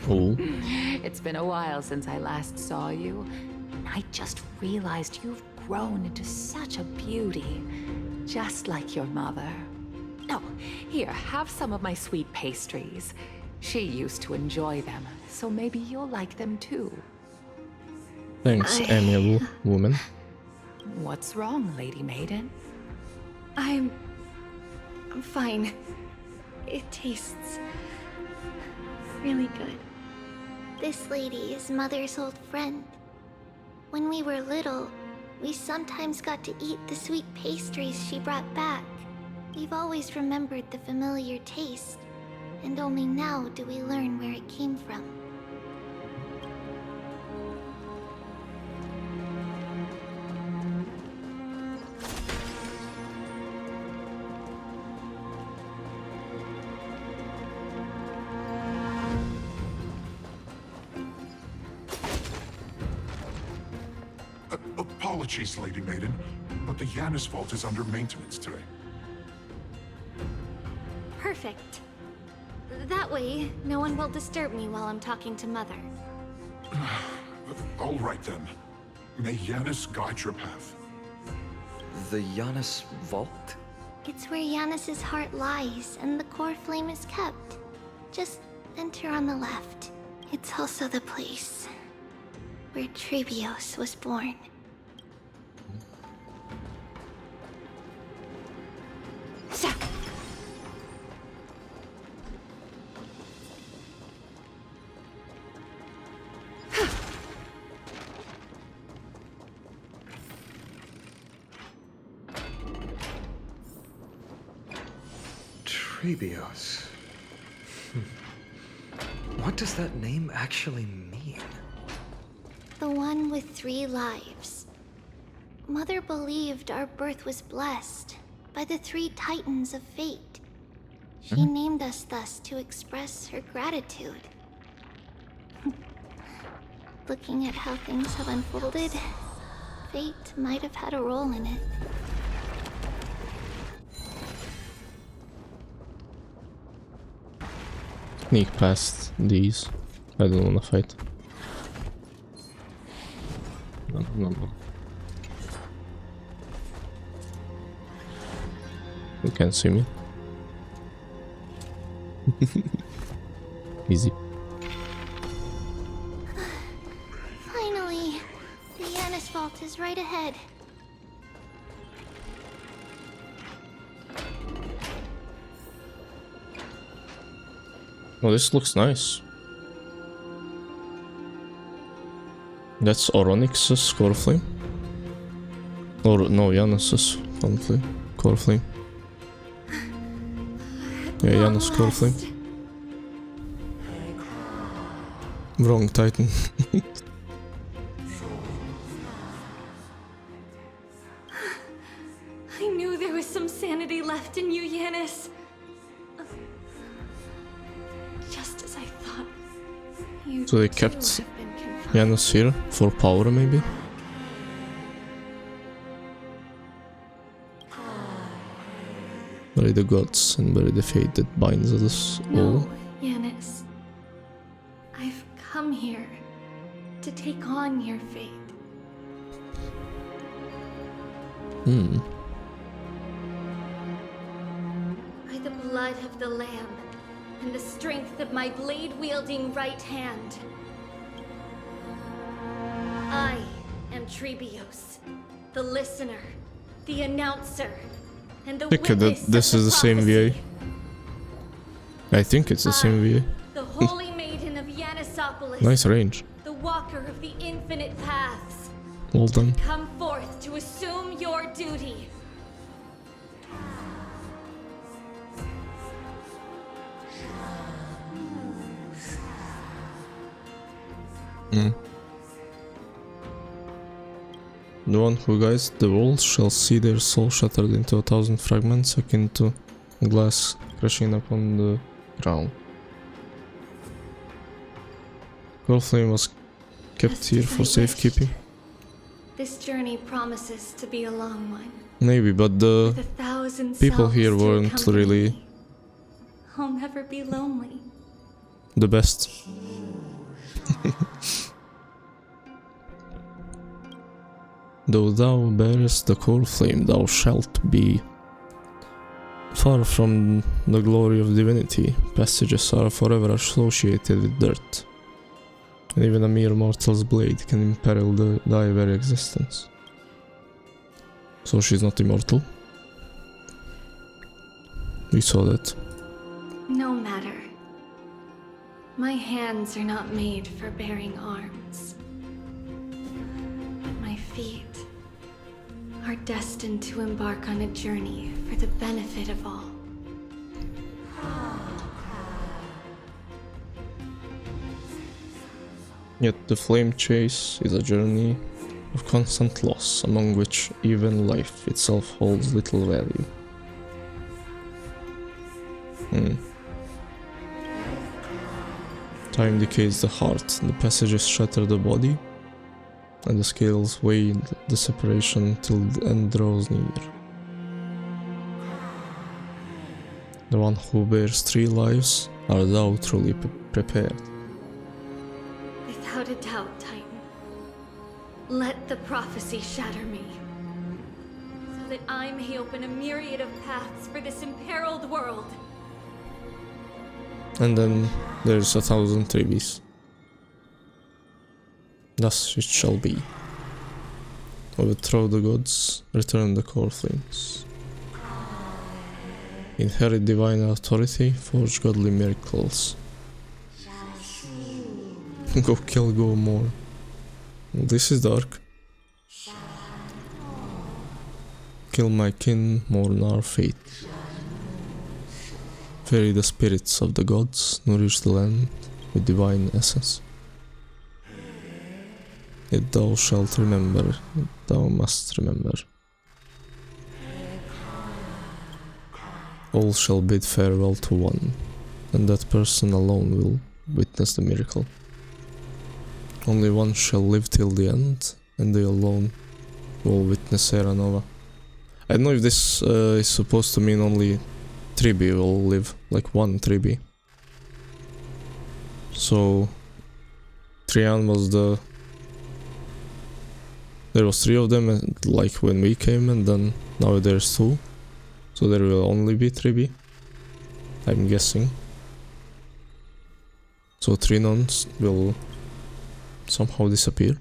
Oh. It's been a while since I last saw you. I just realized you've grown into such a beauty, just like your mother. Oh, here, have some of my sweet pastries. She used to enjoy them, so maybe you'll like them too. Thanks, amiable woman. What's wrong, Lady Maiden? I'm fine. It tastes really good. This lady is Mother's old friend. When we were little, we sometimes got to eat the sweet pastries she brought back. We've always remembered the familiar taste, and only now do we learn where it came from. Apologies, Lady Maiden, but the Janus Vault is under maintenance today. Perfect. That way, no one will disturb me while I'm talking to Mother. All right then. May Janus guide your path. The Janus Vault? It's where Janus's heart lies and the core flame is kept. Just enter on the left. It's also the place where Trebios was born. Trebios. What does that name actually mean? The one with 3 lives. Mother believed our birth was blessed by the 3 titans of fate. She named us thus to express her gratitude. Looking at how things have unfolded, fate might have had a role in it. Sneak past these. I don't wanna fight. No. You can't see me. Easy. Finally! The Janus Vault is right ahead. Oh, this looks nice. That's Oronix's core flame? Or no, Janus's core flame. Yeah, Janus core flame. Wrong titan. I knew there was some sanity left in you, Janus. Just as I thought. You So they kept Janus here for power, maybe? Bury the gods and bury the fate that binds us all. No, Janus. I've come here to take on your fate. By the blood of the Lamb and the strength of my blade-wielding right hand, I am Trebios, the listener, the announcer, and the Okay, witness this of is the same VA. I think it's the same VA. the holy maiden of Yanisopolis, Nice range. the walker of the infinite paths, Well done. come forth to assume your duty. The one who guides the world shall see their soul shattered into 1,000 fragments akin to glass crashing upon the ground. Core flame was kept Just here as for I safekeeping. This journey promises to be a long one. Maybe, but the With 1,000 people selves here to weren't accompany really me. I'll never be lonely. The best. Though thou bearest the core flame, thou shalt be far from the glory of divinity. Passages are forever associated with dirt, and even a mere mortal's blade can imperil thy very existence. So she's not immortal. We saw that. No matter. My hands are not made for bearing arms. But my feet are destined to embark on a journey for the benefit of all. Yet the flame chase is a journey of constant loss, among which even life itself holds little value. Time decays the heart, the passages shatter the body, and the scales weigh the separation till the end draws near. The one who bears 3 lives, art thou truly prepared? Without a doubt, Titan. Let the prophecy shatter me, so that I may open a myriad of paths for this imperiled world. And then there's 1,000 tribes. Thus it shall be. Overthrow the gods, return the core flames. Inherit divine authority, forge godly miracles. Go kill, go more. Well, this is dark. Kill my kin, mourn our fate. Ferry the spirits of the gods, nourish the land with divine essence. Yet thou shalt remember, thou must remember. All shall bid farewell to one, and that person alone will witness the miracle. Only one shall live till the end, and they alone will witness Era Nova. I don't know if this is supposed to mean only Tribi will live, like one Tribi. So Trian was the... There was 3 of them, like when we came, and then now there's 2. So there will only be Tribi, I'm guessing. So 3 nuns will somehow disappear.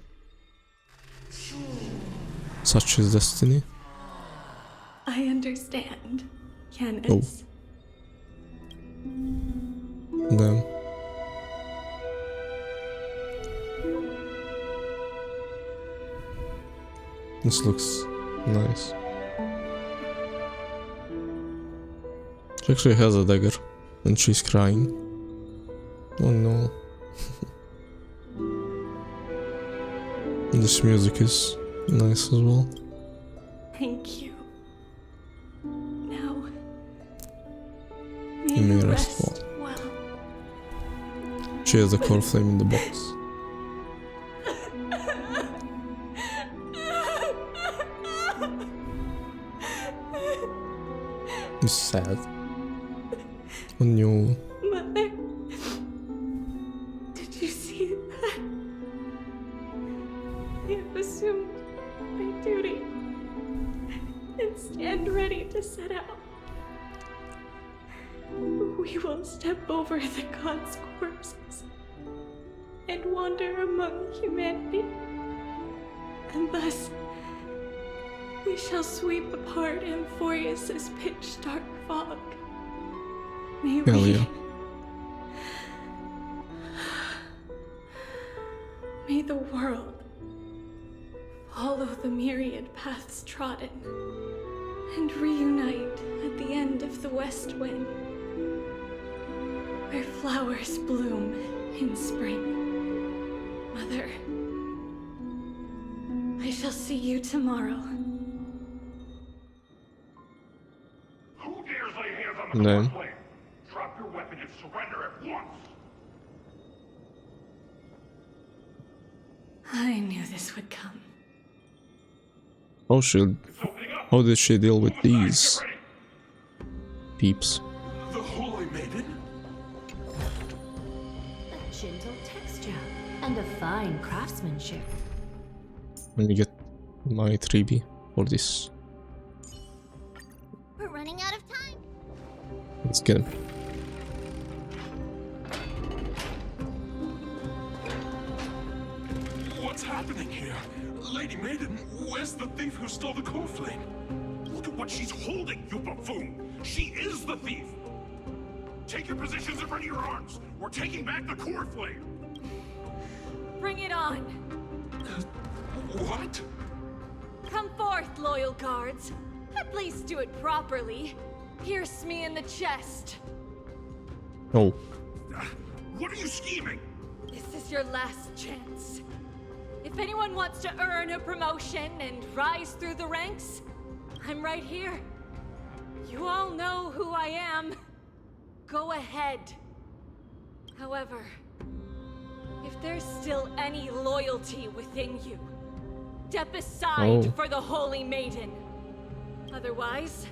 Such is destiny. I understand, Yanis. Oh. Damn. This looks nice. She actually has a dagger and she's crying. Oh no. This music is nice as well. Thank you. Now, You may rest well. She has a core flame in the box. It's sad. Oh no. Mother, did you see that? I have assumed my duty and stand ready to set out. We will step over the gods' corpses and wander among humanity, and thus we shall sweep apart Amphorius' pitch-dark fog. May Hell we... yeah. May the world follow the myriad paths trodden and reunite at the end of the west wind, where flowers bloom in spring. Mother, I shall see you tomorrow. Who dares lay hands on the No. flame? Drop your weapon and surrender at once! I knew this would come. How did she deal with these peeps? The Holy Maiden? fine craftsmanship. Let me get my 3B for this. We're running out of time. Let's get him. What's happening here? Lady Maiden, where's the thief who stole the core flame? Look at what she's holding, you buffoon! She is the thief! Take your positions in front of your arms! We're taking back the core flame! Bring it on! What? Come forth, loyal guards. At least do it properly. Pierce me in the chest. Oh. What are you scheming? This is your last chance. If anyone wants to earn a promotion and rise through the ranks, I'm right here. You all know who I am. Go ahead. However, if there's still any loyalty within you, step aside for the Holy Maiden. Otherwise,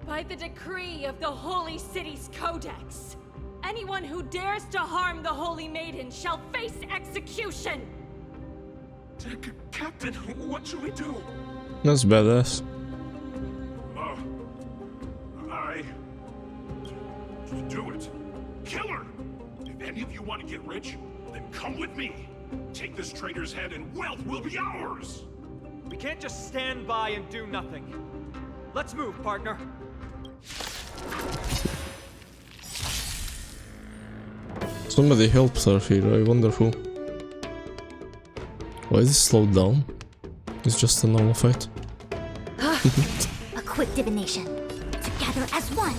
by the decree of the Holy City's Codex, anyone who dares to harm the Holy Maiden shall face execution! Captain, what should we do? That's badass. Do it. Kill her! If any of you want to get rich, then come with me. Take this traitor's head and wealth will be ours! We can't just stand by and do nothing. Let's move, partner. Somebody helped her here, I wonder who. Why is it slowed down? It's just a normal fight. A quick divination. Together as one.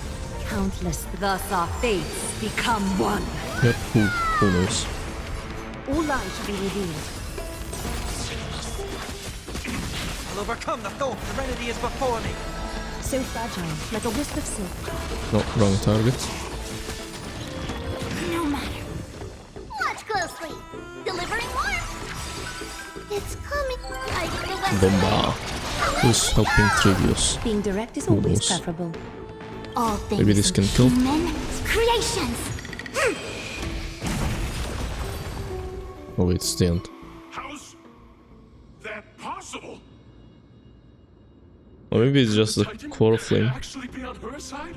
Countless thus our fates become one. Yep, who knows? All lies shall be revealed. I'll overcome the thought. Serenity is before me. So fragile, like a wisp of silk. No, wrong target. No matter. Watch closely. Delivering warmth. It's coming. Like the West Bomba. Who's helping Trivius? Being direct is Who always knows? preferable. All things Maybe this can kill. human creations. Oh, it's the end. How's that possible? Or maybe it's just the core flame. Actually be on her side?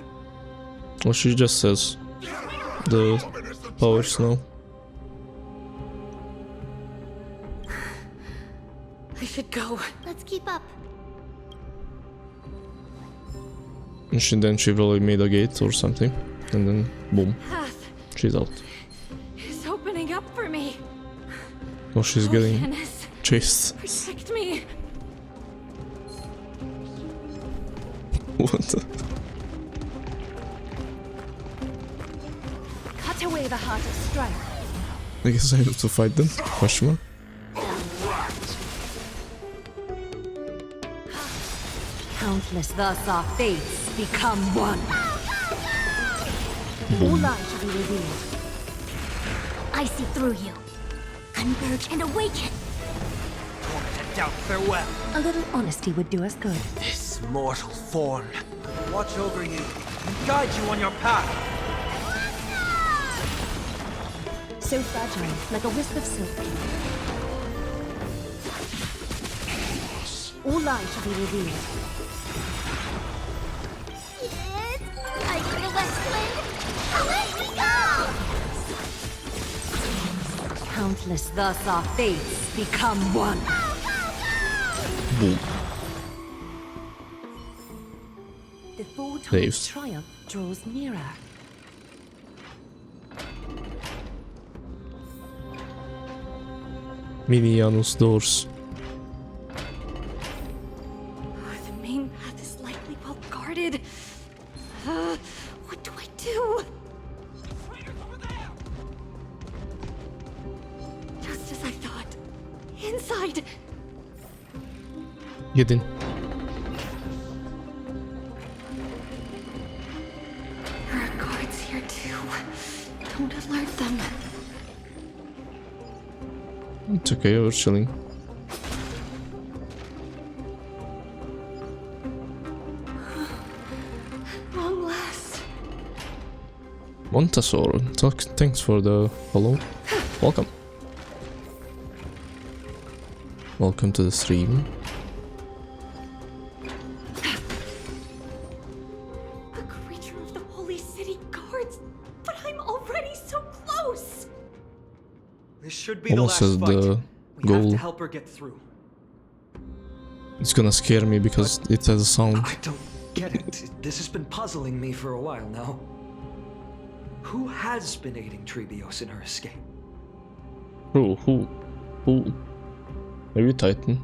Or she just says the powers now. I should go. Let's keep up. And then she probably made a gate or something. And then boom. Path She's out. is opening up for me. Oh, she's getting Yanis, chased. protect me. What the? Cut away the heart of strife. I guess I have to fight them? Question mark? Countless thus our fates become one. All Boom. lies shall be revealed. I see through you. Converge and awaken. To doubt farewell. A little honesty would do us good. This mortal form will watch over you and guide you on your path. So fragile, like a wisp of silk. All lies shall be revealed. It's like the West Wind. Away we go! Countless thus our fates become one. Boom. The foretold Saves. triumph draws nearer. Minianus doors. The main path is likely well guarded. What do I do? Just as I thought. Inside. Get in. There are guards here too. Don't alert them. It's okay, we're chilling. Long last. Montasaur, thanks for the follow. Welcome. Welcome to the stream. A creature of the Holy City Guards, but I'm already so close. This should be Almost the last as fight. the We have goal. to help her get through. It's gonna scare me because it has a sound. I don't get it. This has been puzzling me for a while now. Who has been aiding Trebios in her escape? Who? Maybe Titan.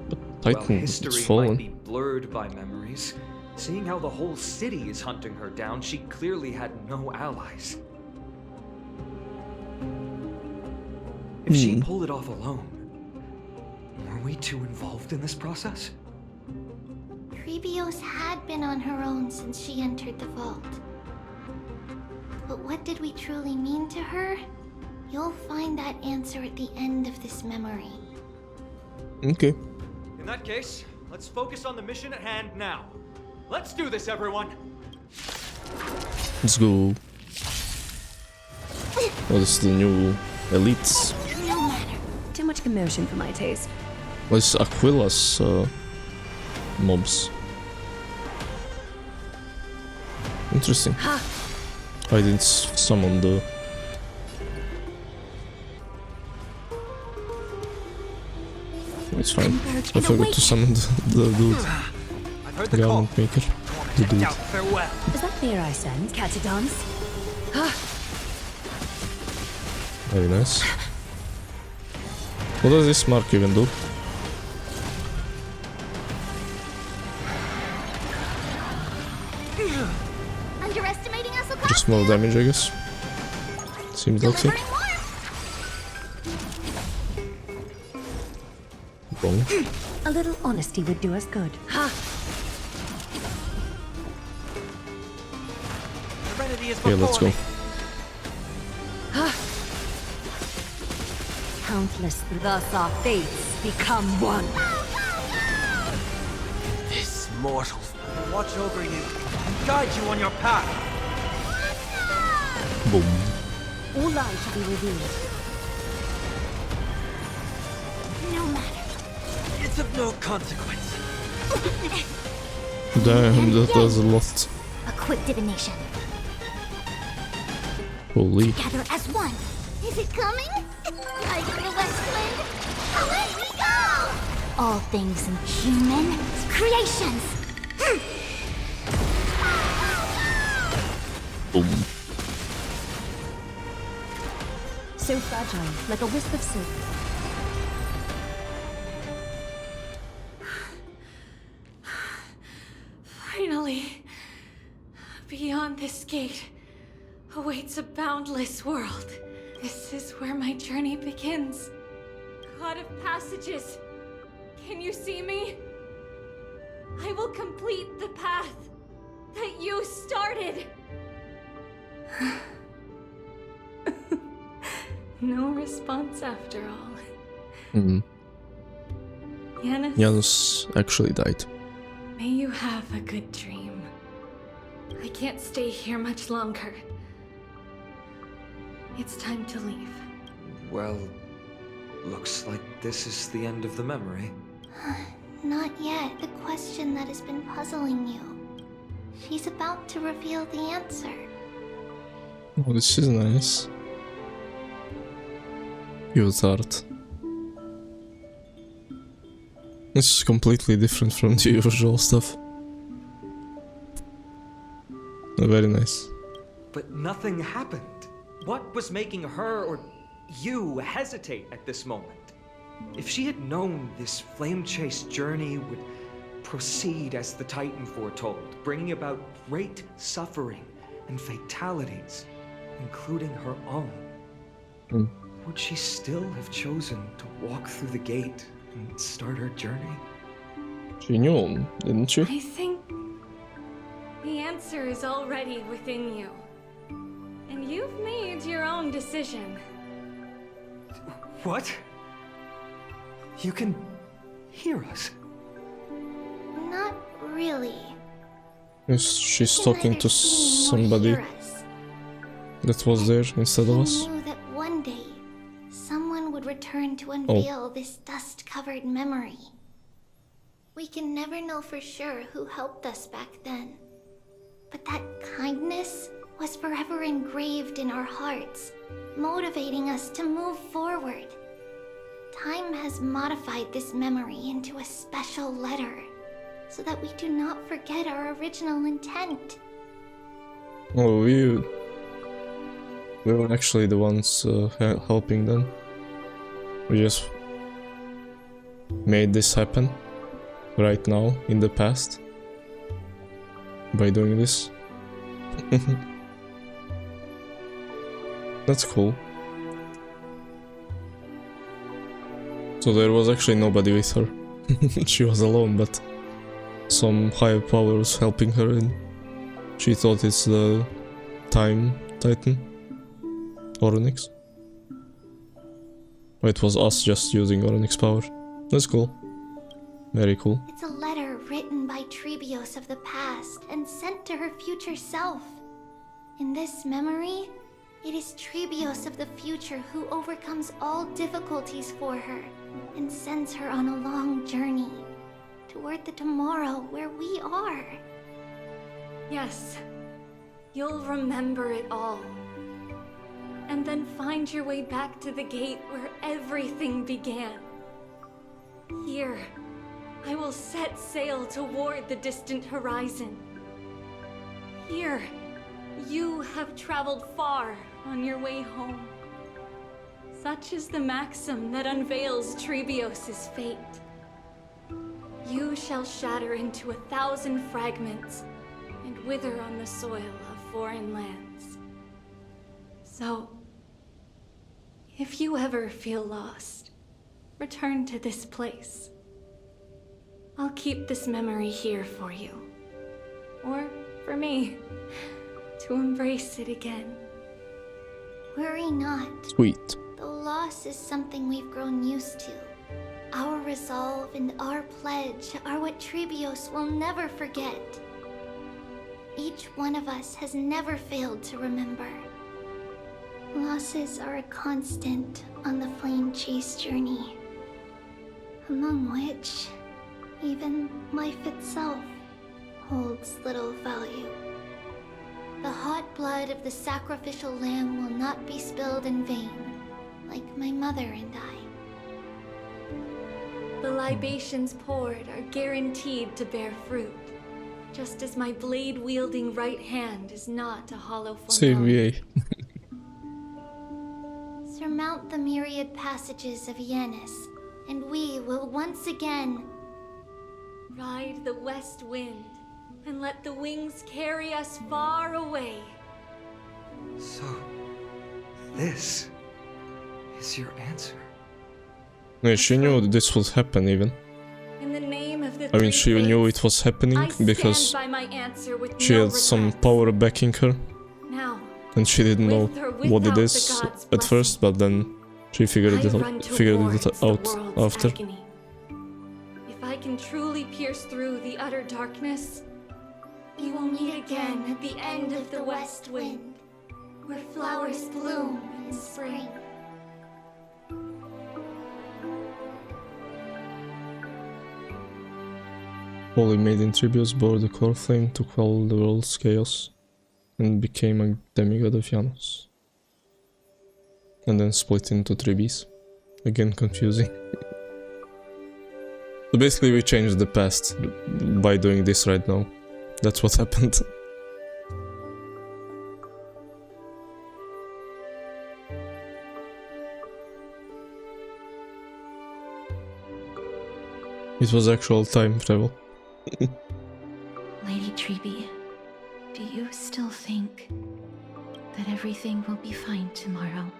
But Titan History is might fallen. be blurred by memories. Seeing how the whole city is hunting her down, she clearly had no allies. If she pulled it off alone, were we too involved in this process? Trebios had been on her own since she entered the vault. But what did we truly mean to her? You'll find that answer at the end of this memory. Okay. In that case, let's focus on the mission at hand now. Let's do this, everyone! Let's go. Oh, this is the new elites. No matter. Too much commotion for my taste. Well, it's Aquila's mobs. Interesting. I didn't summon the... It's fine. I forgot to summon the dude. Garment maker. The dude. Is that fear I send, Catadons? Very nice. What does this mark even do? Underestimating us will cost Just more damage, I guess. Seems like it. Wrong. A little honesty would do us good. Yeah, let's go. Countless, thus our fates become one. This mortal will watch over you and guide you on your path. Boom. All lies shall be revealed. No matter. It's of no consequence. Damn, that does a lot. A quick divination. Holy. Gather as one. Is it coming? Guide of the West Wind. Away we go! All things in human creations. Boom. So fragile, like a wisp of silk. Finally, beyond this gate awaits a boundless world. This is where my journey begins. God of passages, can you see me? I will complete the path that you started. No response after all. Janus, Janus actually died. may you have a good dream. I can't stay here much longer. It's time to leave. Well, looks like this is the end of the memory. Not yet. The question that has been puzzling you. She's about to reveal the answer. Oh, this is nice. Cute art. This is completely different from the usual stuff. Very nice. But nothing happened. What was making her or you hesitate at this moment? If she had known this flame chase journey would proceed as the Titan foretold, bringing about great suffering and fatalities, including her own, would she still have chosen to walk through the gate and start her journey? She knew, didn't she? I think the answer is already within you. And you've made your own decision. What? You can hear us? Not really. Yes, she's talking to somebody Hear us. that was there instead of us. She knew that one day, someone someone would return to unveil this dust-covered memory. We can never know for sure who helped us back then. But that kindness was forever engraved in our hearts, motivating us to move forward. Time has modified this memory into a special letter, so that we do not forget our original intent. Oh, we were actually the ones helping them. We just made this happen right now in the past by doing this. That's cool. So there was actually nobody with her. She was alone, but some higher power was helping her, and she thought it's the Time Titan, Oronix. It was us just using Oronix power. That's cool. Very cool. It's a letter written by Trebios of the past and sent to her future self. In this memory, it is Trebios of the future who overcomes all difficulties for her and sends her on a long journey toward the tomorrow where we are. Yes, you'll remember it all. And then find your way back to the gate where everything began. Here, I will set sail toward the distant horizon. Here, you have traveled far on your way home. Such is the maxim that unveils Trebios' fate. You shall shatter into 1,000 fragments and wither on the soil of foreign lands. So, if you ever feel lost, return to this place. I'll keep this memory here for you. Or for me, to embrace it again. Worry not. Sweet. The loss is something we've grown used to. Our resolve and our pledge are what Trebios will never forget. Each one of us has never failed to remember. Losses are a constant on the flame chase journey, among which even life itself holds little value. The hot blood of the sacrificial lamb will not be spilled in vain, like my mother and I. The libations poured are guaranteed to bear fruit, just as my blade-wielding right hand is not a hollow CVA. Surmount the myriad passages of Yanis, and we will once again ride the west wind and let the wings carry us far away. So, this is your answer. Yeah, she knew this would happen even. In the name of the I mean, she knew it was happening because she had some power backing her. Now, and she didn't know what it is at first, but then she figured it out after. If I can truly pierce through the utter darkness, we will meet again at the end of the west wind, where flowers bloom in spring. Holy Maiden Trebios bore the core flame to quell the world's chaos and became a demigod of Janos. And then split into 3Bs. Again confusing. So basically we changed the past by doing this right now. That's what happened. It was actual time travel. Lady Treeby, do you still think that everything will be fine tomorrow?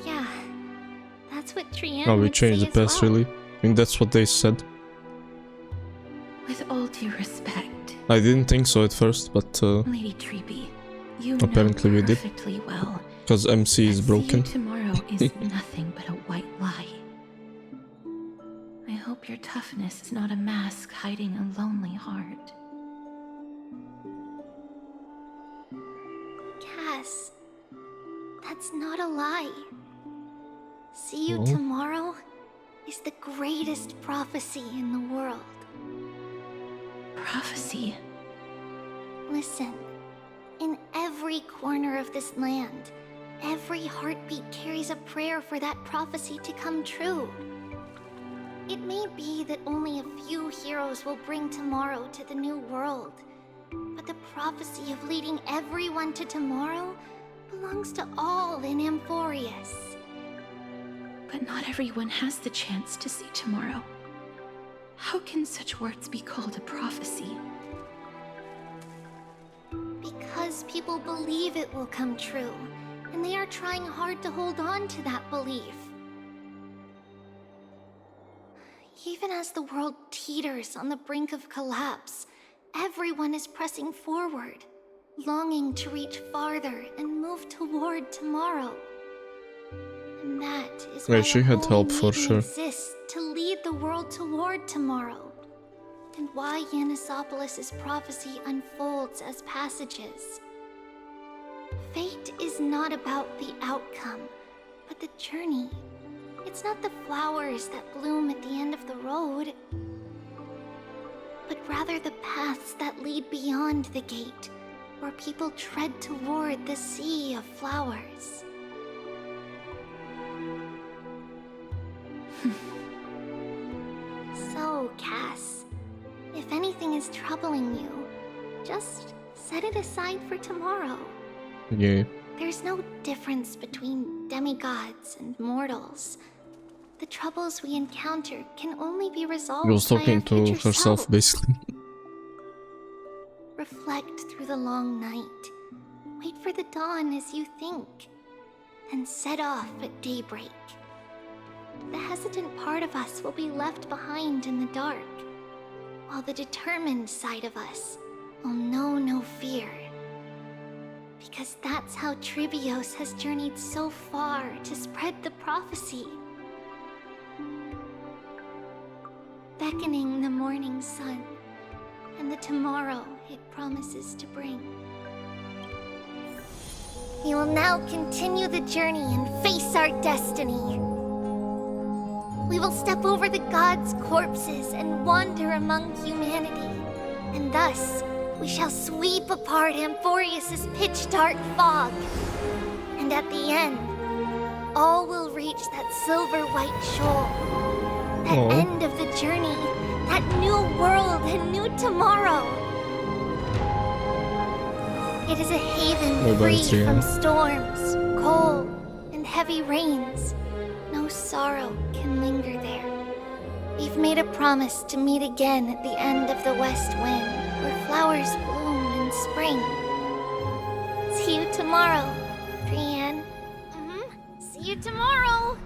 Yeah, that's what Trianne Oh, we would changed say the as past, well. really? I mean, that's what they said. With all due respect, I didn't think so at first, but Lady Treeby, you apparently know we did. perfectly well. Because MC is broken. Tomorrow is nothing but a white lie. I hope your toughness is not a mask hiding a lonely heart. Cass, that That's not a lie. See you Oh. tomorrow is the greatest prophecy in the world. Prophecy? Listen, in every corner of this land, every heartbeat carries a prayer for that prophecy to come true. It may be that only a few heroes will bring tomorrow to the new world, but the prophecy of leading everyone to tomorrow belongs to all in Amphorius. But not everyone has the chance to see tomorrow. How can such words be called a prophecy? Because people believe it will come true, and they are trying hard to hold on to that belief. Even as the world teeters on the brink of collapse, everyone is pressing forward, longing to reach farther and move toward tomorrow. And that is why She a had holy help for maiden sure. exists to lead the world toward tomorrow, and why Yanisopoulos' prophecy unfolds as passages. Fate is not about the outcome, but the journey. It's not the flowers that bloom at the end of the road, but rather the paths that lead beyond the gate, where people tread toward the sea of flowers. So, Cass, if anything is troubling you, just set it aside for tomorrow. Yeah. There's no difference between demigods and mortals. The troubles we encounter can only be resolved She was by our talking to future herself, self. basically. Reflect through the long night. Wait for the dawn as you think. And set off at daybreak. The hesitant part of us will be left behind in the dark, while the determined side of us will know no fear. Because that's how Tribios has journeyed so far to spread the prophecy. Beckoning the morning sun, and the tomorrow it promises to bring. We will now continue the journey and face our destiny. We will step over the gods' corpses and wander among humanity, and thus we shall sweep apart Amphorius' pitch-dark fog. And at the end, all will reach that silver-white shoal. That end of the journey, that new world and new tomorrow. It is a haven free from storms, cold, and heavy rains. No sorrow can linger there. We've made a promise to meet again at the end of the west wind, where flowers bloom in spring. See you tomorrow, Brienne. See you tomorrow!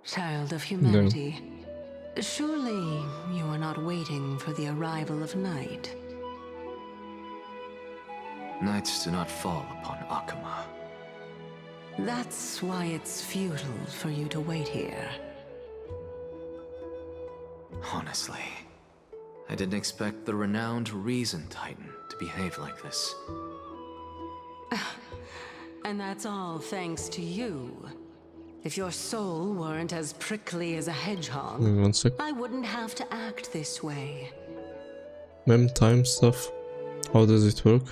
Child of humanity, surely you are not waiting for the arrival of night. Nights do not fall upon Akama. That's why it's futile for you to wait here. Honestly, I didn't expect the renowned Reason Titan to behave like this. And that's all thanks to you. If your soul weren't as prickly as a hedgehog, 1 sec. I wouldn't have to act this way. Mem time stuff. How does it work?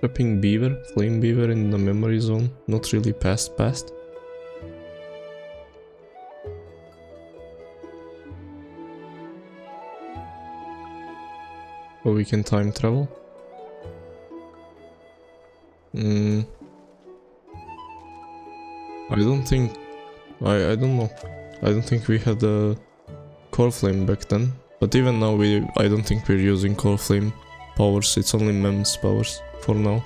Trapping beaver, flame beaver in the memory zone, not really past. Or we can time travel. I don't think... I don't know. I don't think we had a core flame back then. But even now I don't think we're using core flame powers, it's only Mem's powers for now.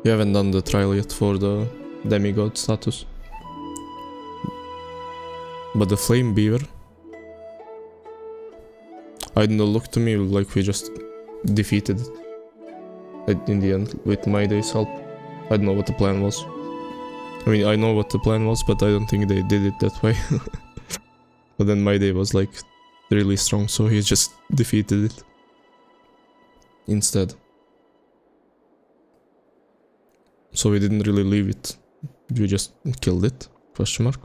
We haven't done the trial yet for the demigod status. But the flame beaver, I don't know, looked to me like we just defeated it. in the end, with My Day's help. I don't know what the plan was. I mean, I know what the plan was, but I don't think they did it that way. But then My Day was like really strong, so he just defeated it instead. So we didn't really leave it. We just killed it? Question mark.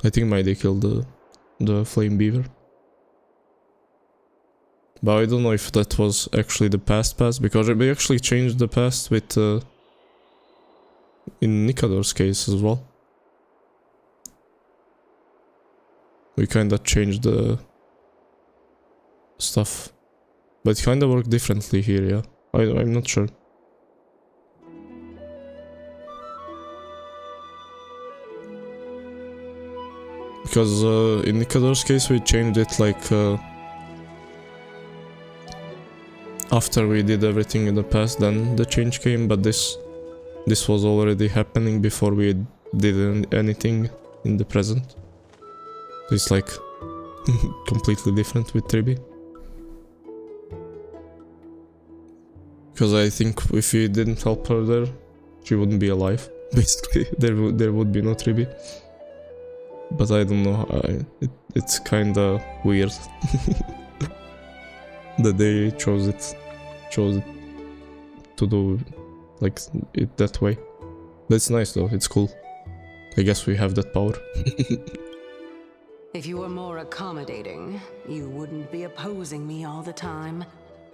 I think My Day killed the flame beaver. But I don't know if that was actually the past, because we actually changed the past with in Nikador's case as well. We kinda changed the stuff, but it kinda worked differently here, yeah. I'm not sure. Because in Nikador's case we changed it like after we did everything in the past, then the change came, but this was already happening before we did anything in the present. It's like completely different with Tribi. Because I think if we didn't help her there, she wouldn't be alive. Basically, there would be no Tribi. But I don't know, it's kinda weird that they chose it to do like it that way. That's nice though, it's cool. I guess we have that power. If you were more accommodating, you wouldn't be opposing me all the time,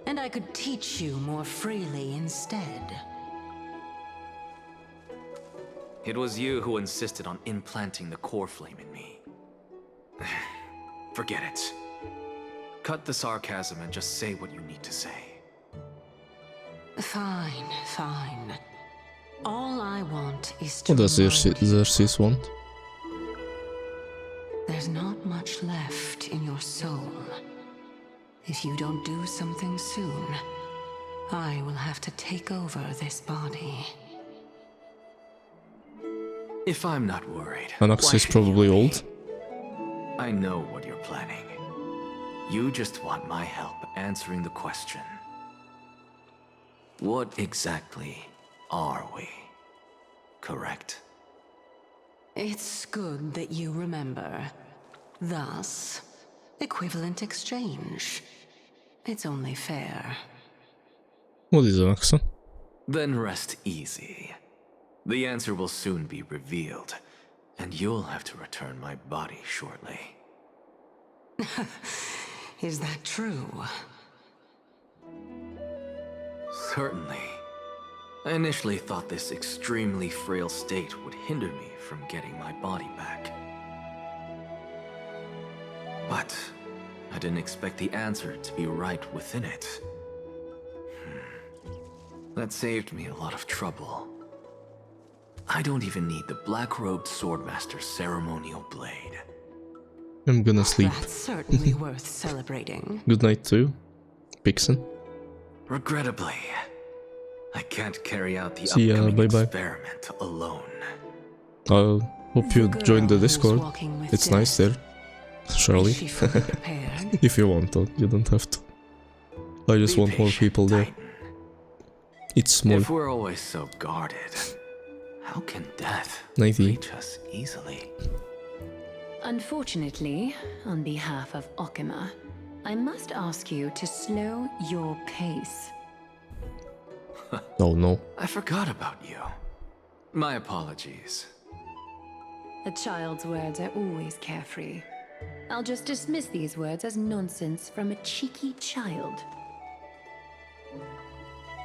and I could teach you more freely instead. It was you who insisted on implanting the core flame in me. Forget it. Cut the sarcasm and just say what you need to say. Fine, fine. All I want is to What does Xerxes want? There's not much left in your soul. If you don't do something soon, I will have to take over this body. If I'm not worried, Anax is probably old. I know what you're planning. You just want my help answering the question. What exactly are we? Correct? It's good that you remember. Thus, equivalent exchange. It's only fair. What is Anaxa? Then rest easy. The answer will soon be revealed, and you'll have to return my body shortly. Is that true? Certainly. I initially thought this extremely frail state would hinder me from getting my body back. But I didn't expect the answer to be right within it. That saved me a lot of trouble. I don't even need the black-robed swordmaster's ceremonial blade. I'm gonna sleep. That's certainly worth celebrating. Good night too, Pixen. Regrettably, I can't carry out the See ya, upcoming bye-bye. experiment alone. I hope you joined the Discord. It's nice there, Shirley. If you want to, you don't have to. I just want more people there. It's small. If we're always so guarded, how can death 90. reach us easily? Unfortunately, on behalf of Okima, I must ask you to slow your pace. Oh no. I forgot about you. My apologies. A child's words are always carefree. I'll just dismiss these words as nonsense from a cheeky child.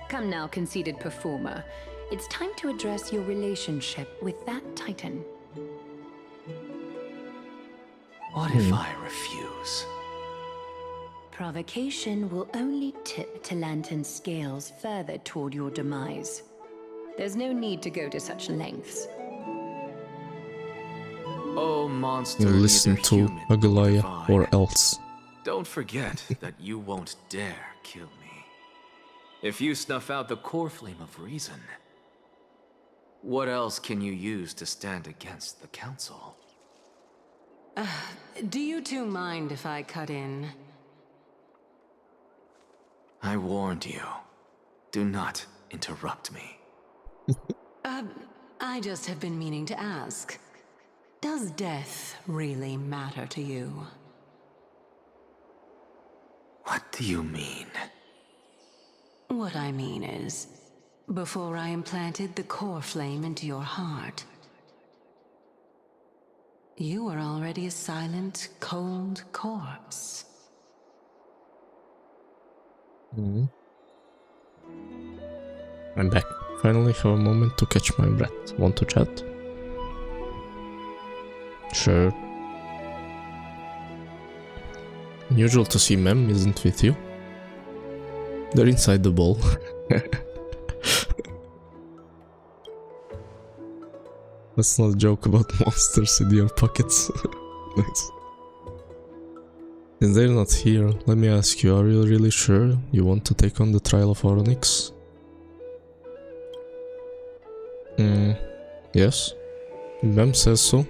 Come now, conceited performer. It's time to address your relationship with that titan. What if I refuse? Provocation will only tip Talantan's scales further toward your demise. There's no need to go to such lengths. Oh, monster, You listen neither to human nor Agalaya divine. or else. Don't forget that you won't dare kill me. If you snuff out the core flame of reason, what else can you use to stand against the council? Do you two mind if I cut in? I warned you. Do not interrupt me. I just have been meaning to ask. Does death really matter to you? What do you mean? What I mean is, before I implanted the core flame into your heart, you were already a silent, cold corpse. I'm back. Finally have a moment to catch my breath. Want to chat? Sure. Unusual to see Mem isn't with you. They're inside the ball. Let's not joke about monsters in your pockets. Nice. Since they're not here, let me ask you, are you really sure you want to take on the trial of Onyx? Yes. Mem says so.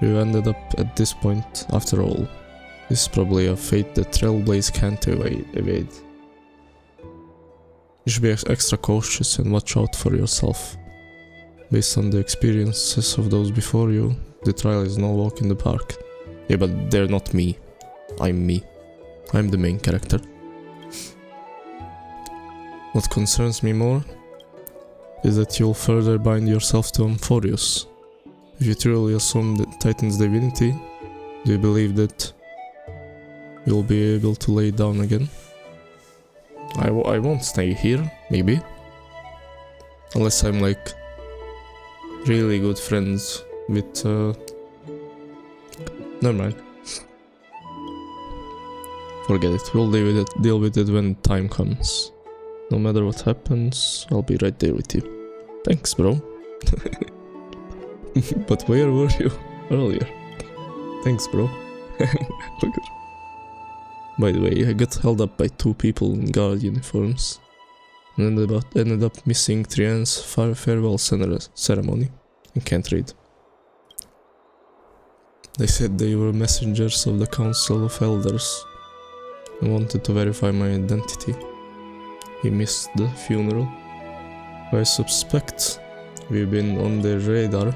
We've ended up at this point after all. This is probably a fate that Trailblaze can't evade. You should be extra cautious and watch out for yourself. Based on the experiences of those before you, the trial is no walk in the park. Yeah, but they're not me. I'm me. I'm the main character. What concerns me more is that you'll further bind yourself to Amphorius. If you truly assume the Titan's divinity, do you believe that you'll be able to lay it down again? I won't stay here, maybe. Unless I'm like really good friends with never mind. Forget it, we'll deal with it when time comes. No matter what happens, I'll be right there with you. Thanks, bro. But where were you earlier? Thanks, bro. Look at. By the way, I got held up by two people in guard uniforms and ended up missing Trian's farewell ceremony and can't read. They said they were messengers of the Council of Elders and wanted to verify my identity. He missed the funeral. I suspect we've been on their radar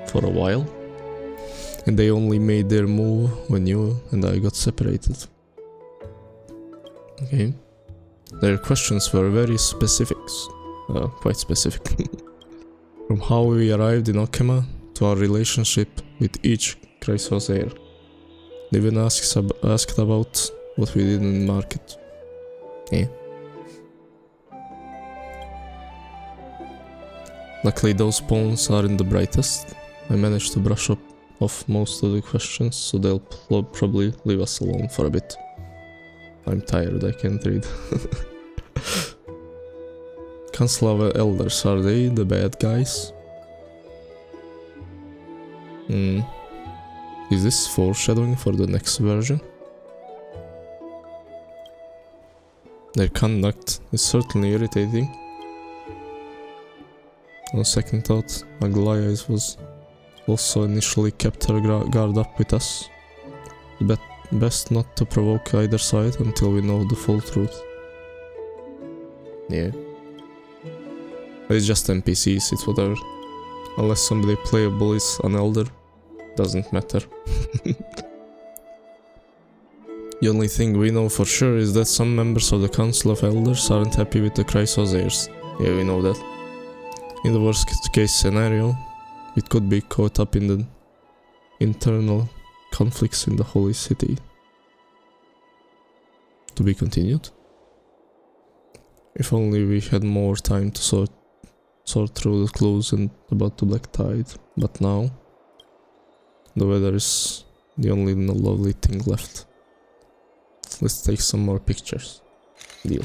for a while, and they only made their move when you and I got separated. Okay. Their questions were very specific, quite specific. From how we arrived in Okema to our relationship with each Chrysos heir. They even asked about what we did in the market. Yeah. Luckily those pawns aren't the brightest. I managed to brush off most of the questions, so they'll probably leave us alone for a bit. I'm tired, I can't read. Council of Elders, are they the bad guys? Is this foreshadowing for the next version? Their conduct is certainly irritating. On second thought, Aglaia was also initially kept her guard up with us. But best not to provoke either side until we know the full truth. Yeah. It's just NPCs, it's whatever. Unless somebody playable is an elder, doesn't matter. The only thing we know for sure is that some members of the Council of Elders aren't happy with the Chrysos heirs. Yeah, we know that. In the worst case scenario, it could be caught up in the internal conflicts in the Holy City. To be continued? If only we had more time to sort through the clues and about the Black Tide, but now the weather is the only lovely thing left. Let's take some more pictures. Deal.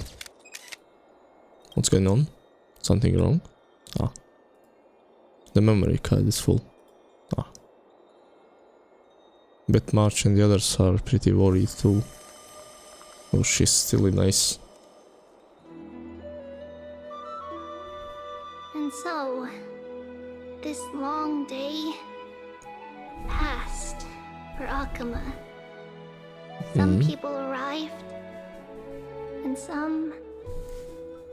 What's going on? Something wrong? Ah. The memory card is full. Ah. Bet March and the others are pretty worried too. Oh, she's still nice. And so, this long day passed for Akama. Some people arrived, and some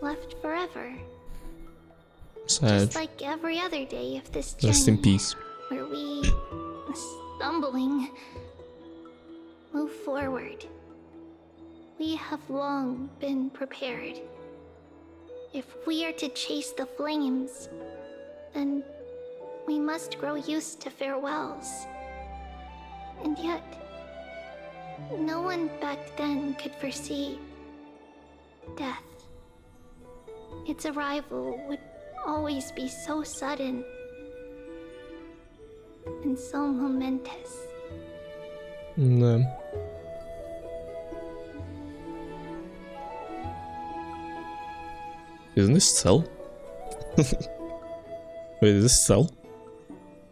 left forever. Sad. Just like every other day of this journey. Rest in peace. Where we, stumbling, move forward. We have long been prepared. If we are to chase the flames, then we must grow used to farewells. And yet, no one back then could foresee death. Its arrival would always be so sudden and so momentous. No. Isn't this Cell? Wait, is this Cell?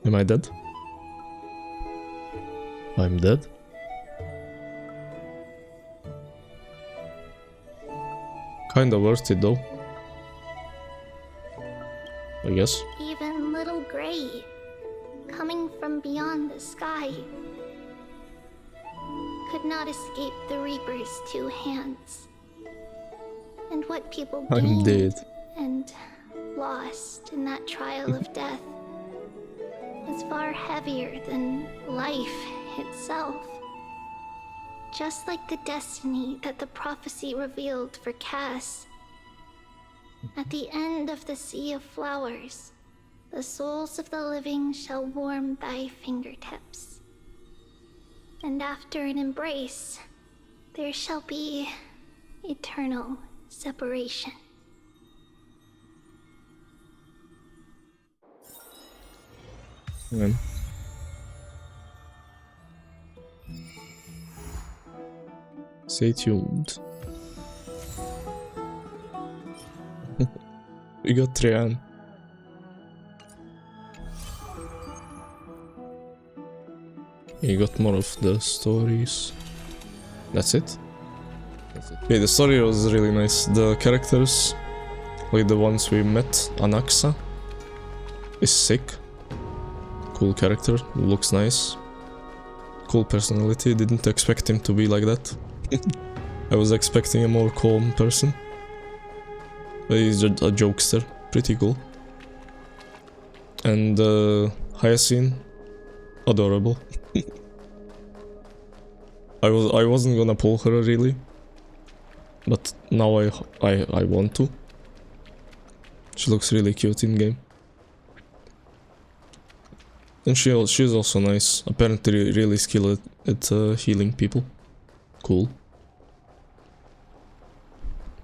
Am I dead? I'm dead? Kinda worth it though. I guess. Even little Gray, coming from beyond the sky, could not escape the Reaper's two hands. And what people I'm gained dead. and lost in that trial of death was far heavier than life itself. Just like the destiny that the prophecy revealed for Cass. At the end of the Sea of Flowers, the souls of the living shall warm thy fingertips. And after an embrace, there shall be eternal separation. Yeah. Stay tuned. We got Trian. You got more of the stories. That's it? Yeah, the story was really nice. The characters, like the ones we met, Anaxa, is sick. Cool character, looks nice. Cool personality, didn't expect him to be like that. I was expecting a more calm person. But he's a jokester, pretty cool. And Hyacinth, adorable. I wasn't gonna pull her really, but now I want to. She looks really cute in game. And she's also nice. Apparently really skilled at healing people. Cool.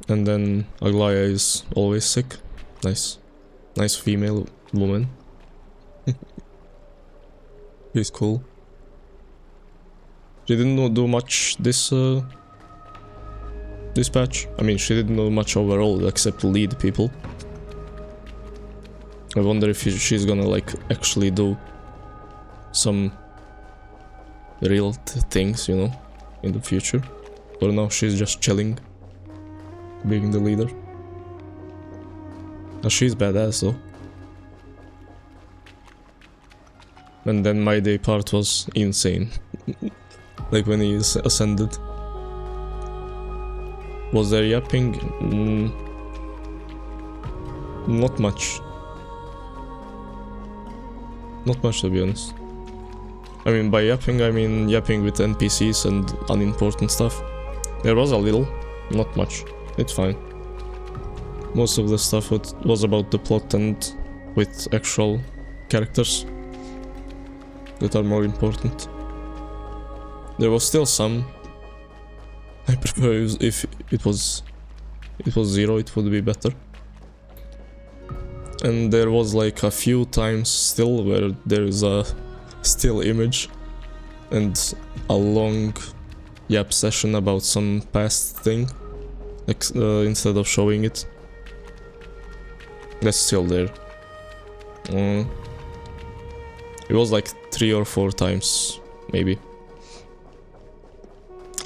And then Aglaya is always sick. Nice. Nice female woman. She's cool. She didn't do much this patch. I mean, she didn't do much overall except lead people. I wonder if she's gonna like actually do some real things, you know, in the future. Or now she's just chilling, being the leader. Now she's badass though. And then my day part was insane. Like when he ascended. Was there yapping? Not much. Not much, to be honest. I mean, by yapping, I mean yapping with NPCs and unimportant stuff. There was a little, not much. It's fine. Most of the stuff was about the plot and with actual characters that are more important. There was still some. I prefer if it was zero, it would be better. And there was like a few times still where there is a still image and a long yap session about some past thing, instead of showing it. That's still there. It was like 3 or 4 times, maybe.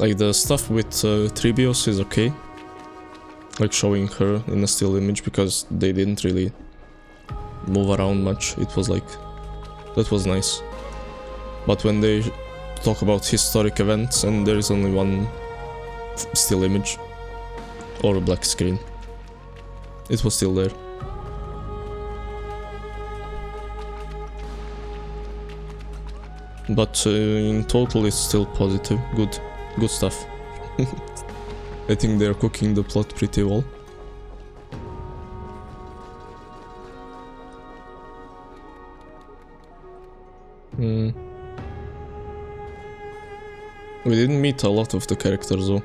Like the stuff with Tribios is okay. Like showing her in a still image, because they didn't really move around much. It was like, that was nice. But when they talk about historic events and there is only one still image or a black screen, it was still there. But in total it's still positive. Good stuff. I think they're cooking the plot pretty well. We didn't meet a lot of the characters though.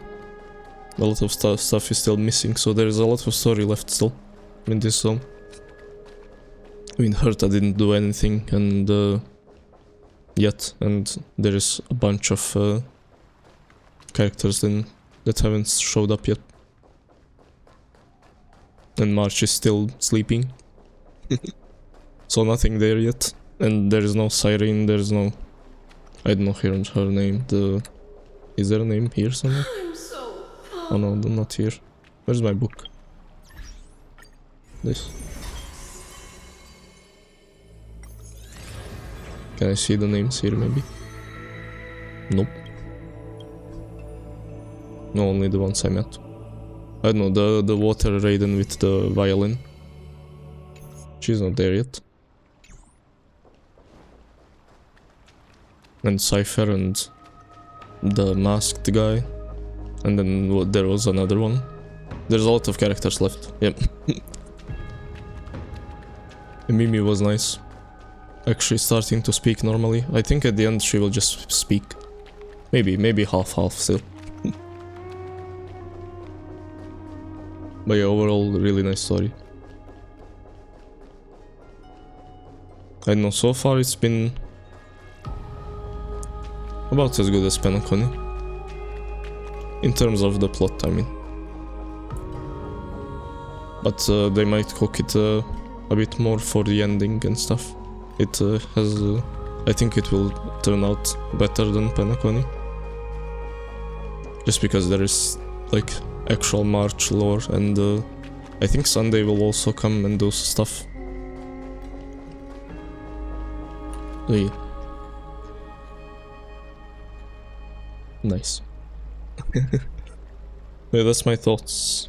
A lot of stuff is still missing, so there is a lot of story left still in this zone. I mean, Herta didn't do anything and yet, and there is a bunch of characters then that haven't showed up yet. And March is still sleeping. So nothing there yet. And there is no Siren, there is no... I don't know her name. Is there a name here somewhere? Oh no, not here. Where's my book? This. Can I see the names here maybe? Nope. No, only the ones I met. I don't know, the water raiden with the violin. She's not there yet. And Cypher and the masked guy. And then there was another one. There's a lot of characters left. Yep. Mimi was nice. Actually starting to speak normally. I think at the end she will just speak. Maybe half still. But yeah, overall really nice story. I don't know, so far it's been about as good as Penacony. In terms of the plot, I mean. But they might cook it a bit more for the ending and stuff. It has... I think it will turn out better than Penacony. Just because there is, like, actual March lore, and I think Sunday will also come and do stuff. So yeah. Nice. Yeah, that's my thoughts.